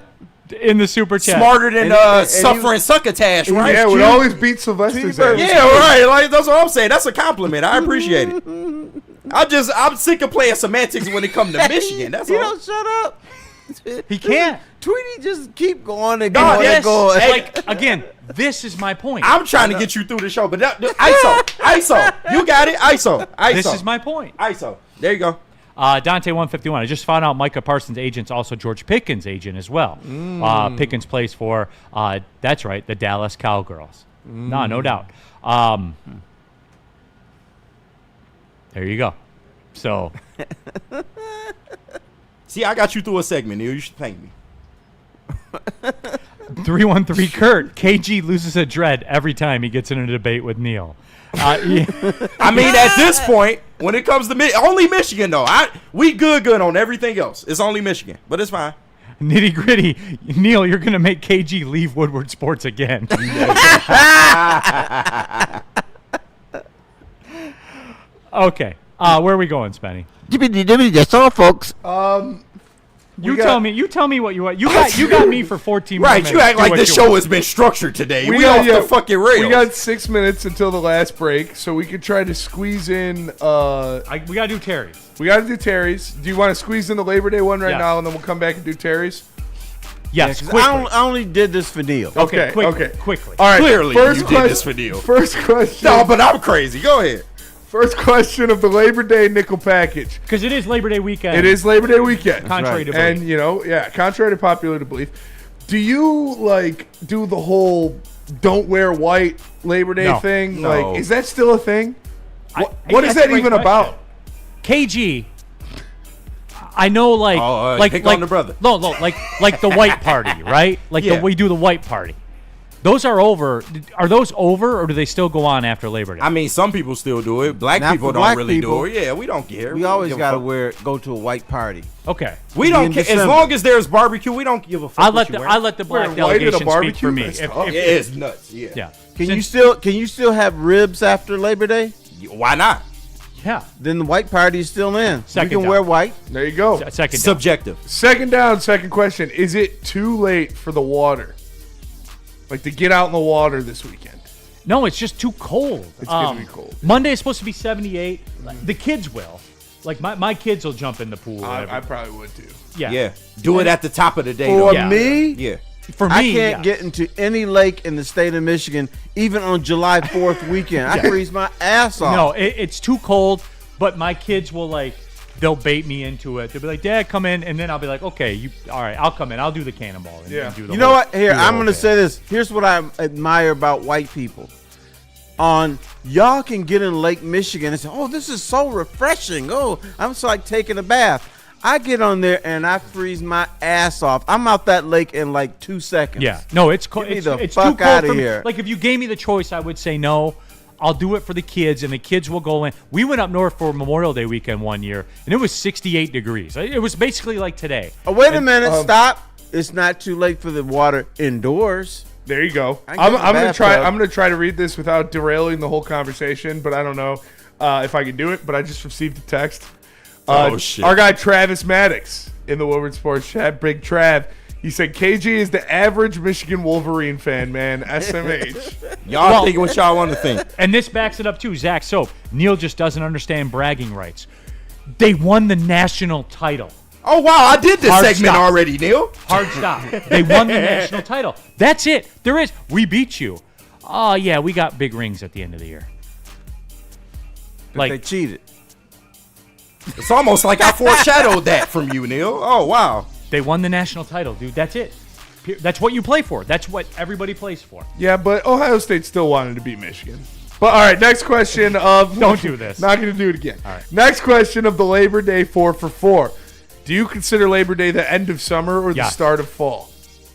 In the super chat. Smarter than And he- suffering succotash, right? Yeah, with all his beats Sylvester's Tweety Bird. ass. Yeah, right. Like that's what I'm saying. That's a compliment. I appreciate it. I'm sick of playing semantics when it comes to Michigan. That's He all. don't shut up. He can't. Tweety just keep going and God, going yes. and going. Hey, Like, again, this is my point. I'm trying to get you through the show, but ISO. You got it. ISO. This is my point. ISO. There you go. Dante 151. I just found out Micah Parsons' agent's also George Pickens' agent as well. Pickens plays for, that's right, the Dallas Cowgirls. No doubt. There you go. So, See, I got you through a segment, Neal. You should thank me. 313 Kurt. KG loses a dread every time he gets in a debate with Neal. I mean, at this point, when it comes to only Michigan, though. We good on everything else. It's only Michigan, but it's fine. Nitty gritty. Neal, you're going to make KG leave Woodward Sports again. Okay. Where are we going, Spenny? That's all, folks. You tell me what you want. You got me for 14 Right, minutes. you act Do like what this you show want. has been structured today. We got- off the fucking rails. We got 6 minutes until the last break, so we could try to squeeze in. We got to do Terry's. We got to do Terry's. Do you want to squeeze in the Labor Day one right Yes. now, and then we'll come back and do Terry's? Yes, 'Cause quickly. I only did this for Neal. Okay, quickly. All right. Clearly, first you did this for Neal. First question. No, but I'm crazy. Go ahead. First question of the Labor Day nickel package. Because it is Labor Day weekend. It is Labor Day weekend. Contrary to And, belief. contrary to popular belief. Do you, do the whole don't wear white Labor Day No. thing? No. Is that still a thing? What is that's a that great even question. about? KG. I know, pick on the brother. No, like the white party, right? Like Yeah. we do the white party. Those are over. Are those over, or do they still go on after Labor Day? I mean, some people still do it. Black Not people for don't black really people. do it. Yeah, we don't care. We don't always give a got to fuck. go to a white party. Okay. We don't in care. As December. long as there's barbecue, we don't give a fuck. I what let you the black Wearing white at a delegation speak barbecue? for me. That's If- tough. if- Yeah, it's nuts. Yeah. yeah. Can you still have ribs after Labor Day? Why not? Yeah. Then the white party is still in. Second you can down. wear white. There you go. Second. down. Subjective. Second down, second question. Is it too late for the water? Like to get out in the water this weekend? No, it's just too cold. It's going to be cold. Monday is supposed to be 78. The kids will. Like my kids will jump in the pool. whatever. I probably would too. yeah. Yeah. Do it at the top of the day. For though. Yeah. me, Yeah. For me, I can't yeah. get into any lake in the state of Michigan, even on July 4th weekend. I freeze my ass off. No, it's too cold. But my kids will they'll bait me into it. They'll be like, "Dad, come in," and then I'll be like, "Okay, all right, I'll come in. I'll do the cannonball." And, Yeah. and do the You know whole- what? Here, do the I'm whole going to thing. say this. Here's what I admire about white people. Y'all can get in Lake Michigan and say, "Oh, this is so refreshing. Oh, I'm so like taking a bath." I get on there and I freeze my ass off. I'm out that lake in like 2 seconds. Yeah, no, it's cold. Get me the It's fuck too cold outta for me. here. Like if you gave me the choice, I would say no. I'll do it for the kids, and the kids will go in. We went up north for Memorial Day weekend one year, and it was 68 degrees. It was basically like today. Oh, wait a minute. Stop. It's not too late for the water indoors. There you go. I can get I'm in the gonna try. bathtub. I'm gonna try to read this without derailing the whole conversation, but I don't know if I can do it. But I just received a text. Oh, shit. Our guy Travis Maddox in the Woodward Sports Chat, Big Trav. He said KG is the average Michigan Wolverine fan, man. SMH. Y'all think what y'all want to think. And this backs it up too. Zach Soap. Neal just doesn't understand bragging rights. They won the national title. Oh, wow. I did this Hard segment stop. already, Neal. Hard stop. They won the national title. That's it. There is. We beat you. Oh, yeah, we got big rings at the end of the year. They Like, cheated. It's almost like I foreshadowed that from you, Neal. Oh, wow. they won the national title, dude. That's it. That's what you play for. That's what everybody plays for. Yeah, but Ohio State still wanted to beat Michigan. But all right, next question of Don't do this. Not going to do it again. All right. Next question of the Labor Day 4 for 4. Do you consider Labor Day the end of summer or the Yes. start of fall?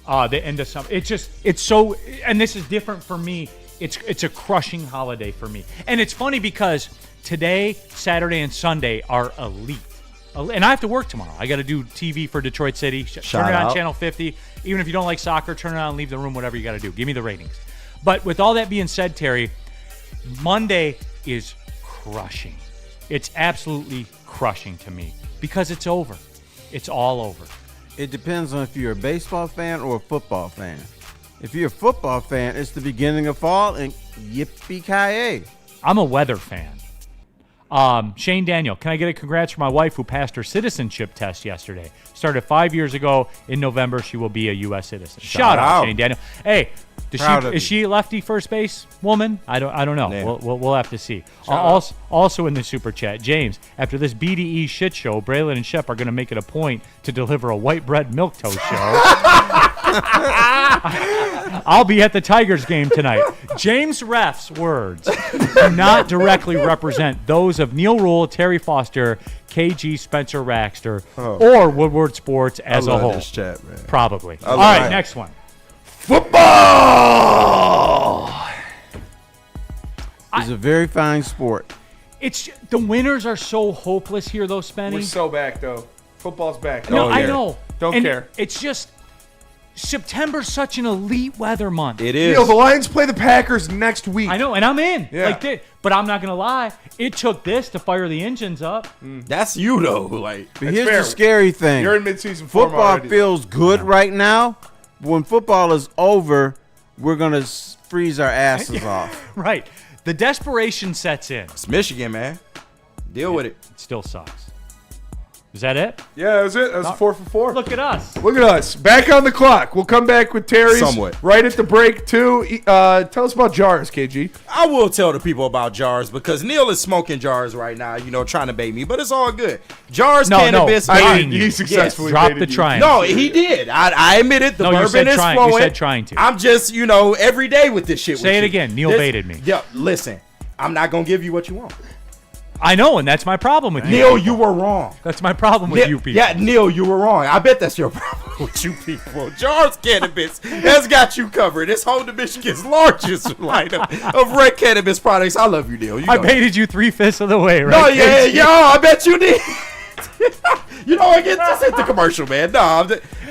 The end of summer. It's so, and this is different for me. It's a crushing holiday for me. And it's funny because today, Saturday, and Sunday are elite. And I have to work tomorrow. I got to do TV for Detroit City. Turn it on out. Channel 50. Even if you don't like soccer, turn it on, leave the room, whatever you got to do. Give me the ratings. But with all that being said, Terry, Monday is crushing. It's absolutely crushing to me because it's over. It's all over. It depends on if you're a baseball fan or a football fan. If you're a football fan, it's the beginning of fall and yippee-ki-yay. I'm a weather fan. Shane Daniel, can I get a congrats from my wife who passed her citizenship test yesterday? Started 5 years ago. In November, she will be a U.S. citizen. Shout out, out. Shane Daniel. Hey, Proud of is you. she a lefty first base woman? I don't know. Yeah. We'll have to see. Also in the super chat, James. After this BDE shit show, Braylon and Shep are going to make it a point to deliver a white bread milquetoast show. I'll be at the Tigers game tonight. James Ref's words do not directly represent those of Neal Ruhl, Terry Foster, KG, Spencer Raxter, or Woodward Sports as a love whole. this chat, man. Probably. All love right, it. next one. Football! It's a very fine sport. It's the winners are so hopeless here, though, Spenny. We're so back, though. Football's back. No, Oh, I yeah. know. Don't And care. It's just September's such an elite weather month. It You is. know, the Lions play the Packers next week. I know, and I'm in. Yeah. But I'm not going to lie. It took this to fire the engines up. That's you, though. Like, But here's fair. the scary thing. You're in midseason form Football already. feels good right now. When football is over, we're going to freeze our asses off. Right. The desperation sets in. it's Michigan, man. Deal with it. It still sucks. Is that it? Yeah, that was it. That was 4 for 4. Look at us. Look at us. Back on the clock. We'll come back with Terry's Somewhat. right at the break, too. Tell us about jars, KG. I will tell the people about jars because Neal is smoking jars right now, trying to bait me, but it's all good. Jars, cannabis, baiting you. He successfully Drop baited the you. trying. No, he did. I admit it. The No, you bourbon said is trying. flowing. You said trying to. I'm just, every day with this shit. Say with it you. again. Neal baited me. Yeah, listen. I'm not going to give you what you want. I know, and that's my problem with you. Neal, you were wrong. That's my problem with you people. Yeah, Neal, you were wrong. I bet that's your problem with you people. Jars Cannabis has got you covered. It's home to Michigan's largest lineup of red cannabis products. I love you, Neal. You I know. baited you 3/5 of the way, right? No, yeah, I bet you did. I get this at the commercial, man.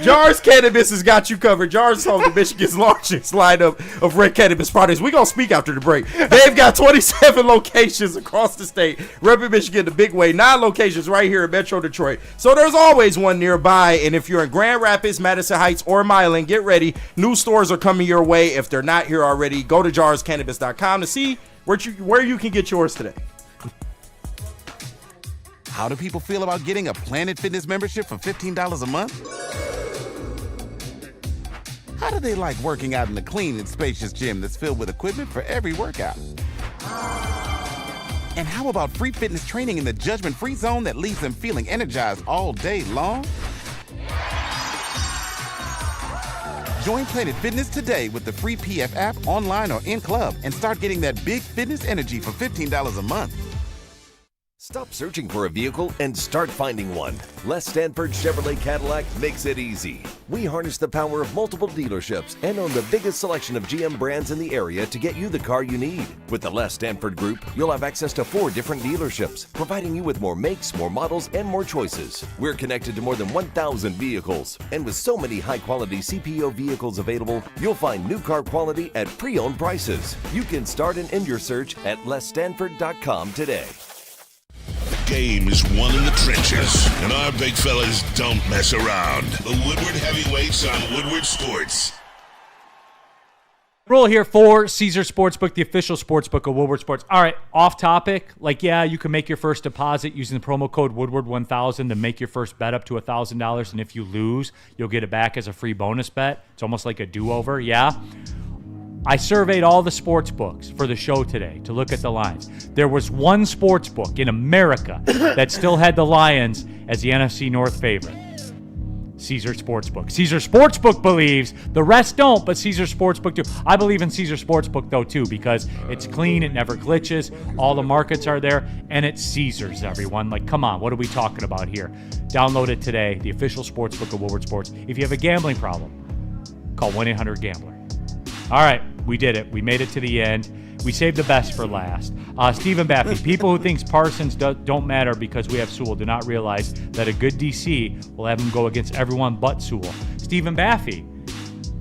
Jars Cannabis has got you covered. Jars is home to Michigan's largest lineup of red cannabis products. We're going to speak after the break. They've got 27 locations across the state, repping Michigan the big way. 9 locations right here in Metro Detroit. So there's always one nearby. And if you're in Grand Rapids, Madison Heights, or Milan, get ready. New stores are coming your way. If they're not here already, go to jarscannabis.com to see where you can get yours today. How do people feel about getting a Planet Fitness membership for $15 a month? How do they like working out in a clean and spacious gym that's filled with equipment for every workout? And how about free fitness training in the judgment-free zone that leaves them feeling energized all day long? Join Planet Fitness today with the free PF app online or in club and start getting that big fitness energy for $15 a month. Stop searching for a vehicle and start finding one. Les Stanford Chevrolet Cadillac makes it easy. We harness the power of multiple dealerships and own the biggest selection of GM brands in the area to get you the car you need. With the Les Stanford Group, you'll have access to 4 different dealerships, providing you with more makes, more models, and more choices. We're connected to more than 1,000 vehicles. And with so many high-quality CPO vehicles available, you'll find new car quality at pre-owned prices. You can start and end your search at lesstanford.com today. Game is won in the trenches, and our big fellas don't mess around. The Woodward Heavyweights on Woodward Sports. Ruhl here for Caesar Sportsbook, the official sportsbook of Woodward Sports. All right, off topic. You can make your first deposit using the promo code Woodward1000 to make your first bet up to $1,000, and if you lose, you'll get it back as a free bonus bet. It's almost like a do-over, yeah? I surveyed all the sports books for the show today to look at the lines. There was one sports book in America that still had the Lions as the NFC North favorite. Caesar Sportsbook. Caesar Sportsbook believes, the rest don't, but Caesar Sportsbook do. I believe in Caesar Sportsbook, though, too, because it's clean, it never glitches, all the markets are there, and it's Caesar's, everyone. Come on, what are we talking about here? Download it today, the official sportsbook of Woodward Sports. If you have a gambling problem, call 1-800-GAMBLER. All right, we did it. We made it to the end. We saved the best for last. Stephen Baffy, people who think Parsons don't matter because we have Sewell do not realize that a good DC will have him go against everyone but Sewell. Stephen Baffy,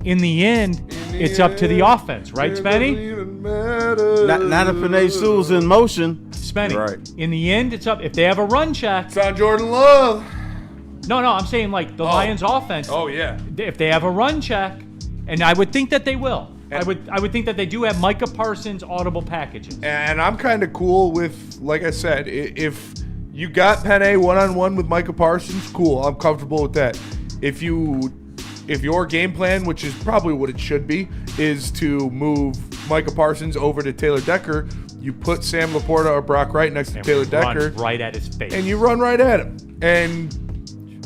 in the end, it's up to the offense, right, Spenny? Not if Panay Sewell's in motion. Spenny, Right. In the end, it's up. If they have a run check. It's on Jordan Love. No, I'm saying the Lions offense. Oh, yeah. If they have a run check, and I would think that they will. I would think that they do have Micah Parsons audible packages. And I'm kind of cool with, like I said, if you got Penny one-on-one with Micah Parsons, cool. I'm comfortable with that. If your game plan, which is probably what it should be, is to move Micah Parsons over to Taylor Decker, you put Sam Laporta or Brock Wright next to Taylor Decker. Right at his face. And you run right at him. And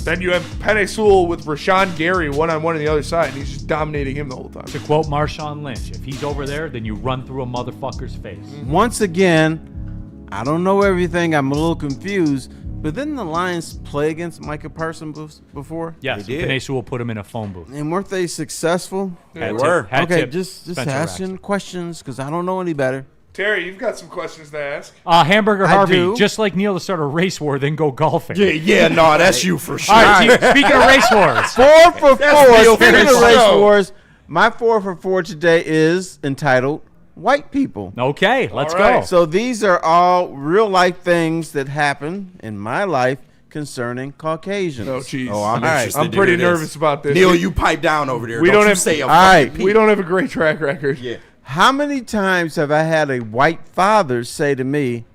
then you have Penei Sewell with Rashawn Gary one-on-one on the other side, and he's just dominating him the whole time. To quote Marshawn Lynch, if he's over there, then you run through a motherfucker's face. Once again, I don't know everything. I'm a little confused. But didn't the Lions play against Micah Parsons before? Yes, They did. Panay Sewell put him in a phone booth. And weren't they successful? They were. Okay, just asking questions because I don't know any better. Terry, you've got some questions to ask. Hamburger Harvey, do. just like Neal to start a race war, then go golfing. Yeah, no, that's you for sure. All right, speaking of race wars. 4 for 4. Neal Speaking for of race sure. wars, my 4 for 4 today is entitled White People. Okay, let's All right. go. So these are all real life things that happen in my life concerning Caucasians. Oh, jeez. Oh, I'm interested I'm to pretty hear this. nervous about this. Neal, you pipe down over there. We don't don't you have- say a All right, fucking peep. We don't have a great track record. Yeah. How many times have I had a white father say to me,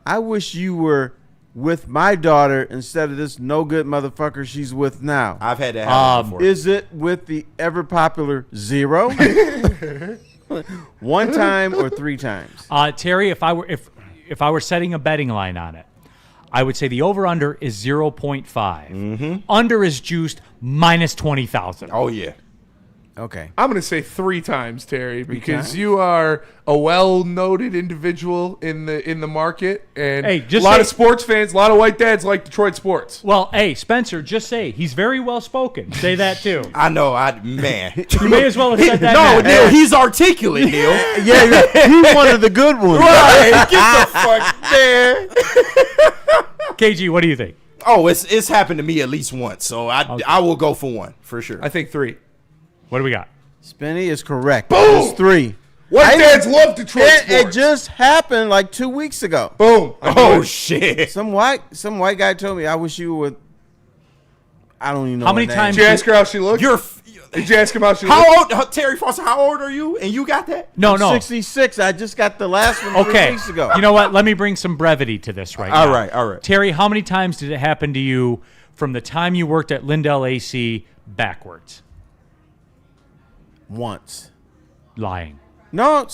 I wish you were with my daughter instead of this no good motherfucker she's with now? I've had that happen before. Is it with the ever popular 0? 1 time or 3 times? Terry, if I were setting a betting line on it, I would say the over/under is 0.5. Under is juiced minus 20,000. Oh, yeah. Okay. I'm going to say 3 times, Terry, because times? you are a well-noted individual in the market, and Hey, a just lot say- of sports fans, a lot of white dads like Detroit sports. Well, hey, Spencer, just say he's very well spoken. Say that too. I know. Man. You may as well have said that. No, now. Neal, he's articulate, Neal. Yeah, he's one of the good ones. Right. Get the fuck there. KG, what do you think? Oh, it's happened to me at least once, so I will go for 1 for sure. I think 3. What do we got? Spinny is correct. Boom! It's 3. White dads love Detroit It sports. just happened like 2 weeks ago. Boom. Oh shit! Some white guy told me, I wish you were with, I don't even know How her many name. times- Did you ask her how she looked? Did you ask him how she looked? How old, Terry Foster? How old are you? And you got that? No. 66. I just got the last one 3 Okay. weeks ago. You know what? Let me bring some brevity to this right All now. right, all right. Terry, how many times did it happen to you from the time you worked at Lindell AC backwards? Once. Lying. No,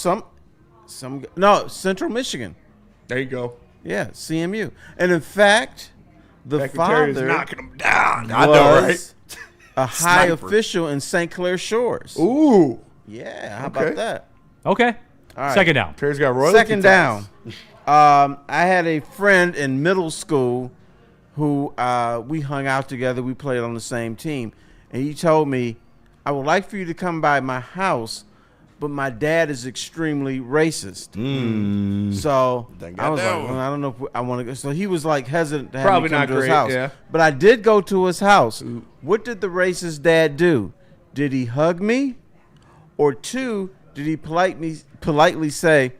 no, Central Michigan. There you go. Yeah, CMU. And in fact, the Secretary is father knocking them down. I know, right? was a high Sniper. official in St. Clair Shores. Ooh. Yeah, how Okay. about that? Okay. All right. Second down. Terry's got royalty Second ties. down. I had a friend in middle school who we hung out together. We played on the same team. And he told me, I would like for you to come by my house, but my dad is extremely racist. So I was like, well, I don't know if I want to go. So he was like hesitant to have Probably me come not to his great, house. yeah. But I did go to his house. What did the racist dad do? Did he hug me? Or 2, did he politely say,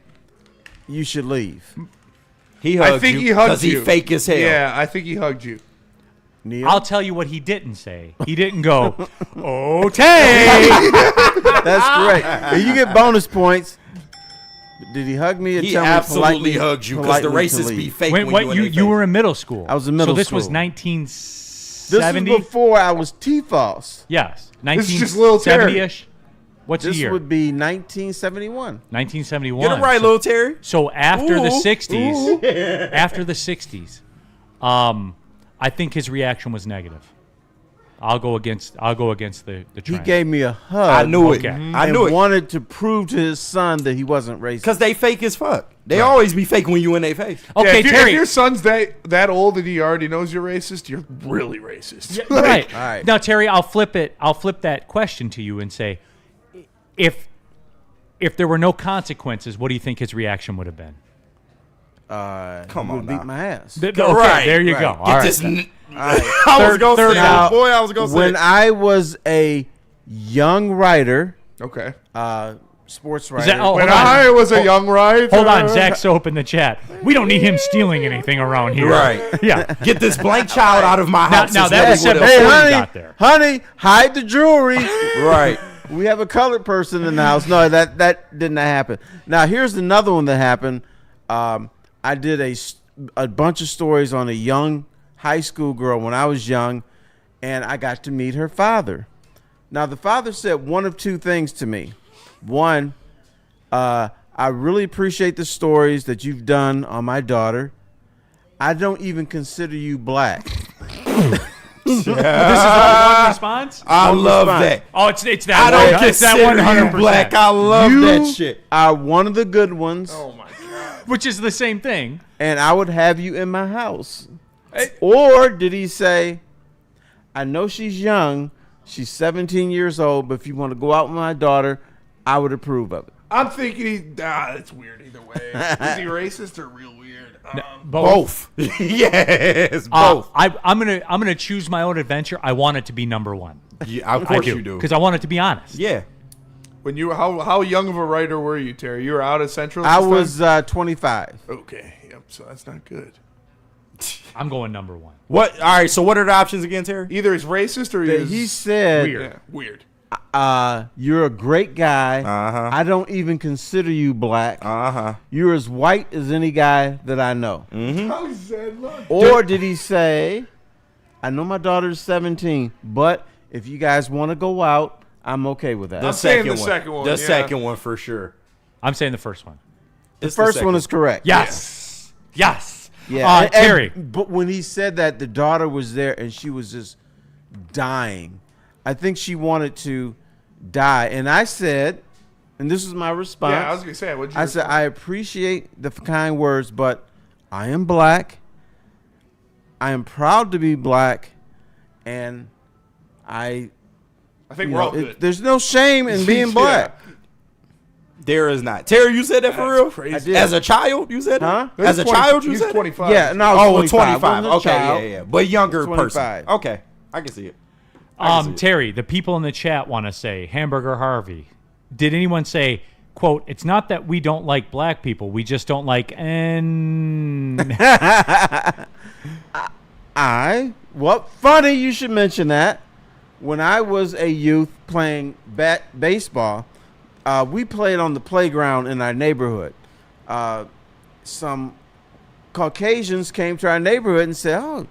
you should leave? He hugged I think you he hugged because he you. fake as hell. Yeah, I think he hugged you. Neal? I'll tell you what he didn't say. He didn't go, okay. That's great. And you get bonus points. Did he hug me? Or He tell absolutely me hugged you because the politely to racists be leave? fake When, when what, you in you their were face. in middle school. I was in middle So this was school. 1970? This was before I was TFOS. Yes. This is just Lil Terry. 1970-ish. What's This the year? would be 1971. 1971. Get it right, So- little Terry. So after the Ooh, 60s, after the 60s, I think his reaction was negative. I'll go against the He trend. gave me a hug. I knew it. Okay. I knew and it. wanted to prove to his son that he wasn't racist. Because they fake as fuck. They always be fake when you in their face. Okay, if Terry. your son's that old and he already knows you're racist, you're really racist. Yeah, right. All right. Now, Terry, I'll flip it. I'll flip that question to you and say, if there were no consequences, what do you think his reaction would have been? Come would on beat now. my ass. Okay, Right, there you right. go. Get All Get right. this. I was Third- going to third say down. it. Boy, I was going to say When it. I was a young writer, Okay. sports Is writer, that- oh, When hold on. I was a young writer. Hold on, Zach Soap in the chat. We don't need him stealing anything around here. Right. Yeah. Get this blank child out of my house. now is that really was said what before it- you honey, got there. honey, hide the jewelry. Right. We have a colored person in the house. No, that did not happen. Now, here's another one that happened. I did a bunch of stories on a young high school girl when I was young, and I got to meet her father. Now, the father said one of 2 things to me. One, I really appreciate the stories that you've done on my daughter. I don't even consider you black. This is all one response? I love response. that. Oh, it's that. I don't one. It's that consider 100%. you black. I love You that shit. are one of the good ones. Oh my god. Which is the same thing. And I would have you in my house. Or did he say, I know she's young, she's 17 years old, but if you want to go out with my daughter, I would approve of it. I'm thinking it's weird either way. Is he racist or real weird? Both. Yes, both. I'm gonna choose my own adventure. I want it to be number one. Yeah, of course you do. Because I want it to be honest. Yeah. When you how young of a writer were you, Terry? You were out at Central. I this time? was 25. Okay. Yep. So that's not good. I'm going number one. What? All right. So what are the options again, Terry? Either he's racist or he's He said, Weird. Yeah, weird. "You're a great guy. Uh-huh. I don't even consider you black. You're as white as any guy that I know." How he said, look. Or did he say, "I know my daughter's 17, but if you guys want to go out, I'm okay with that." I'm saying the second one, The yeah. second one for sure. I'm saying the first one. The first one is correct. Yes. Yes. Yeah. Terry. But when he said that, the daughter was there and she was just dying. I think she wanted to die. And I said, and this is my response. Yeah, I was gonna say. What'd you I said, "I appreciate the kind words, but I am black. I am proud to be black, and I think you we're know, all good. there's no shame in being Yeah. black." There is not. Terry, you said that for That's real? crazy. I did. As a child, you said Huh? that? As a child, you He's said that? 25. Yeah, no, I Oh, was 25. 25. Wasn't a Okay, child. yeah. But younger 25. person. Okay, I can see it. Terry, the people in the chat want to say, Hamburger Harvey, did anyone say, quote, "It's not that we don't like black people, we just don't like Well, funny you should mention that. When I was a youth playing baseball, we played on the playground in our neighborhood. Some Caucasians came to our neighborhood and said, "Oh,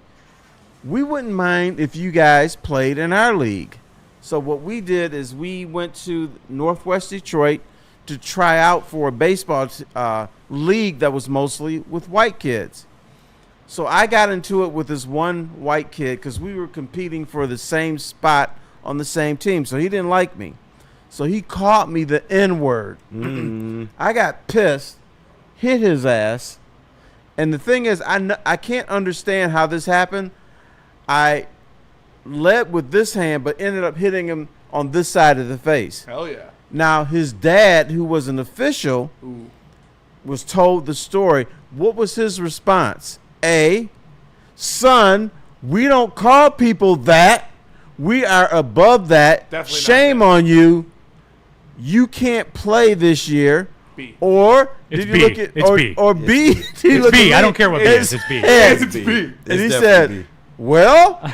we wouldn't mind if you guys played in our league." So what we did is we went to Northwest Detroit to try out for a baseball league that was mostly with white kids. So I got into it with this one white kid because we were competing for the same spot on the same team. So he didn't like me. So he called me the N-word. I got pissed, hit his ass. And the thing is, I can't understand how this happened. I led with this hand, but ended up hitting him on this side of the face. Hell yeah. Now, his dad, who was an official, was told the story. What was his response? A, "Son, we don't call people that. We are above that. Definitely not Shame that." on you. You can't play this year." B. Or It's did you B. look at It's or, B. or B? It's B. I don't care what B is. It's B. It's It's B. B. And It's he definitely said, B. "Well,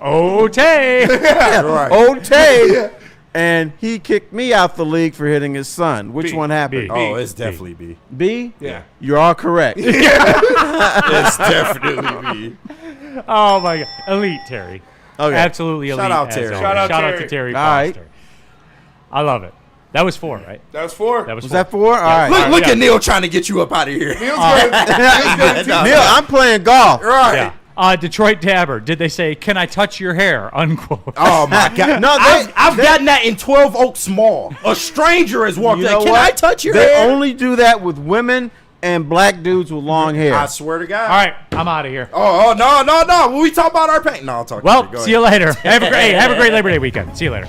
Okay. Right. okay." And he kicked me out the league for hitting his son. Which B. one happened? B. Oh, it's definitely B. B? Yeah. You're all correct. It's definitely B. Oh, my God. Elite, Terry. Okay. Absolutely elite. out, as Terry. always. Shout out, Shout out Terry. to Terry All right. Foster. I love it. That was 4, right? That was 4. That was Was 4. that 4? All right. Look at Neal trying to get you up out of here. Neal's gonna Neil, I'm playing golf. Right. Yeah. Detroit Dabber, did they say, "Can I touch your hair?" Unquote. Oh, my God. No, I've gotten that in 12 Oaks Mall. A stranger has walked You in. know Can what? I touch your They hair? only do that with women and black dudes with long hair. I swear to God. All right, I'm out of here. Oh, no. When we talk about our paint. No, I'll talk to you. Well, Go see you later. Have a great Labor Day weekend. See you later.